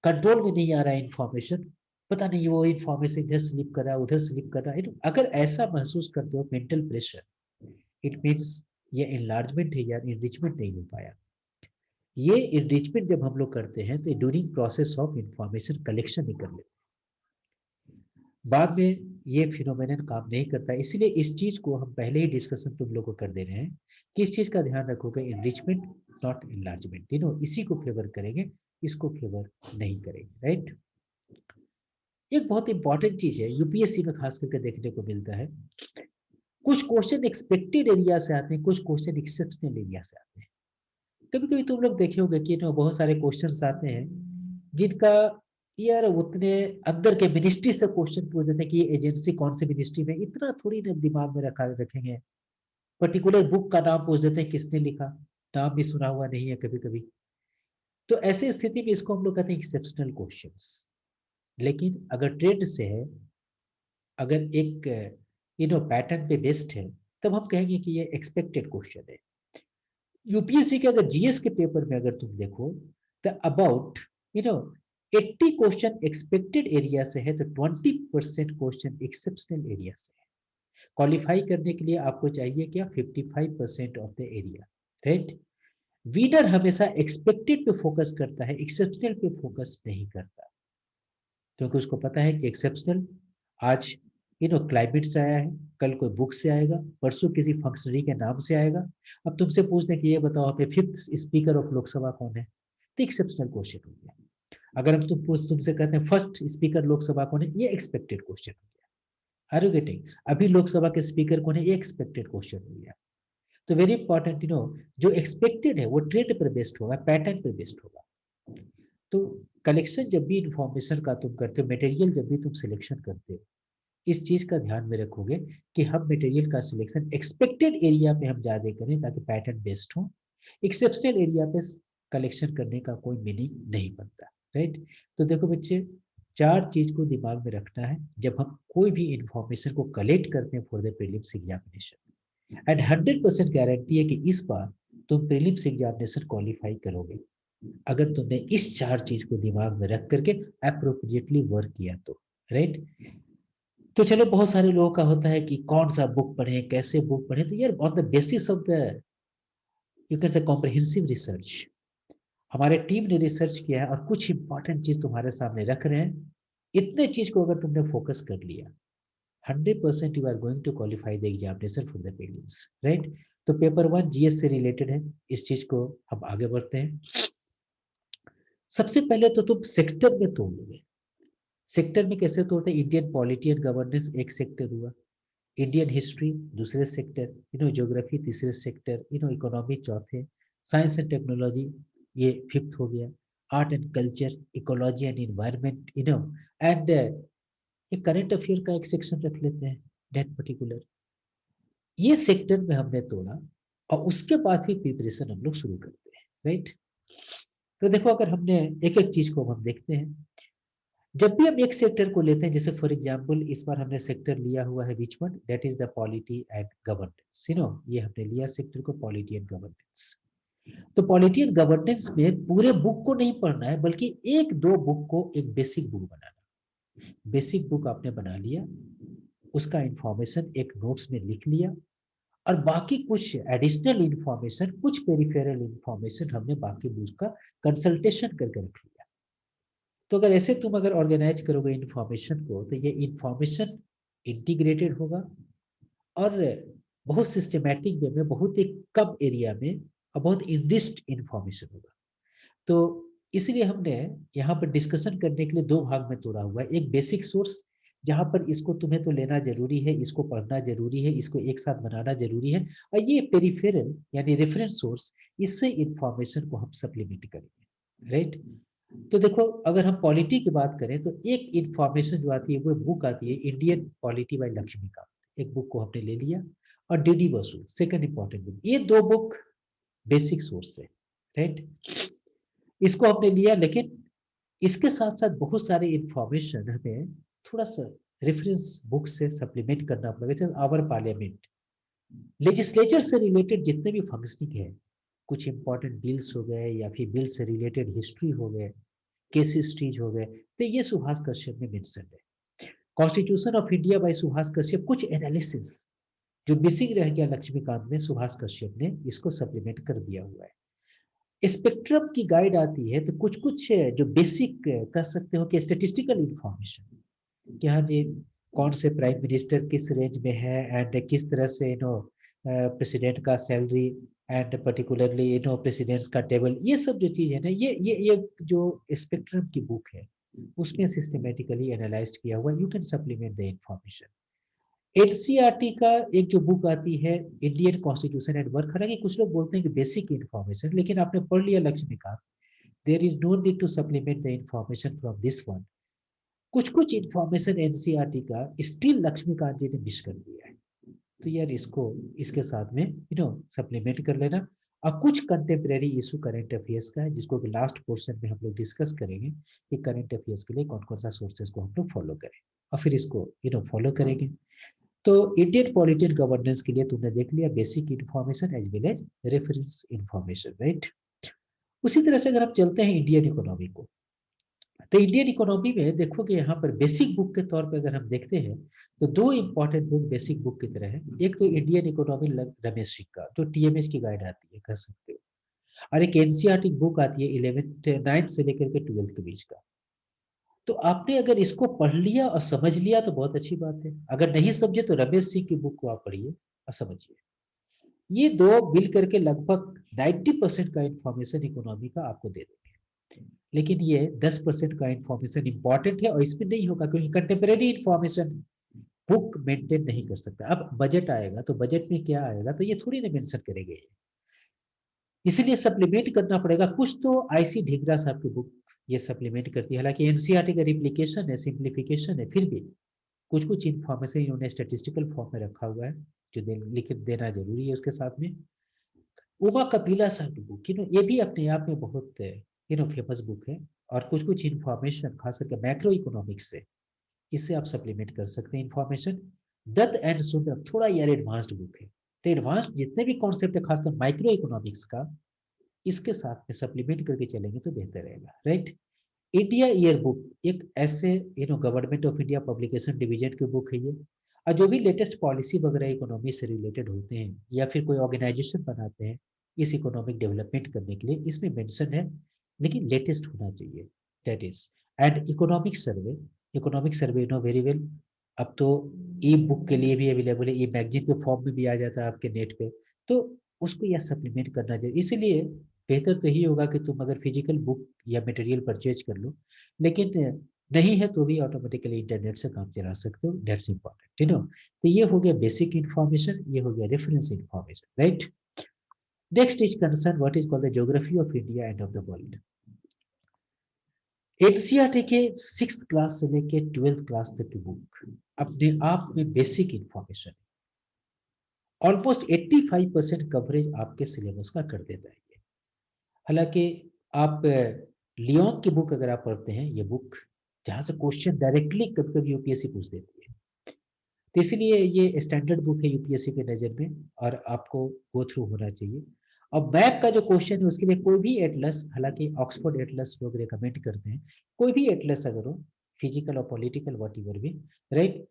कंट्रोल में नहीं आ रहा है इंफॉर्मेशन, पता नहीं वो इंफॉर्मेशन इधर स्लिप कर रहा है, उधर स्लिप कर रहा है। अगर ऐसा महसूस करते हो, मेंटल प्रेशर, इट मीन्स ये एनलार्जमेंट है यार, इनरिचमेंट नहीं हो पाया। ये इनरिचमेंट जब हम लोग करते हैं तो during process of information collection ही कर लेते हैं, बाद में ये फिनोमेनन काम नहीं करता। इसलिए इस चीज को हम पहले ही डिस्कशन तुम लोग को कर दे रहे हैं कि इस चीज का ध्यान रखोगे, इनरिचमेंट नॉट इनलार्जमेंट, इसी को फेवर करेंगे, इसको फेवर नहीं करेंगे, राइट। एक बहुत इंपॉर्टेंट चीज है, यूपीएससी में खास करके देखने को मिलता है, कुछ क्वेश्चन एक्सपेक्टेड एरिया से आते हैं, कुछ क्वेश्चन एक्सेप्शनल एरिया से आते हैं। कभी कभी तुम लोग देखे होंगे कि बहुत सारे क्वेश्चंस आते हैं जिनका यार उतने अंदर के मिनिस्ट्री से क्वेश्चन पूछ देते हैं कि ये एजेंसी कौन सी मिनिस्ट्री में, इतना थोड़ी ना दिमाग में रखेंगे। पर्टिकुलर बुक का नाम पूछ देते हैं किसने लिखा, नाम भी सुना हुआ नहीं है कभी कभी। तो ऐसे स्थिति में इसको हम लोग कहते हैं एक्सेप्शनल क्वेश्चंस। लेकिन अगर ट्रेंड से है, अगर एक पैटर्न पे बेस्ड है, तब हम कहेंगे कि ये एक्सपेक्टेड क्वेश्चन है। यूपीएससी के अगर जीएस के पेपर में अगर तुम देखो, the about 80 question expected area से है, तो 20% क्वेश्चन एक्सेप्शनल एरिया से है। क्वालिफाई करने के लिए आपको चाहिए क्या, 55% of the area, right. Winner हमेशा एक्सपेक्टेड पे फोकस करता है, एक्सेप्शनल पे फोकस नहीं करता, क्योंकि उसको पता है कि एक्सेप्शनल आज क्लाइमेट से आया है, कल कोई बुक से आएगा, परसों किसी फंक्शनरी के नाम से आएगा। अब तुमसे पूछने कि ये बताओ आप 5th स्पीकर ऑफ लोकसभा कौन है, तो एक्सेप्शनल क्वेश्चन हो गया। अगर हम तुमसे कहते हैं फर्स्ट स्पीकर लोकसभा कौन है, ये एक्सपेक्टेड क्वेश्चन हो गया। Are you getting? अभी लोकसभा के स्पीकर कौन है, ये एक्सपेक्टेड क्वेश्चन हो गया। तो वेरी इंपॉर्टेंट, जो एक्सपेक्टेड है वो ट्रेंड पर बेस्ड होगा, पैटर्न पर बेस्ड होगा। तो कलेक्शन जब भी इंफॉर्मेशन का तुम करते हो, मटेरियल जब भी तुम सिलेक्शन करते हो, इस चीज का ध्यान में रखोगे कि हम मटेरियल का सिलेक्शन एक्सपेक्टेड एरिया पे हम ज्यादा करें ताकि पैटर्न बेस्ड हो। एक्सेप्शनल एरिया पे कलेक्शन करने का कोई मीनिंग नहीं बनता, राइट। तो देखो बच्चे, 4 चीज को दिमाग में रखना है जब हम कोई भी इंफॉर्मेशन को कलेक्ट करते हैं for the prelims examination. And 100% guarantee है कि इस बार तुम प्रीलिम्स एग्जामिनेशन क्वालिफाई करोगे, अगर तुमने इस 4 चीज को दिमाग में रख करके अप्रोप्रिएटली वर्क किया तो, राइट। तो चलो, बहुत सारे लोगों का होता है कि कौन सा बुक पढ़े, कैसे बुक पढ़े, तो यार on the basis of the you can say comprehensive research, हमारे टीम ने रिसर्च किया है और कुछ इंपॉर्टेंट चीज तुम्हारे सामने रख रहे हैं। इतने चीज को अगर तुमने फोकस कर लिया, 100% you are going to qualify the examination for the prelims, right. तो पेपर 1 जीएस से रिलेटेड है, इस चीज को हम आगे बढ़ते हैं। सबसे पहले तो तुम सेक्टर में तोड़ोगे। सेक्टर में कैसे तोड़ते हैं, इंडियन पॉलिटी एंड गवर्नेंस एक सेक्टर हुआ, इंडियन हिस्ट्री दूसरे सेक्टर, ज्योग्राफी तीसरे सेक्टर, इकोनॉमी चौथे, साइंस एंड टेक्नोलॉजी ये 5th हो गया, art and culture, ecology and environment, and ये करंट अफेयर का एक सेक्शन रख लेते हैं, डेट पर्टिकुलर। ये सेक्टर में हमने तोड़ा और उसके बाद फिर प्रिपरेशन हम लोग शुरू करते हैं, राइट। तो देखो, अगर हमने एक एक चीज को हम देखते हैं, जब भी हम एक सेक्टर को लेते हैं, जैसे फॉर एग्जांपल इस बार हमने सेक्टर लिया हुआ है which one, that is the polity and governance, ये हमने लिया सेक्टर को, पॉलिटी एंड गवर्नेंस। तो पॉलिटी एंड गवर्नेंस में पूरे बुक को नहीं पढ़ना है, बल्कि एक दो बुक को एक बेसिक बुक बनाना। बेसिक बुक आपने बना लिया, उसका इंफॉर्मेशन एक नोट्स में लिख लिया, और बाकी कुछ एडिशनल इंफॉर्मेशन, कुछ पेरिफेरल इंफॉर्मेशन हमने बाकी बुक का कंसल्टेशन करके रख लिया। तो अगर ऐसे तुम अगर ऑर्गेनाइज करोगे इंफॉर्मेशन को, तो ये इंफॉर्मेशन इंटीग्रेटेड होगा और बहुत सिस्टमैटिक वे में, बहुत ही कम एरिया में और बहुत इनरिच्ड इंफॉर्मेशन होगा। तो इसलिए हमने यहाँ पर डिस्कशन करने के लिए 2 भाग में तोड़ा हुआ है। एक बेसिक सोर्स, जहाँ पर इसको तुम्हें तो लेना जरूरी है, इसको पढ़ना जरूरी है, इसको एक साथ बनाना जरूरी है, और ये पेरिफेरल यानी रेफरेंस सोर्स, इससे इंफॉर्मेशन को हम सप्लीमेंट करेंगे, राइट। तो देखो, अगर हम पॉलिटी की बात करें तो एक इंफॉर्मेशन जो आती है वो बुक आती है इंडियन पॉलिटी बाय लक्ष्मीकांत, एक बुक को हमने ले लिया, और DD Basu second important book, ये 2 बुक बेसिक सोर्स है, राइट। इसको हमने लिया, लेकिन इसके साथ साथ बहुत सारे इंफॉर्मेशन हमें थोड़ा सा रेफरेंस बुक से सप्लीमेंट करना पड़ेगा, जैसे आवर पार्लियामेंट, लेजिस्लेचर से रिलेटेड जितने भी फंक्शनिंग है, कुछ इंपॉर्टेंट बिल्स हो गए या फिर बिल से रिलेटेड हिस्ट्री हो गए, केस स्टीज हो गए, तो ये सुभाष कश्यप में मेंशन है। Constitution of India by Subhash Kashyap, कुछ एनालिसिस जो मिसिंग रह गया लक्ष्मीकांत में, सुभाष कश्यप ने इसको सप्लीमेंट कर दिया हुआ है। स्पेक्ट्रम की गाइड आती है, तो कुछ कुछ जो बेसिक कह सकते हो कि स्टेटिस्टिकल इंफॉर्मेशन, कि हाँ जी, कौन से प्राइम मिनिस्टर किस रेंज में है, एंड किस तरह से प्रेसिडेंट का सैलरी, एंड पर्टिकुलरली प्रेसिडेंट्स का टेबल, ये सब जो चीज है ना, ये जो स्पेक्ट्रम की बुक है, उसमें सिस्टमेटिकली एनालाइज किया हुआ, you can supplement the information. NCERT का एक जो बुक आती है इंडियन कॉन्स्टिट्यूशन एंड वर्क, हालांकि कुछ लोग बोलते हैं कि बेसिक इन्फॉर्मेशन, लेकिन आपने पढ़ लिया Laxmikanth, there is no need to supplement the information from this one. कुछ कुछ इन्फॉर्मेशन एनसीईआरटी का स्टिल लक्ष्मीकांत जी ने मिस कर दिया है, तो यार इसको इसके साथ में सप्लीमेंट कर लेना। और कुछ कंटेम्प्रेरी इशू करंट अफेयर्स का है, जिसको कि लास्ट पोर्शन में हम लोग डिस्कस करेंगे कि करंट अफेयर्स के लिए कौन कौन सा सोर्सेज को हम लोग फॉलो करें, और फिर इसको फॉलो करेंगे। तो इंडियन पॉलिटी एंड गवर्नेंस के लिए तुमने देख लिया basic information as well as reference information, right. उसी तरह से अगर हम चलते हैं इंडियन इकोनॉमी को, तो इंडियन इकोनॉमी में देखोगे यहाँ पर बेसिक बुक के तौर पे अगर हम देखते हैं तो दो इंपॉर्टेंट बुक बेसिक बुक की तरह है। एक तो इंडियन इकोनॉमी रमेश सिंह का, जो टीएमएच की गाइड आती है कह सकते हो, और एक एनसीईआरटी बुक आती है 11th 9th से लेकर के 12th के बीच का। तो आपने अगर इसको पढ़ लिया और समझ लिया तो बहुत अच्छी बात है, अगर नहीं समझे तो रमेश सिंह की बुक को आप पढ़िए और समझिए। ये दो मिल करके लगभग 90% का इंफॉर्मेशन इकोनॉमी का आपको दे देंगे, लेकिन ये 10% का इंफॉर्मेशन इंपॉर्टेंट है और इसमें नहीं होगा, क्योंकि कंटेम्प्रेरी इंफॉर्मेशन बुक मेंटेन नहीं कर सकता। अब बजट आएगा तो बजट में क्या आएगा तो ये थोड़ी ना मेंशन करेंगे, इसलिए सप्लीमेंट करना पड़ेगा। कुछ तो आईसी ढींगरा साहब की बुक ये सप्लीमेंट करती है, हालांकि एनसीईआरटी का रिप्लिकेशन है, सिंप्लीफिकेशन है, फिर भी कुछ कुछ इन्फॉर्मेशन इन्होंने स्टेटिस्टिकल फॉर्म में रखा हुआ है जो लिख देना जरूरी है उसके साथ में। उमा कपिला साहब की बुक ये भी अपने आप में बहुत फेमस बुक है, और कुछ कुछ इन्फॉर्मेशन खास करके मैक्रो इकोनॉमिक्स से इससे आप सप्लीमेंट कर सकते हैं इन्फॉर्मेशन। दत्त एंड सुंदर थोड़ा यार एडवांस्ड बुक है, तो एडवांस्ड जितने भी कॉन्सेप्ट है खासकर माइक्रो इकोनॉमिक्स का, इसके साथ में सप्लीमेंट करके चलेंगे तो बेहतर रहेगा, राइट। इंडिया ईयर बुक एक ऐसे government of India publication division की बुक है ये, और जो भी लेटेस्ट पॉलिसी वगैरह इकोनॉमी से रिलेटेड होते हैं या फिर कोई ऑर्गेनाइजेशन बनाते हैं इस इकोनॉमिक डेवलपमेंट करने के लिए, इसमें मेंशन है, लेकिन लेटेस्ट होना चाहिए, that is. And economic survey know very well, अब तो ई बुक के लिए भी अवेलेबल है, ई मैगजीन के फॉर्म में भी आ जाता है आपके नेट पे, तो उसको यह सप्लीमेंट करना चाहिए। इसीलिए बेहतर तो यही होगा कि तुम अगर फिजिकल बुक या मटेरियल परचेज कर लो, लेकिन नहीं है तो भी ऑटोमेटिकली इंटरनेट से काम चला सकते हो, दैट्स इंपॉर्टेंट तो ये हो गया बेसिक इंफॉर्मेशन, ये हो गया reference information, right. Next is concern what is called the geography of India end of the world. NCERT के 6th क्लास से लेके 12th क्लास तक की बुक अपने आप में बेसिक इंफॉर्मेशन, ऑलमोस्ट 85% कवरेज आपके सिलेबस का कर देता है ये। हालांकि आप लियोन की बुक अगर आप पढ़ते हैं, ये बुक जहां से क्वेश्चन डायरेक्टली कभी कभी यूपीएससी पूछ देती है, तो इसलिए ये स्टैंडर्ड बुक है यूपीएससी के नजर में और आपको गो थ्रू होना चाहिए। अब मैप का जो क्वेश्चन है उसके लिए कोई भी एटलस, हालांकि ऑक्सफोर्ड एटलस लोग रिकमेंड करते हैं, कोई भी एटलस अगर हो, फिजिकल और पॉलिटिकल वॉट एवर भी, राइट,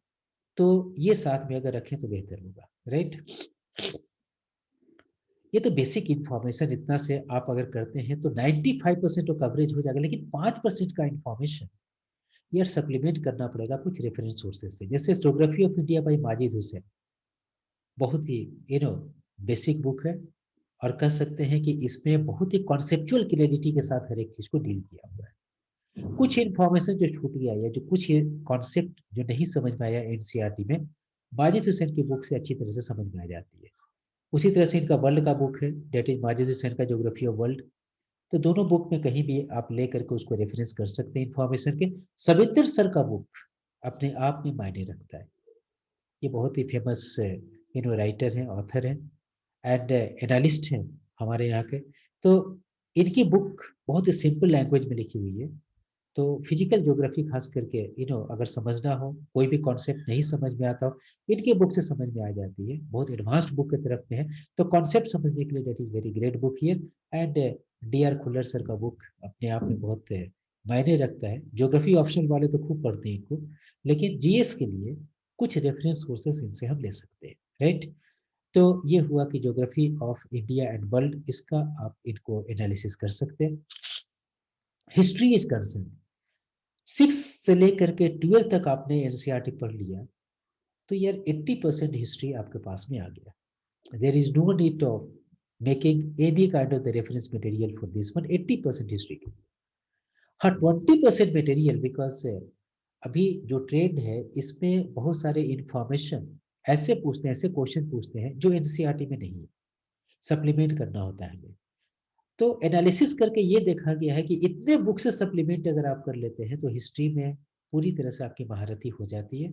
तो ये साथ में अगर रखें तो बेहतर होगा, राइट। ये तो बेसिक इंफॉर्मेशन इतना से आप अगर करते हैं तो 95% तो कवरेज हो जाएगा, लेकिन 5% का इंफॉर्मेशन यार सप्लीमेंट करना पड़ेगा कुछ रेफरेंस सोर्सेज से, जैसे geography of India by Majid Hussain, बहुत ही बेसिक बुक है, और कह सकते हैं कि इसमें बहुत ही कॉन्सेप्चुअल क्लियरिटी के साथ हर एक चीज को डील किया हुआ है। कुछ इन्फॉर्मेशन जो छूट गया है, जो कुछ कॉन्सेप्ट जो नहीं समझ में आया एनसीईआरटी में, माजिद हुसैन की बुक से अच्छी तरह से समझ में आ जाती है। उसी तरह से इनका वर्ल्ड का बुक है, डेट इज माजिद हुसैन का ज्योग्राफी ऑफ वर्ल्ड, तो दोनों बुक में कहीं भी आप ले करके उसको रेफरेंस कर सकते हैं इन्फॉर्मेशन के। सविंदर सर का बुक अपने आप में मायने रखता है, ये बहुत ही फेमस राइटर हैं, ऑथर हैं एंड एनालिस्ट हैं हमारे यहाँ के। तो इनकी बुक बहुत ही सिंपल लैंग्वेज में लिखी हुई है, तो फिजिकल ज्योग्राफी खास करके अगर समझना हो, कोई भी कॉन्सेप्ट नहीं समझ में आता हो, इनकी बुक से समझ में आ जाती है, बहुत एडवांस्ड बुक की तरफ में है, तो कॉन्सेप्ट समझने के लिए that is very great book here. And D R Khullar sir का बुक अपने आप में बहुत मायने रखता है। ज्योग्राफी ऑप्शनल वाले तो खूब पढ़ते हैं इनको, लेकिन जीएस के लिए कुछ रेफरेंस सोर्सेस इनसे हम ले सकते हैं, राइट। तो ये हुआ कि geography of India and world, इसका आप इनको एनालिसिस कर सकते हैं। हिस्ट्री इज कंसर्न, 6 से लेकर के 12 तक आपने एनसीईआरटी पढ़ लिया तो यार 80% हिस्ट्री आपके पास में आ गया। There is no need of making any kind of the reference material for this one, 80% history के लिए। हाँ, 20% मटेरियल, बिकॉज अभी जो ट्रेंड है इसमें बहुत सारे इंफॉर्मेशन ऐसे पूछते हैं, ऐसे क्वेश्चन पूछते हैं जो एनसीईआरटी में नहीं है, सप्लीमेंट करना होता है हमें। तो एनालिसिस करके ये देखा गया है कि इतने बुक से सप्लीमेंट अगर आप कर लेते हैं तो हिस्ट्री में पूरी तरह से आपकी महारथी हो जाती है।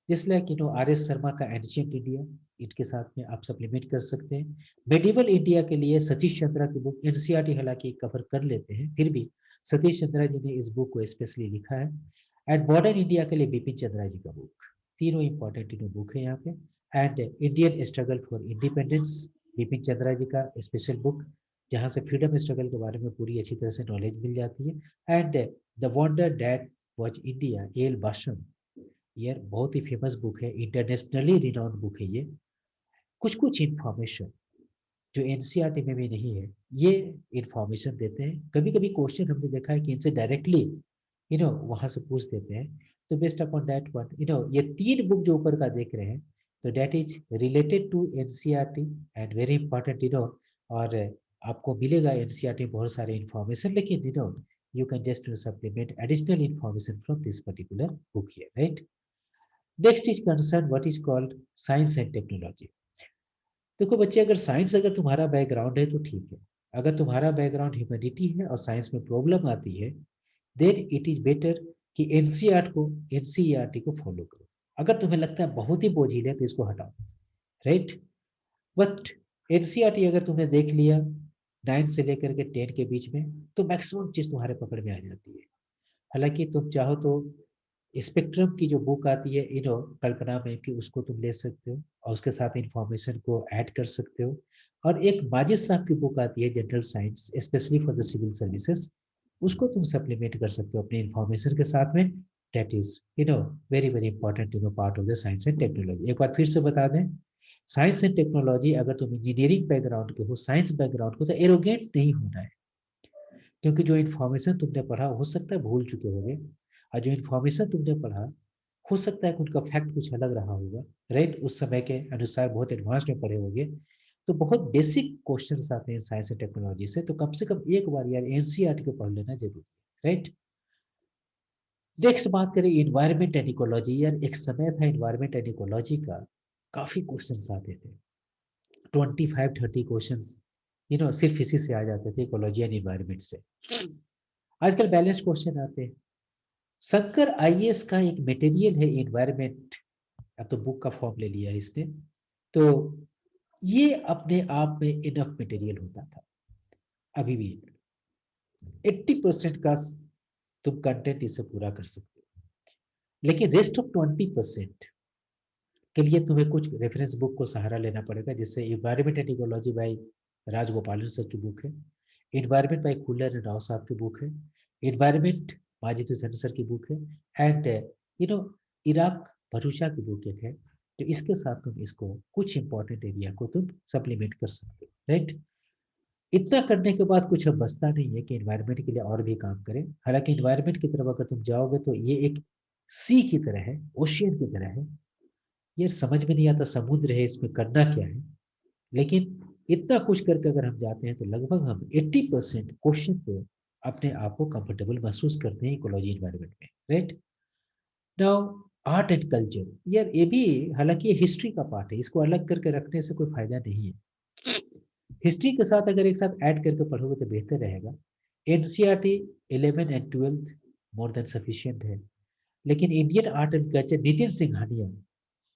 जिस लाइक आर एस शर्मा का एंशियंट इंडिया, इनके साथ में आप सप्लीमेंट कर सकते हैं। मेडिवल इंडिया के लिए सतीश चंद्रा की बुक, एनसीईआरटी हालांकि कवर कर लेते हैं, फिर भी सतीश चंद्रा जी ने इस बुक को स्पेशली लिखा है। एंड मॉडर्न इंडिया के लिए बिपिन चंद्रा जी का बुक, तीनों इंपॉर्टेंट तीनों बुक है यहाँ पे। And Indian struggle for independence, Bipin Chandra ji का स्पेशल बुक, जहाँ से फ्रीडम स्ट्रगल के बारे में पूरी अच्छी तरह से नॉलेज मिल जाती है। And the wonder that was India, L Basham, ये बहुत ही फेमस बुक है, इंटरनेशनली रिनाउंड बुक है ये। कुछ कुछ इंफॉर्मेशन जो एनसीईआरटी में भी नहीं है, ये इंफॉर्मेशन देते हैं। कभी कभी क्वेश्चन हमने देखा है कि इनसे डायरेक्टली वहां से पूछ देते हैं। तो बेस्ट अपॉन दैट वन, ये 3 बुक जो ऊपर का देख रहे हैं, तो that is related to NCERT and very important, और आपको मिलेगा एनसीईआरटी बहुत सारे इंफॉर्मेशन, लेकिन you can just supplement additional information from this particular book here, right? Next is concerned what is called science and technology. देखो बच्चे, अगर science अगर तुम्हारा बैकग्राउंड है तो ठीक है। अगर तुम्हारा बैकग्राउंड ह्यूमैनिटी है और साइंस में प्रॉब्लम आती है, देन इट इज बेटर कि एनसीईआरटी को फॉलो करो। अगर तुम्हें लगता है बहुत ही बोझिल है तो इसको हटाओ, राइट? बट एनसीईआरटी अगर तुमने देख लिया 9 से लेकर के 10 के बीच में, तो मैक्सिमम चीज तुम्हारे पकड़ में आ जाती है। हालांकि तुम चाहो तो स्पेक्ट्रम की जो बुक आती है कल्पना में, कि उसको तुम ले सकते हो और उसके साथ इंफॉर्मेशन को ऐड कर सकते हो। और एक माजिद साहब की बुक आती है general science specially for the civil services, उसको तुम सप्लीमेंट कर सकते हो अपने इंफॉर्मेशन के साथ में। That is very very important part of the science and technology. एक बार फिर से बता दें, साइंस एंड टेक्नोलॉजी, अगर तुम इंजीनियरिंग बैकग्राउंड के हो, साइंस बैकग्राउंड को, तो एरोगेंट नहीं होना है। क्योंकि जो इन्फॉर्मेशन तुमने पढ़ा हो सकता है भूल चुके होगे, और जो इन्फॉर्मेशन तुमने पढ़ा हो सकता है कि उनका फैक्ट कुछ अलग रहा होगा, राइट? उस समय के अनुसार बहुत एडवांस में पढ़े होंगे। तो बहुत बेसिक क्वेश्चंस आते हैं साइंस एंड टेक्नोलॉजी से कम एक बार यार एनसीईआरटी को पढ़ लेना जरूरी है, राइट? नेक्स्ट बात करें इन्वायरमेंट एंड इकोलॉजी। यार एक समय था इन्वायरमेंट एंड इकोलॉजी का काफी क्वेश्चंस आते थे, 25-30 क्वेश्चंस सिर्फ इसी से आ जाते थे, इकोलॉजी एंड इन्वायरमेंट से। आजकल बैलेंस्ड क्वेश्चन आते हैं। शंकर आईएएस का एक मटेरियल है एनवायरमेंट, अब तो बुक का फॉर्म ले लिया है इसने, तो ये अपने आप में इनफ मटेरियल होता था। अभी भी 80% का तुम कंटेंट इससे पूरा कर सकते हो, लेकिन रेस्ट ऑफ 20% के लिए तुम्हें कुछ रेफरेंस बुक को सहारा लेना पड़ेगा, जिससे environment and ecology by Rajagopalan sir की बुक है, environment by Khullar and Rao साहब की बुक है, इन्वायरमेंट माजिद हुसैन सर की बुक है, एंड इराक भरूचा की बुक है। तो इसके साथ तुम इसको कुछ इंपॉर्टेंट एरिया को तुम सप्लीमेंट कर सकते हो, राइट? इतना करने के बाद कुछ अब बचता नहीं है कि इन्वायरमेंट के लिए और भी काम करें। हालांकि इन्वायरमेंट की तरफ अगर तुम जाओगे तो ये एक सी की तरह है, ओशियन की तरह है, ये समझ में नहीं आता समुद्र है, इसमें करना क्या है। लेकिन इतना कुछ करके अगर हम जाते हैं तो लगभग हम 80% क्वेश्चन पे अपने आप को कंफर्टेबल महसूस करते हैं इकोलॉजी इन्वायरमेंट में, right? Now art and culture, यार ये भी हालांकि ये हिस्ट्री का पार्ट है, इसको अलग करके रखने से कोई फायदा नहीं है। हिस्ट्री के साथ अगर एक साथ ऐड करके पढ़ोगे तो बेहतर रहेगा। NCERT 11 and 12 more than sufficient है, लेकिन Indian art and culture Nitin Singhania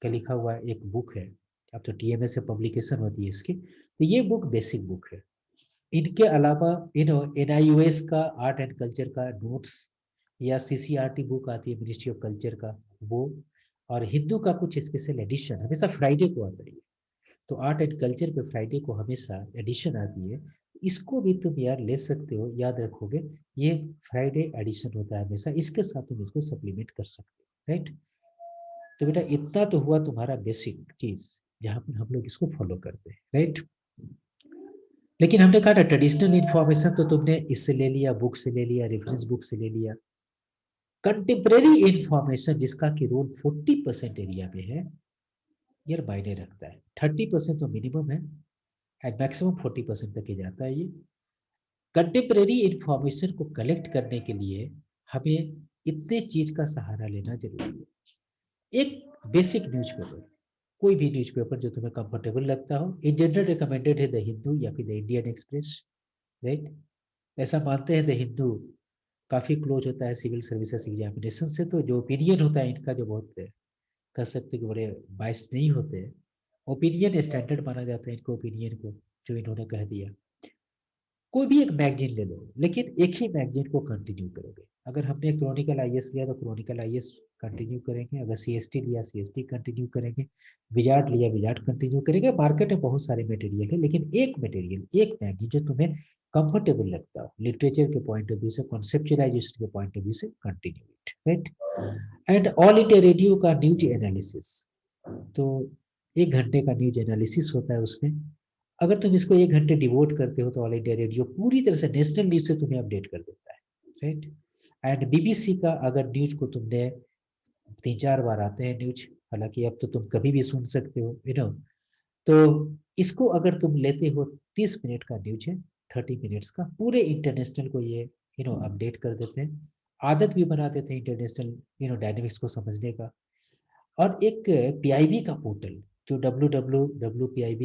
का लिखा हुआ एक बुक है, अब तो टीएमएस से पब्लिकेशन होती है इसकी, तो ये बुक बेसिक बुक है। इनके अलावा एनआईयूएस का आर्ट एंड कल्चर का नोट्स, या सीसीआरटी बुक आती है मिनिस्ट्री ऑफ कल्चर का, वो, और हिंदू का कुछ स्पेशल एडिशन हमेशा फ्राइडे को आता है, तो आर्ट एंड कल्चर पे फ्राइडे को हमेशा एडिशन आती है। इसको भी तुम यार ले सकते हो, याद रखोगे ये फ्राइडे एडिशन होता है हमेशा, इसके साथ तुम इसको सप्लीमेंट कर सकते हो, राइट? तो बेटा इतना तो हुआ तुम्हारा बेसिक चीज, जहां पर हम लोग इसको फॉलो करते हैं, राइट? लेकिन हमने कहा ना ट्रेडिशनल इंफॉर्मेशन तो तुमने इससे ले लिया, बुक से ले लिया, रेफरेंस बुक से ले लिया। कंटेम्प्रेरी इंफॉर्मेशन जिसका कि रोल 40% एरिया में है, ये मायने रखता है। 30% तो मिनिमम है एंड मैक्सिमम 40% तक ही जाता है ये। कंटेम्प्रेरी इंफॉर्मेशन को कलेक्ट करने के लिए हमें इतने चीज का सहारा लेना जरूरी है। एक बेसिक न्यूज़पेपर, कोई भी न्यूज़पेपर जो तुम्हें कंफर्टेबल लगता हो। इन जनरल रिकमेंडेड है द हिंदू या फिर द इंडियन एक्सप्रेस, राइट। ऐसा मानते हैं द हिंदू काफी क्लोज होता है सिविल सर्विसेज एग्जामिनेशन से, तो जो ओपिनियन होता है इनका, जो बहुत कह सकते हैं कि बड़े बाइस्ड नहीं होते, ओपिनियन स्टैंडर्ड माना जाता है इनको, ओपिनियन को जो इन्होंने कह दिया। कोई भी एक मैगजीन ले लो, लेकिन एक ही मैगजीन को कंटिन्यू करोगे। अगर हमने क्रॉनिकल आईएएस लिया तो क्रॉनिकल आईएएस कंटिन्यू करेंगे, अगर सीएसटी लिया सीएसटी कंटिन्यू करेंगे, विजार्ड लिया विजार्ड कंटिन्यू करेंगे। मार्केट में बहुत सारे मटेरियल है, लेकिन एक मटेरियल, एक मैगजीन जो तुम्हें कंफर्टेबल लगता हो, लिटरेचर के पॉइंट ऑफ व्यू से, कॉन्सेप्चुलाइजेशन के पॉइंट ऑफ व्यू से, continue it, right. And all India radio का न्यूज एनालिसिस, तो 1 घंटे का न्यूज एनालिसिस होता है उसमें। अगर तुम इसको 1 घंटे डिवोट करते हो तो ऑल इंडिया रेडियो पूरी तरह से नेशनल न्यूज से तुम्हें अपडेट कर देता है, राइट। एंड बीबीसी का अगर न्यूज को तुमने 3-4 बार आते हैं न्यूज, हालांकि अब तो तुम कभी भी सुन सकते हो, तो इसको अगर तुम लेते हो 30 मिनट का न्यूज है, 30 मिनट्स का, पूरे इंटरनेशनल को ये अपडेट कर देते हैं। आदत भी बना देते हैं इंटरनेशनल डायनेमिक्स को समझने का। और एक पीआईबी का पोर्टल, जो www.pib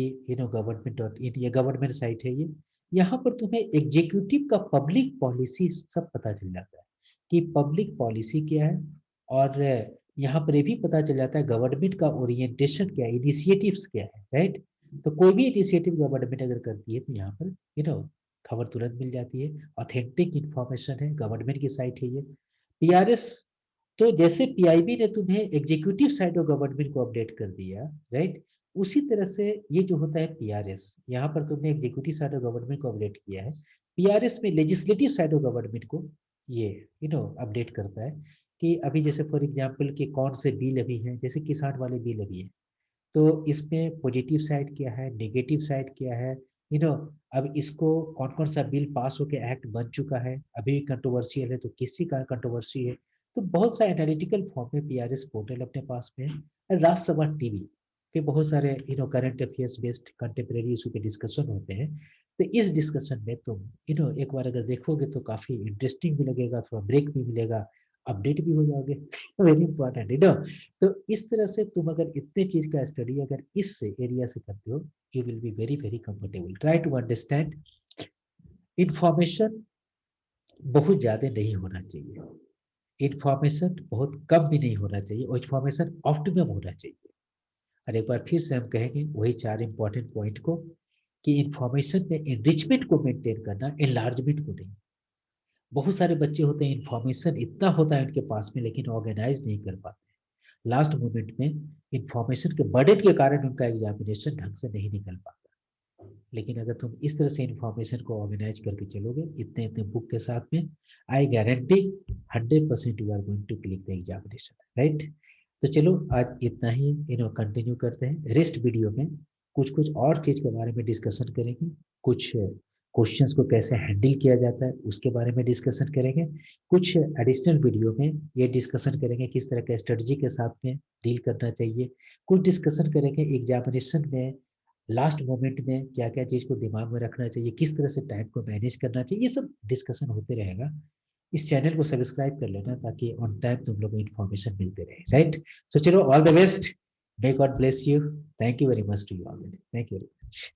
गवर्नमेंट.in, ये गवर्नमेंट साइट है, ये यहाँ पर तुम्हें एग्जीक्यूटिव का पब्लिक पॉलिसी सब पता चल जाता है कि पब्लिक पॉलिसी क्या है। और यहाँ पर ये भी पता चल जाता है गवर्नमेंट का ओरिएंटेशन क्या है, इनिशिएटिव्स क्या है, राइट। तो कोई भी इनिशिएटिव गवर्नमेंट अगर करती है तो यहाँ पर खबर तुरंत मिल जाती है। ऑथेंटिक इंफॉर्मेशन है, गवर्नमेंट की साइट है ये। पीआरएस, तो जैसे पीआईबी ने तुम्हें एग्जीक्यूटिव साइड ऑफ गवर्नमेंट को अपडेट कर दिया, राइट, उसी तरह से ये जो होता है पीआरएस, यहाँ पर तुमने एग्जीक्यूटिव साइड ऑफ गवर्नमेंट को अपडेट किया है, पीआरएस में लेजिस्लेटिव साइड ऑफ गवर्नमेंट को ये अपडेट करता है कि अभी जैसे फॉर एग्जांपल कि कौन से बिल अभी हैं, जैसे किसान वाले बिल अभी हैं, तो इसमें पॉजिटिव साइड क्या है, नेगेटिव साइड क्या है, अब इसको कौन कौन सा बिल पास होके एक्ट बन चुका है, अभी कंट्रोवर्शियल है तो किसी का कंट्रोवर्सी है। तो बहुत सा एनालिटिकल फॉर्म में पीआरएस पोर्टल अपने पास में है। राज्यसभा टीवी पे बहुत सारे current affairs based contemporary issue के डिस्कशन होते हैं। तो इस डिस्कशन में तुम एक बार अगर देखोगे तो काफी इंटरेस्टिंग भी लगेगा, थोड़ा ब्रेक भी मिलेगा, अपडेट भी हो जाओगे। वेरी इंपॉर्टेंट, तो इस तरह से तुम अगर इतने चीज का स्टडी अगर इस एरिया से करते हो, you will be very very comfortable. Try to understand, information बहुत ज्यादा नहीं होना चाहिए, इंफॉर्मेशन बहुत कम भी नहीं होना चाहिए, और इंफॉर्मेशन ऑप्टिमम होना चाहिए। और एक बार फिर से हम कहेंगे वही 4 इंपॉर्टेंट पॉइंट को, कि इंफॉर्मेशन में एनरिचमेंट को मेंटेन करना, एनलार्जमेंट को नहीं। बहुत सारे बच्चे होते हैं, इंफॉर्मेशन इतना होता है उनके पास में, लेकिन ऑर्गेनाइज नहीं कर पाते। लास्ट मोमेंट में इंफॉर्मेशन के बर्डन के कारण उनका एग्जामिनेशन ढंग से नहीं निकल पाता। लेकिन अगर तुम इस तरह से इंफॉर्मेशन को ऑर्गेनाइज करके चलोगे इतने इतने बुक के साथ में, I guarantee 100% you are going to click the examination, right. तो चलो आज इतना ही कंटिन्यू करते हैं। रेस्ट वीडियो में कुछ कुछ और चीज के बारे में डिस्कशन करेंगे, कुछ क्वेश्चंस को कैसे हैंडल किया जाता है उसके बारे में डिस्कशन करेंगे। कुछ एडिशनल वीडियो में ये डिस्कशन करेंगे किस तरह के स्ट्रेटजी के साथ में डील करना चाहिए। कुछ डिस्कशन करेंगे एग्जामिनेशन में लास्ट मोमेंट में क्या क्या चीज को दिमाग में रखना चाहिए, किस तरह से टाइम को मैनेज करना चाहिए, ये सब डिस्कशन होते रहेगा। इस चैनल को सब्सक्राइब कर लेना ताकि ऑन टाइम तुम लोग को इन्फॉर्मेशन मिलते रहे, राइट। सो चलो, all the best, may God bless you, thank you very much to you all, thank you very much.